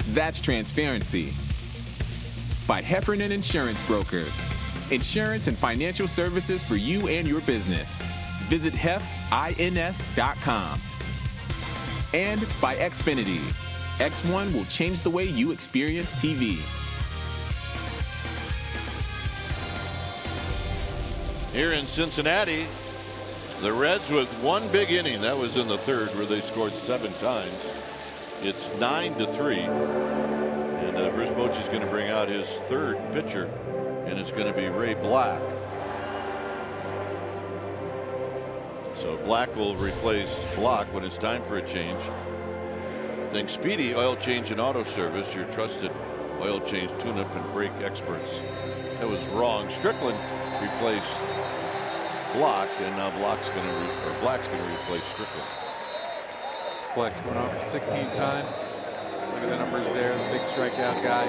That's transparency. By Heffernan Insurance Brokers. Insurance and financial services for you and your business. Visit hefins.com. And by Xfinity. X1 will change the way you experience TV. Here in Cincinnati, the Reds with 1 big inning. That was in the 3rd, where they scored 7 times. It's 9-3. And Bruce Bochy's going to bring out his 3rd pitcher, and it's going to be Ray Black. So Black will replace Block when it's time for a change. Think Speedy Oil Change and Auto Service, your trusted oil change, tune-up, and brake experts. That was wrong. Strickland replaced Block, and now Black's going to replace Strickland. Black's going on for 16th time. Look at the numbers there. The big strikeout guy.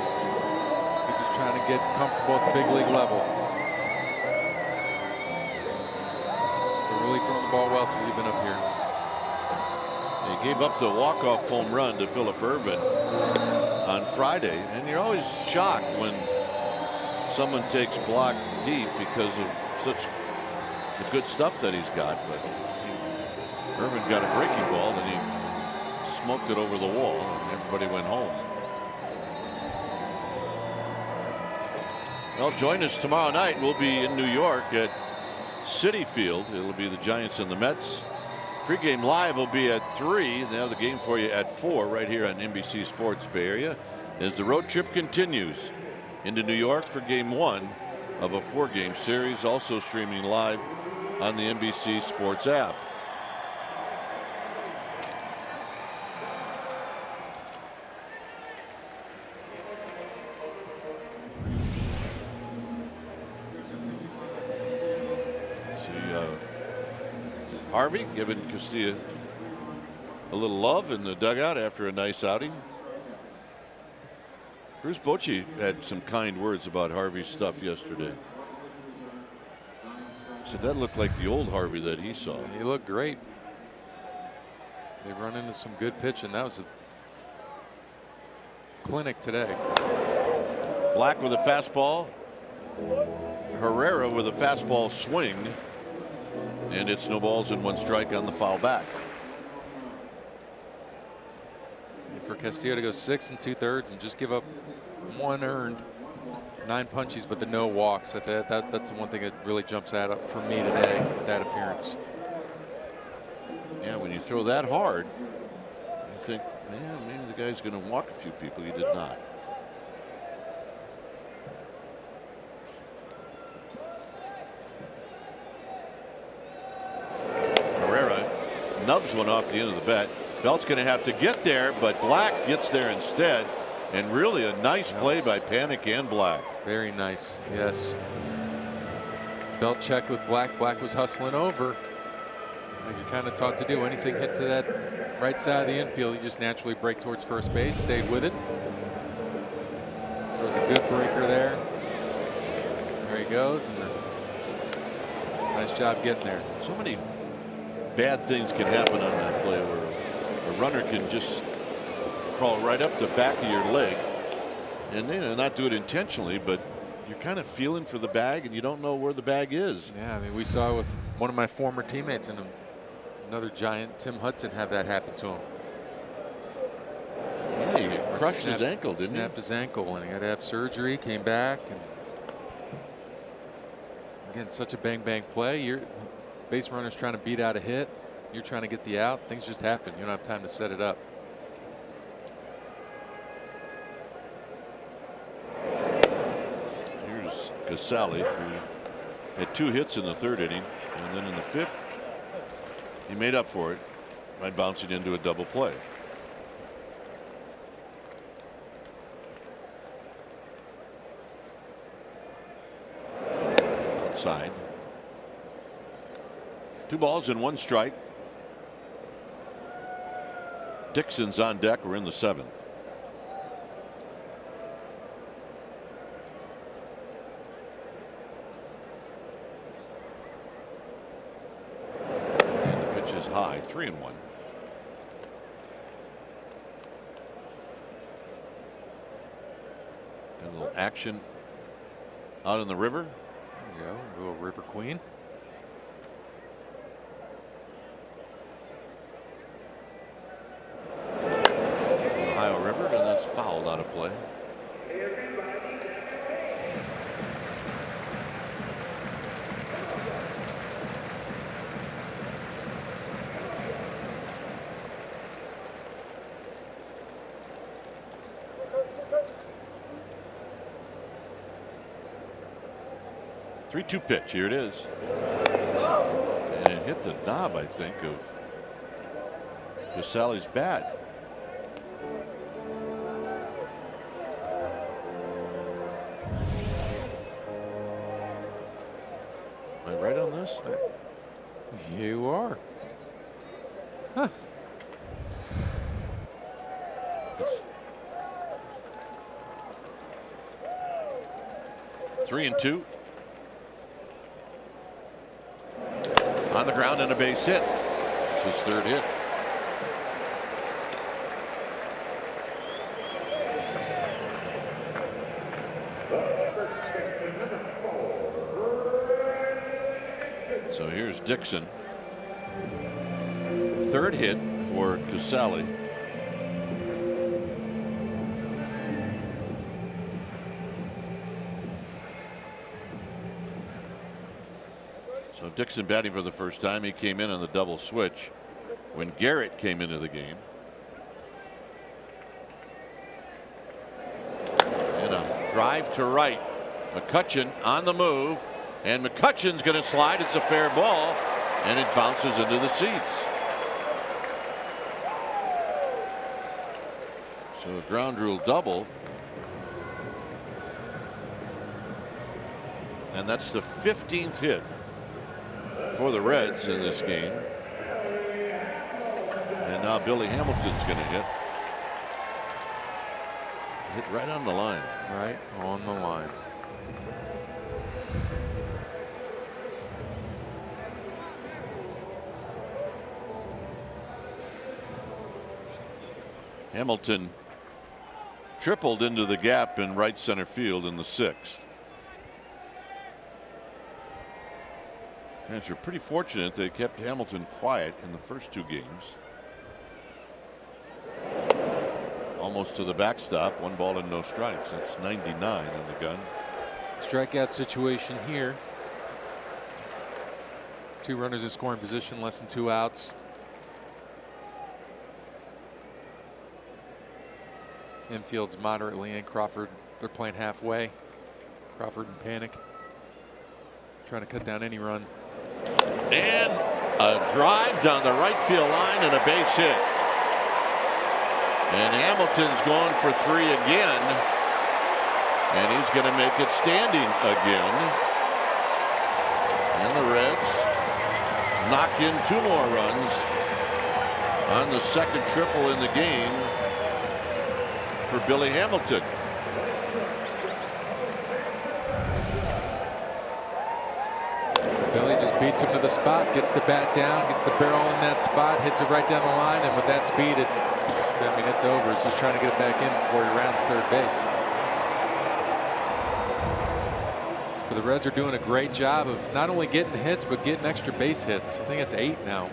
He's just trying to get comfortable at the big league level. They're really throwing the ball well since he's been up here. He gave up the walk-off home run to Phillip Ervin on Friday, and you're always shocked when someone takes Block deep because of such the good stuff that he's got, but Irvin got a breaking ball and he smoked it over the wall and everybody went home. Well, join us tomorrow night. We'll be in New York at Citi Field. It'll be the Giants and the Mets. Pre-game live will be at 3. They'll have the game for you at 4 right here on NBC Sports Bay Area as the road trip continues into New York for game 1 of a 4-game series, also streaming live on the NBC Sports app. Harvey giving Castilla a little love in the dugout after a nice outing. Bruce Bochy had some kind words about Harvey's stuff yesterday. He said that looked like the old Harvey that he saw. He looked great. They've run into some good pitching. That was a clinic today. Black with a fastball. Herrera with a fastball swing. And it's no balls and 1 strike on the foul back. For Castillo to go 6 2/3 and just give up 1 earned, 9 punchies, but the no walks. That's the one thing that really jumps out for me today with that appearance. Yeah, when you throw that hard, you think, man, maybe the guy's going to walk a few people. He did not. Nubs one off the end of the bat. Belt's going to have to get there, but Black gets there instead. And really a nice play by Panic and Black. Very nice. Yes. Belt checked with Black. Black was hustling over. Like you're kind of taught to do. Anything hit to that right side of the infield, you just naturally break towards first base. Stayed with it. Throws a good breaker there. There he goes. And nice job getting there. So many bad things can happen on that play where a runner can just crawl right up the back of your leg and they not do it intentionally, but you're kind of feeling for the bag and you don't know where the bag is. Yeah, I mean, we saw with one of my former teammates and another Giant, Tim Hudson, have that happen to him. Yeah, he crushed his ankle, didn't he? Snapped his ankle and he had to have surgery, came back, and again, such a bang play. Your base runner's trying to beat out a hit. You're trying to get the out. Things just happen. You don't have time to set it up. Here's Casale, who had 2 hits in the 3rd inning, and then in the 5th, he made up for it by bouncing into a double play. Outside. 2 balls and 1 strike. Dixon's on deck. We're in the 7th. And the pitch is high. 3-1. Got a little action out in the river. There you go. A little River Queen. River, and that's fouled out of play. Three-two pitch. Here it is. And it hit the knob, I think, of Casale's bat. Am I right on this? You are. Huh. It's 3-2. On the ground and a base hit. It's his 3rd hit. So here's Dixon. Third hit for Casale. So Dixon batting for the first time. He came in on the double switch when Garrett came into the game. And a drive to right. McCutchen on the move, and McCutchen's going to slide. It's a fair ball, and it bounces into the seats. So a ground rule double. And that's the 15th hit for the Reds in this game. And now Billy Hamilton's going to hit. Hit right on the line. Right on the line. Hamilton tripled into the gap in right center field in the 6th. Reds are pretty fortunate they kept Hamilton quiet in the first 2 games. Almost to the backstop. 1 ball and no strikes. That's 99 in the gun. Strikeout situation here. 2 runners in scoring position, less than 2 outs. Infield's moderately in. Crawford, they're playing halfway. Crawford in panic, trying to cut down any run. And a drive down the right field line and a base hit. And Hamilton's going for 3 again. And he's going to make it standing again. And the Reds knock in 2 more runs on the 2nd triple in the game for Billy Hamilton. Billy just beats him to the spot, gets the bat down, gets the barrel in that spot, hits it right down the line, and with that speed, it's over. He's just trying to get it back in before he rounds third base. But the Reds are doing a great job of not only getting hits, but getting extra base hits. I think it's 8 now.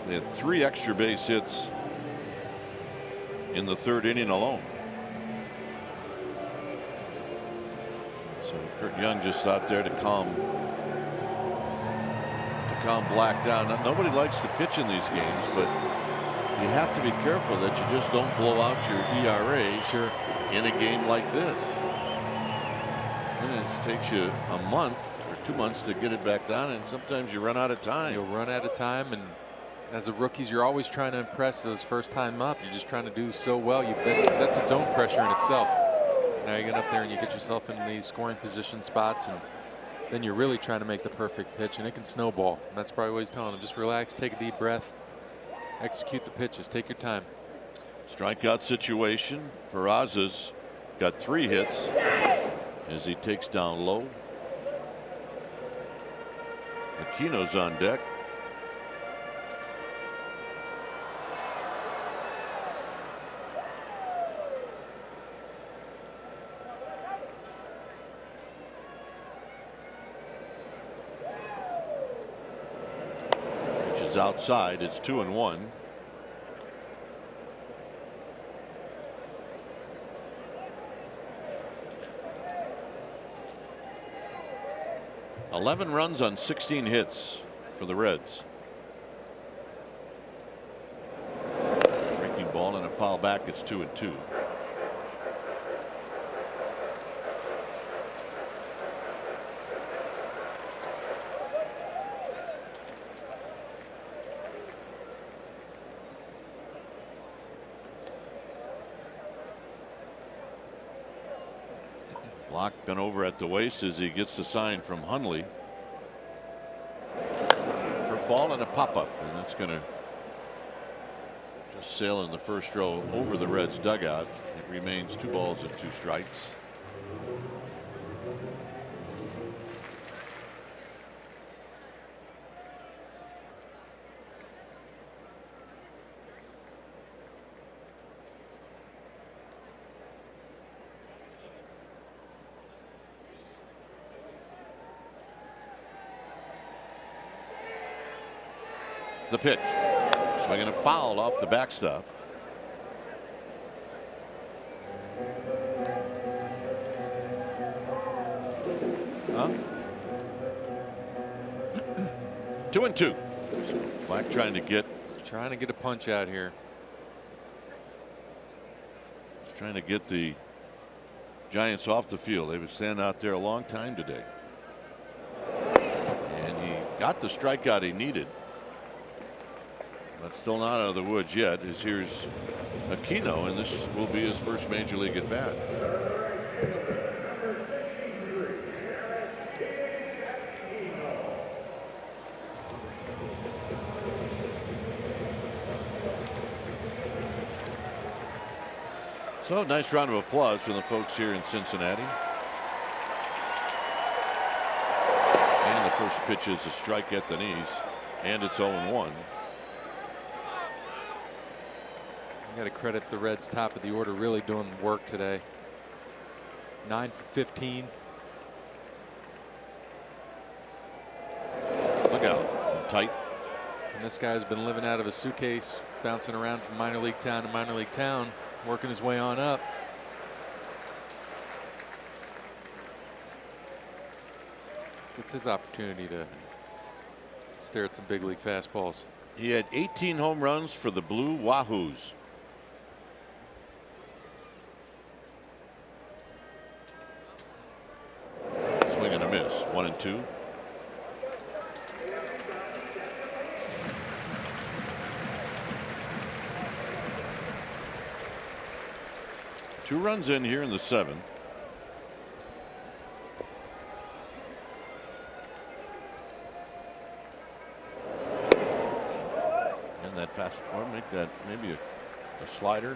They had 3 extra base hits in the 3rd inning alone. So Kurt Young just out there to calm Black down. Now, nobody likes to pitch in these games, but you have to be careful that you just don't blow out your ERA in a game like this. And it takes you a month or 2 months to get it back down, and sometimes you run out of time. You'll run out of time, and as the rookies, you're always trying to impress those first time up. You're just trying to do so well. That's its own pressure in itself. Now you get up there and you get yourself in these scoring position spots, and then you're really trying to make the perfect pitch, and it can snowball. And that's probably what he's telling him. Just relax, take a deep breath, execute the pitches, take your time. Strikeout situation. Peraza's got 3 hits as he takes down low. Aquino's on deck. Outside, it's 2-1. $11 runs on 16 hits for the Reds. Breaking ball and a foul back. It's 2-2. Block been over at the waist as he gets the sign from Hundley. For ball and a pop-up, and that's going to just sail in the first row over the Reds dugout. It remains 2 balls and 2 strikes. The pitch. Swinging a foul off the backstop. Huh? 2-2. So Black trying to get a punch out here. He's trying to get the Giants off the field. They would stand out there a long time today. And he got the strikeout he needed. But still not out of the woods yet. Here's Aquino, and this will be his first major league at bat. So nice round of applause from the folks here in Cincinnati. And the first pitch is a strike at the knees, and it's 0-1. You got to credit the Reds top of the order really doing work today. 9 for 15. Look out, tight. And this guy's been living out of a suitcase, bouncing around from minor league town to minor league town, working his way on up. Gets his opportunity to stare at some big league fastballs. He had 18 home runs for the Blue Wahoos. Swing and a miss. 1-2. Two runs in here in the 7th. And that fastball, make that maybe a slider.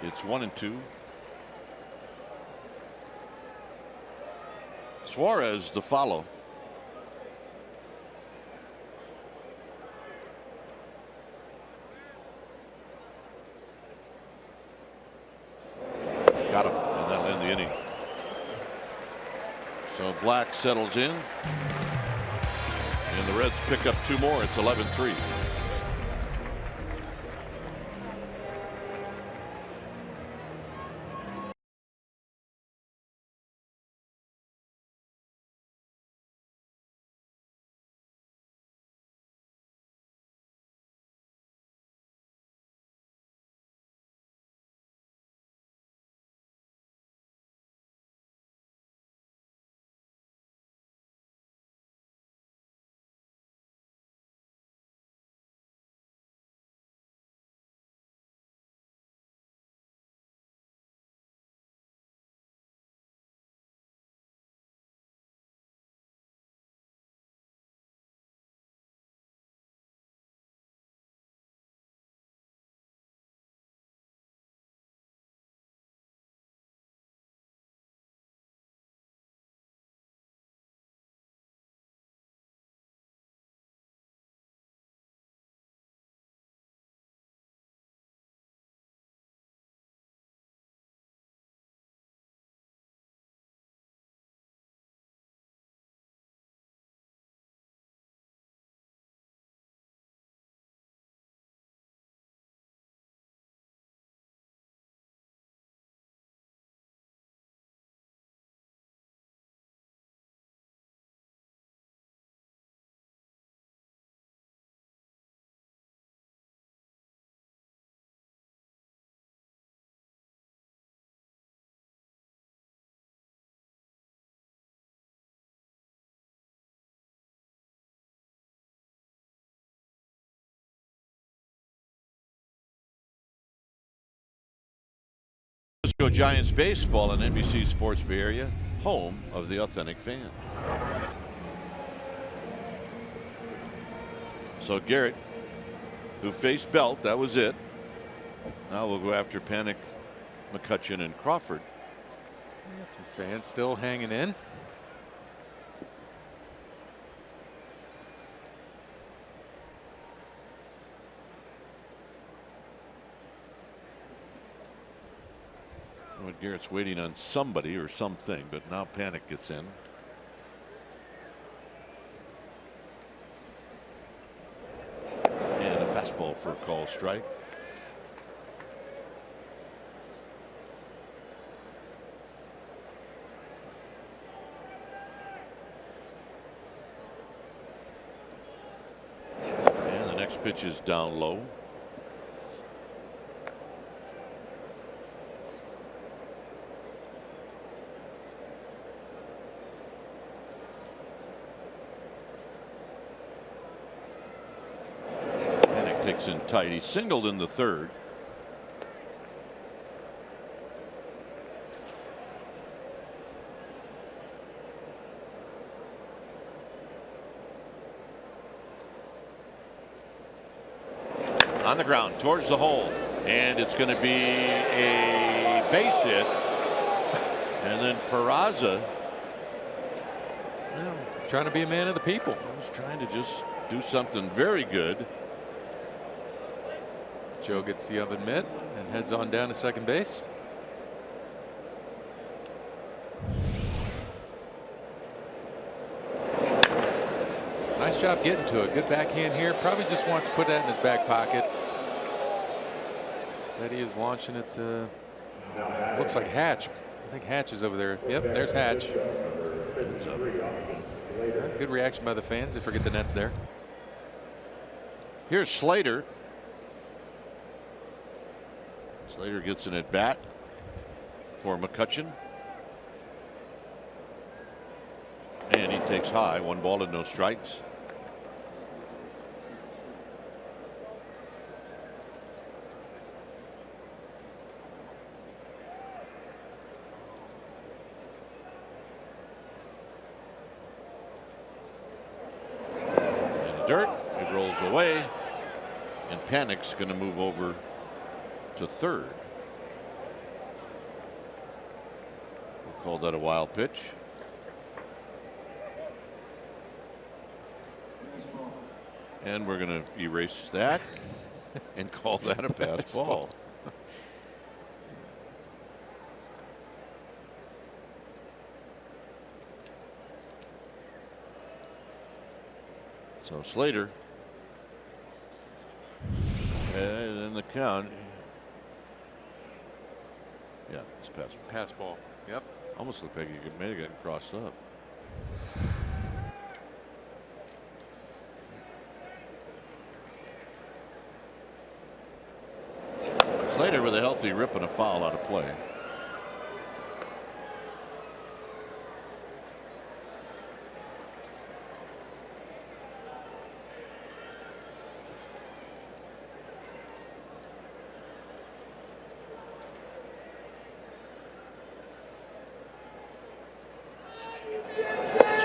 It's 1-2. Suarez to follow. Got him, and that'll end the inning. So Black settles in, and the Reds pick up 2 more. It's 11-3. Let's go Giants baseball on NBC Sports Bay Area, home of the authentic fan. So Garrett, who faced Belt, that was it. Now we'll go after Panic, McCutcheon, and Crawford. Some fans still hanging in. Well, Garrett's waiting on somebody or something, but now Panic gets in. call strike. And the next pitch is down low. Takes in tight. He singled in the third. On the ground towards the hole, and it's going to be a base hit. And then Peraza, trying to be a man of the people. He's trying to just do something very good. Joe gets the oven mitt and heads on down to second base. Nice job getting to it. Good backhand here. Probably just wants to put that in his back pocket. That he is launching it to, looks like Hatch. I think Hatch is over there. Yep, there's Hatch. Good reaction by the fans. They forget the net's there. Here's Slater. Slater gets an at bat for McCutchen. And he takes high. 1 ball and no strikes. In the dirt, it rolls away, and Panic's going to move over to third. We'll call that a wild pitch. And we're going to erase that and call that a pass ball. So Slater, and in the count. Yeah, it's pass ball. Pass ball. Yep. Almost looked like he could maybe get crossed up. Slater with a healthy rip and a foul out of play.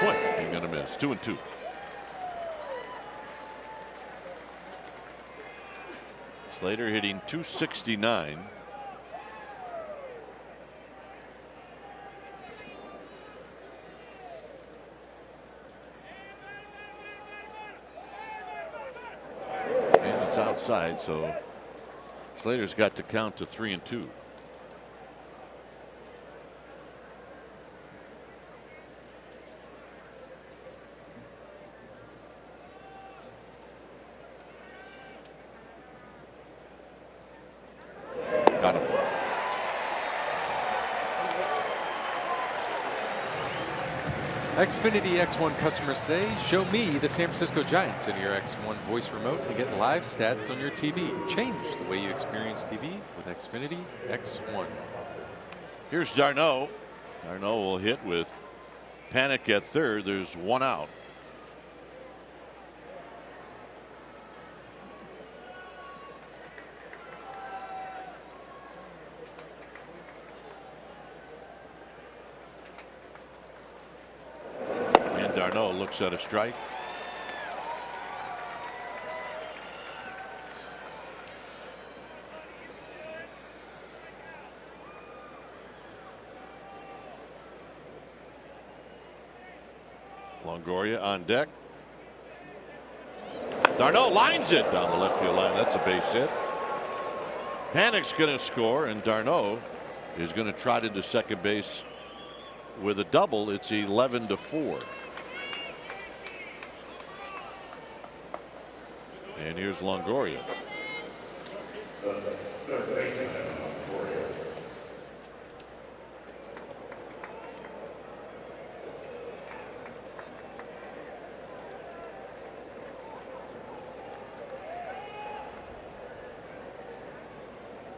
Swing. He's going to miss. 2-2. Slater hitting .269. And it's outside, so Slater's got to count to 3-2. Got him. Xfinity X1 customers say, show me the San Francisco Giants in your X1 voice remote to get live stats on your TV. Change the way you experience TV with Xfinity X1. Here's Darno. Darno will hit with Panic at third. There's 1 out. Darno looks at a strike. Longoria on deck. Darno lines it down the left field line. That's a base hit. Panic's going to score, and Darno is going to trot into second base with a double. It's 11-4. And here's Longoria. The third baseman, Longoria.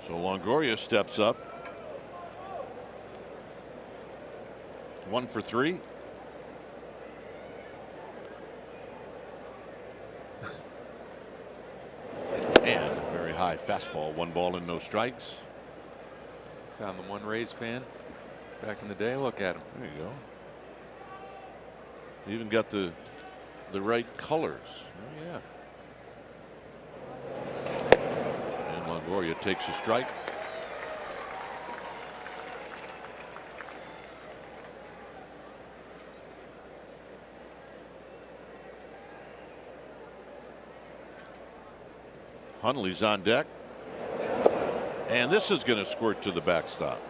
So Longoria steps up. 1 for 3. And a very high fastball. 1 ball and no strikes. Found the one Rays fan back in the day. Look at him. There you go. Even got the right colors. Oh, yeah. And Longoria takes a strike. Hundley's on deck. And this is going to squirt to the backstop.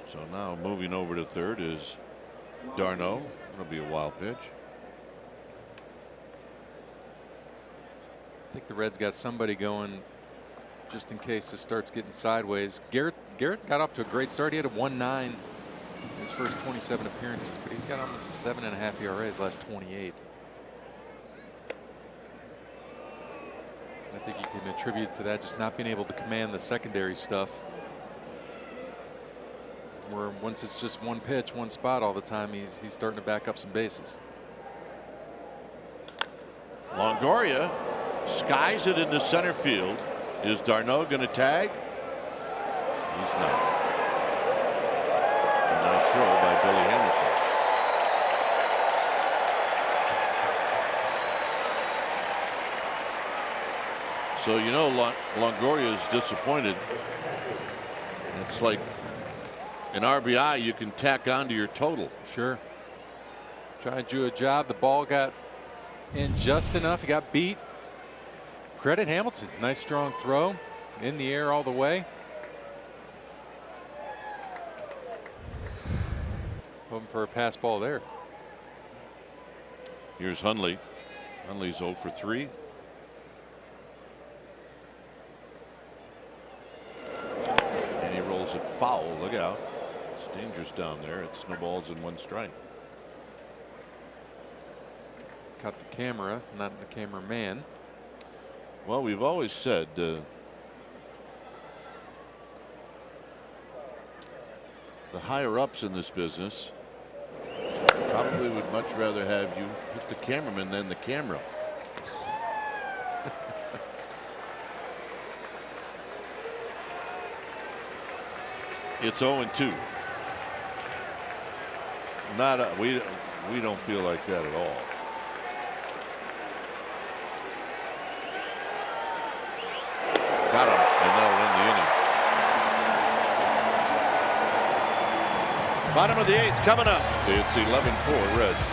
So now moving over to third is d'Arnaud. It'll be a wild pitch. I think the Reds got somebody going just in case this starts getting sideways. Garrett got off to a great start. He had a 1.9 in his first 27 appearances, but he's got almost a 7.5 ERA his last 28. I think you can attribute to that just not being able to command the secondary stuff. Where once it's just one pitch, one spot all the time, he's starting to back up some bases. Longoria skies it into center field. Is d'Arnaud going to tag? He's not. A nice throw by Billy Henderson. So you know Longoria is disappointed. It's like an RBI you can tack onto your total. Sure. Tried to do a job. The ball got in just enough. He got beat. Credit Hamilton. Nice strong throw in the air all the way. Hoping for a pass ball there. Here's Hundley. Hundley's 0 for 3. And he rolls it foul. Look out. It's dangerous down there. It's no balls and 1 strike. Cut the camera, not the cameraman. Well, we've always said the higher ups in this business probably would much rather have you hit the cameraman than the camera. It's 0-2. We don't feel like that at all. Got him, and that'll end the inning. Bottom of the 8th coming up. It's 11-4 Reds.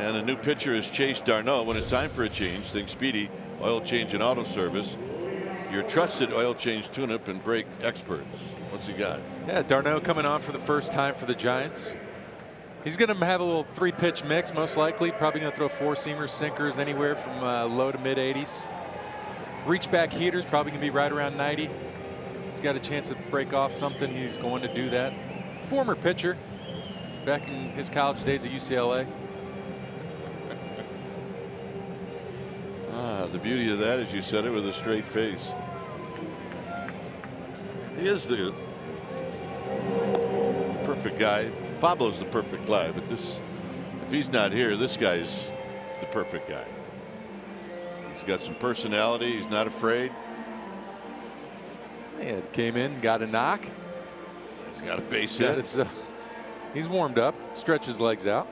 And a new pitcher is Chase Darno. When it's time for a change, think Speedy, oil change and auto service. Your trusted oil change tune-up and brake experts. What's he got? Yeah, Darno coming on for the first time for the Giants. He's going to have a little 3-pitch mix, most likely. Probably going to throw 4-seamers, sinkers, anywhere from low to mid 80s. Reach back heaters, probably going to be right around 90. He's got a chance to break off something. He's going to do that. Former pitcher, back in his college days at UCLA. The beauty of that is you said it with a straight face. He is the perfect guy. Pablo's the perfect guy, but this, if he's not here, this guy's the perfect guy. He's got some personality. He's not afraid. Yeah, came in, got a knock. He's got a base hit. He's warmed up, stretched his legs out.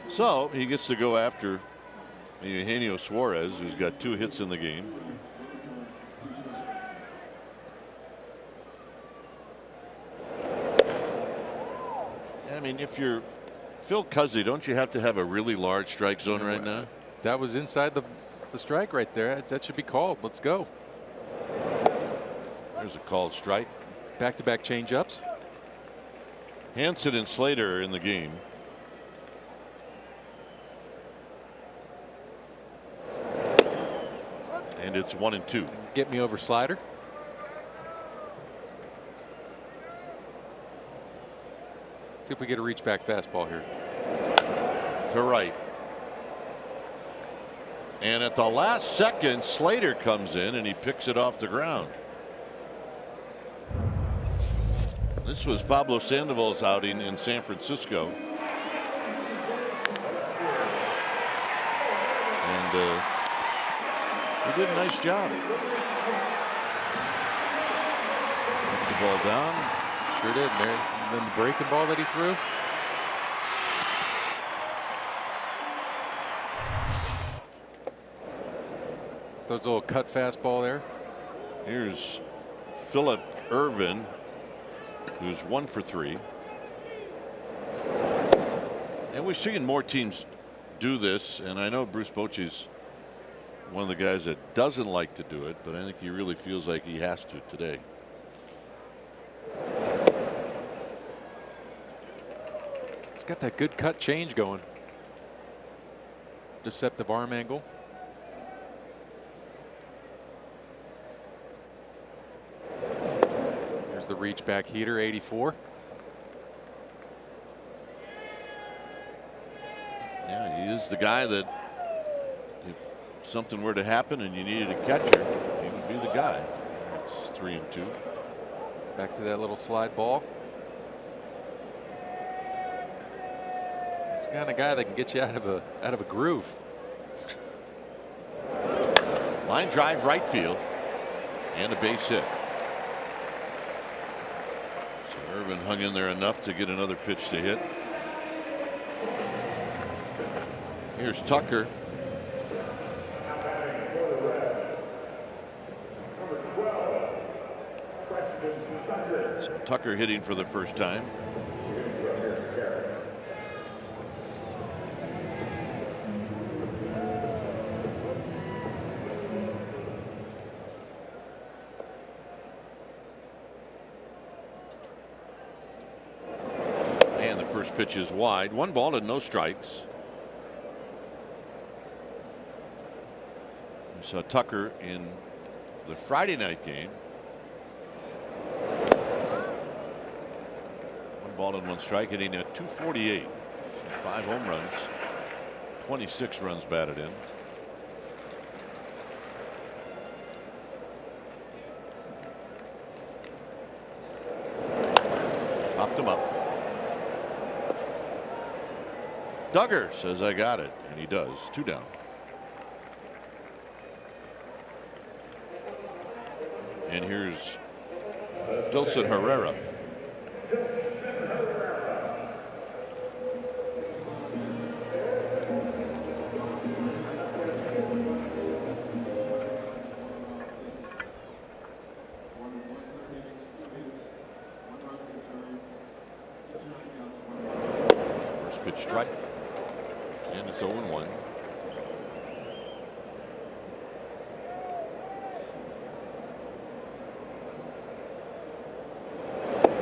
So he gets to go after Eugenio Suarez, who's got 2 hits in the game. I mean, if you're Phil Cuzzy, don't you have to have a really large strike zone right now? That was inside the strike right there. That should be called. Let's go. There's a called strike. Back-to-back change-ups. Hansen and Slater are in the game. And it's 1-2. Get me over slider. See if we get a reach back fastball here. To right. And at the last second, Slater comes in and he picks it off the ground. This was Pablo Sandoval's outing in San Francisco. And he did a nice job. Put the ball down. Sure did, man. And then the breaking ball that he threw. Those little cut fastball there. Here's Phillip Ervin, who's 1 for 3. And we're seeing more teams do this, and I know Bruce Bochy's one of the guys that doesn't like to do it, but I think he really feels like he has to today. He's got that good cut change going. Deceptive arm angle. There's the reach back heater, 84. Yeah, he is the guy that if something were to happen and you needed a catcher, he would be the guy. It's 3-2. Back to that little slide ball. It's the kind of guy that can get you out of a groove. Line drive right field and a base hit. So Irvin hung in there enough to get another pitch to hit. Here's Tucker. So Tucker hitting for the first time. And the first pitch is wide. 1 ball and no strikes. We saw Tucker in the Friday night game. 1 ball and 1 strike, hitting at .248. 5 home runs, 26 runs batted in. Popped him up. Duggar says I got it, and he does. 2 down. And here's Dilson Herrera. Pitch strike. And it's 0-1.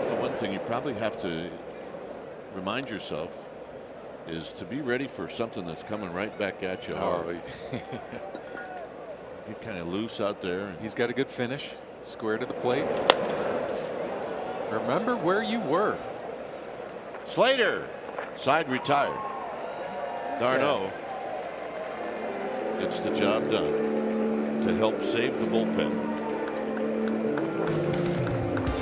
The one thing you probably have to remind yourself is to be ready for something that's coming right back at you hard. Get kind of loose out there. He's got a good finish. Square to the plate. Remember where you were. Slater, side retired. Darno gets the job done to help save the bullpen.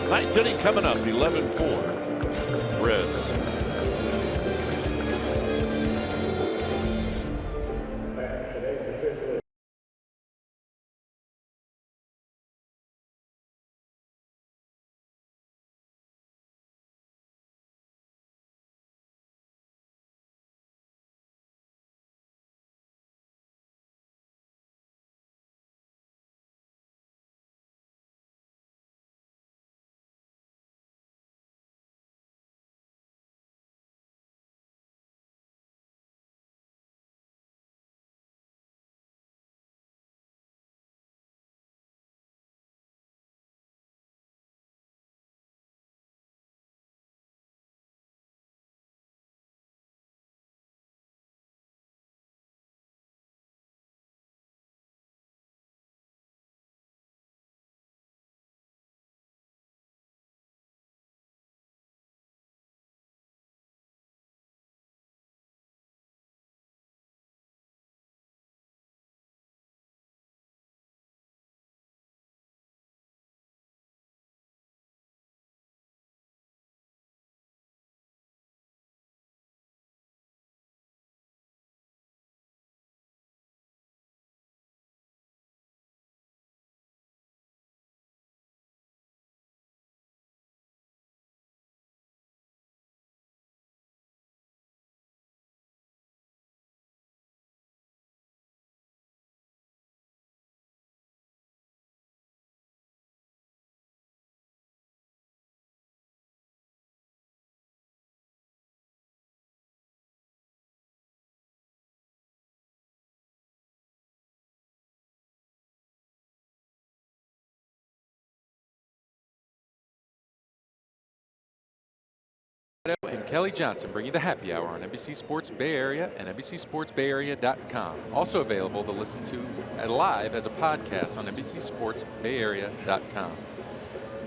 Ninth inning coming up, 11-4. Reds. And Kelly Johnson bring you the happy hour on NBC Sports Bay Area and NBCSportsBayArea.com. Also available to listen to live as a podcast on NBCSportsBayArea.com.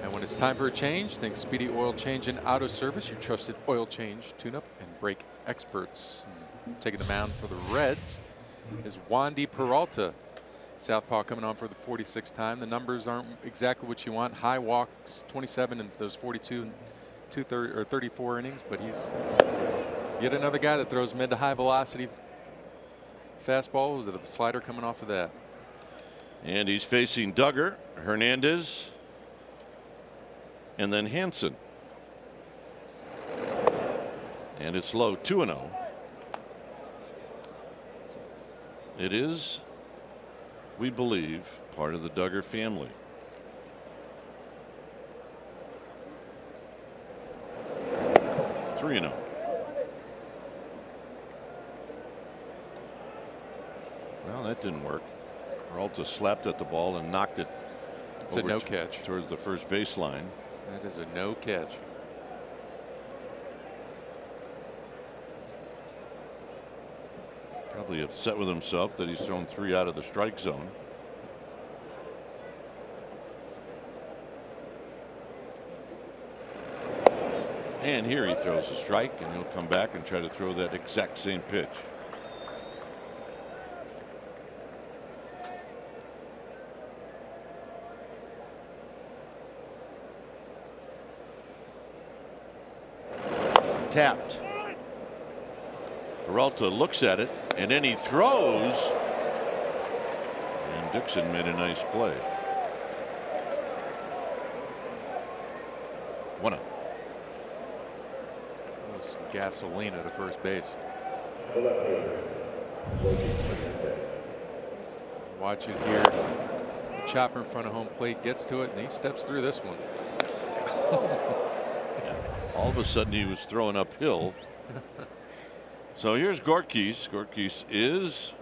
And when it's time for a change, think Speedy Oil Change and Auto Service, your trusted oil change, tune-up, and brake experts. And taking the mound for the Reds is Wandy Peralta. Southpaw coming on for the 46th time. The numbers aren't exactly what you want. High walks, 27 in those 42 and 34 innings, but he's yet another guy that throws mid to high velocity fastball. Was the slider coming off of that? And he's facing Duggar, Hernandez, and then Hansen. And it's low, 2-0. It is, we believe, part of the Duggar family. Well, that didn't work. Peralta slapped at the ball and knocked it. It's a no catch towards the first baseline. That is a no catch. Probably upset with himself that he's thrown 3 out of the strike zone. And here he throws a strike, and he'll come back and try to throw that exact same pitch. Tapped. Peralta looks at it, and then he throws. And Dixon made a nice play. 1-0. Some gasoline at a first base. Watch it here. The chopper in front of home plate gets to it, and he steps through this one. Yeah. All of a sudden, he was throwing uphill. So here's Gorkis. Gorkis is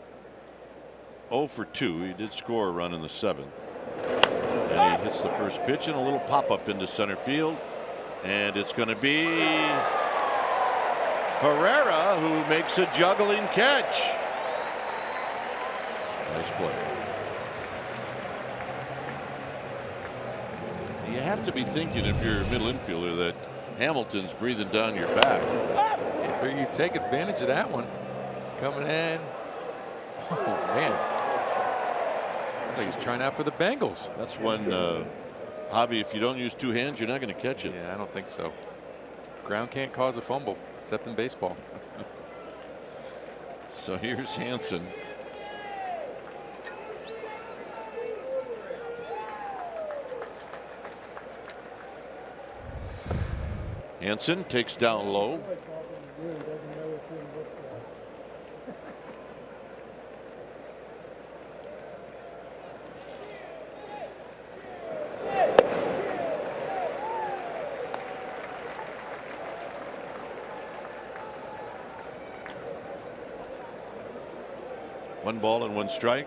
0 for 2. He did score a run in the 7th. And he hits the first pitch and a little pop up into center field. And it's going to be Herrera who makes a juggling catch. Nice play. You have to be thinking, if you're a middle infielder, that Hamilton's breathing down your back. I figure you take advantage of that one. Coming in. Oh, man. Looks like he's trying out for the Bengals. That's when, Javi, if you don't use 2 hands, you're not going to catch it. Yeah, I don't think so. Ground can't cause a fumble, except in baseball. So here's Hansen. Hansen takes down low. One ball and 1 strike.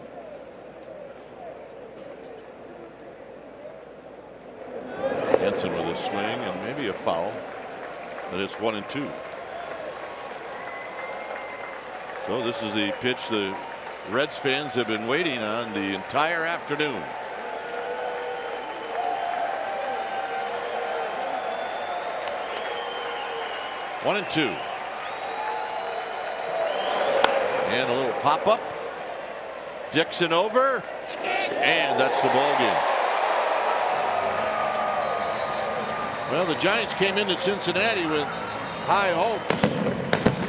Hansen with a swing and maybe a foul. But it's 1-2. So this is the pitch the Reds fans have been waiting on the entire afternoon. One and 2. And a little pop up. Dixon over. And that's the ball game. Well, the Giants came into Cincinnati with high hopes,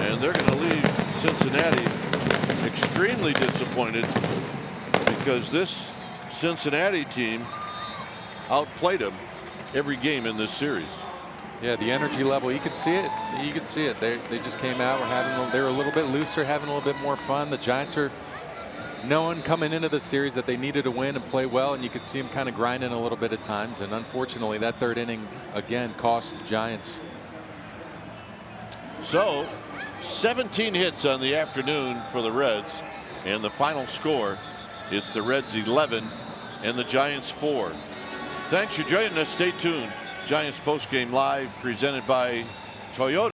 and they're going to leave Cincinnati extremely disappointed because this Cincinnati team outplayed them every game in this series. Yeah, the energy level, you could see it. You could see it. They just came out. They were a little bit looser, having a little bit more fun. The Giants are knowing coming into the series that they needed to win and play well, and you could see them kind of grinding a little bit at times. And unfortunately, that 3rd inning again cost the Giants. So 17 hits on the afternoon for the Reds, and the final score, it's the Reds 11 and the Giants 4. Thanks for joining us. Stay tuned. Giants postgame live presented by Toyota.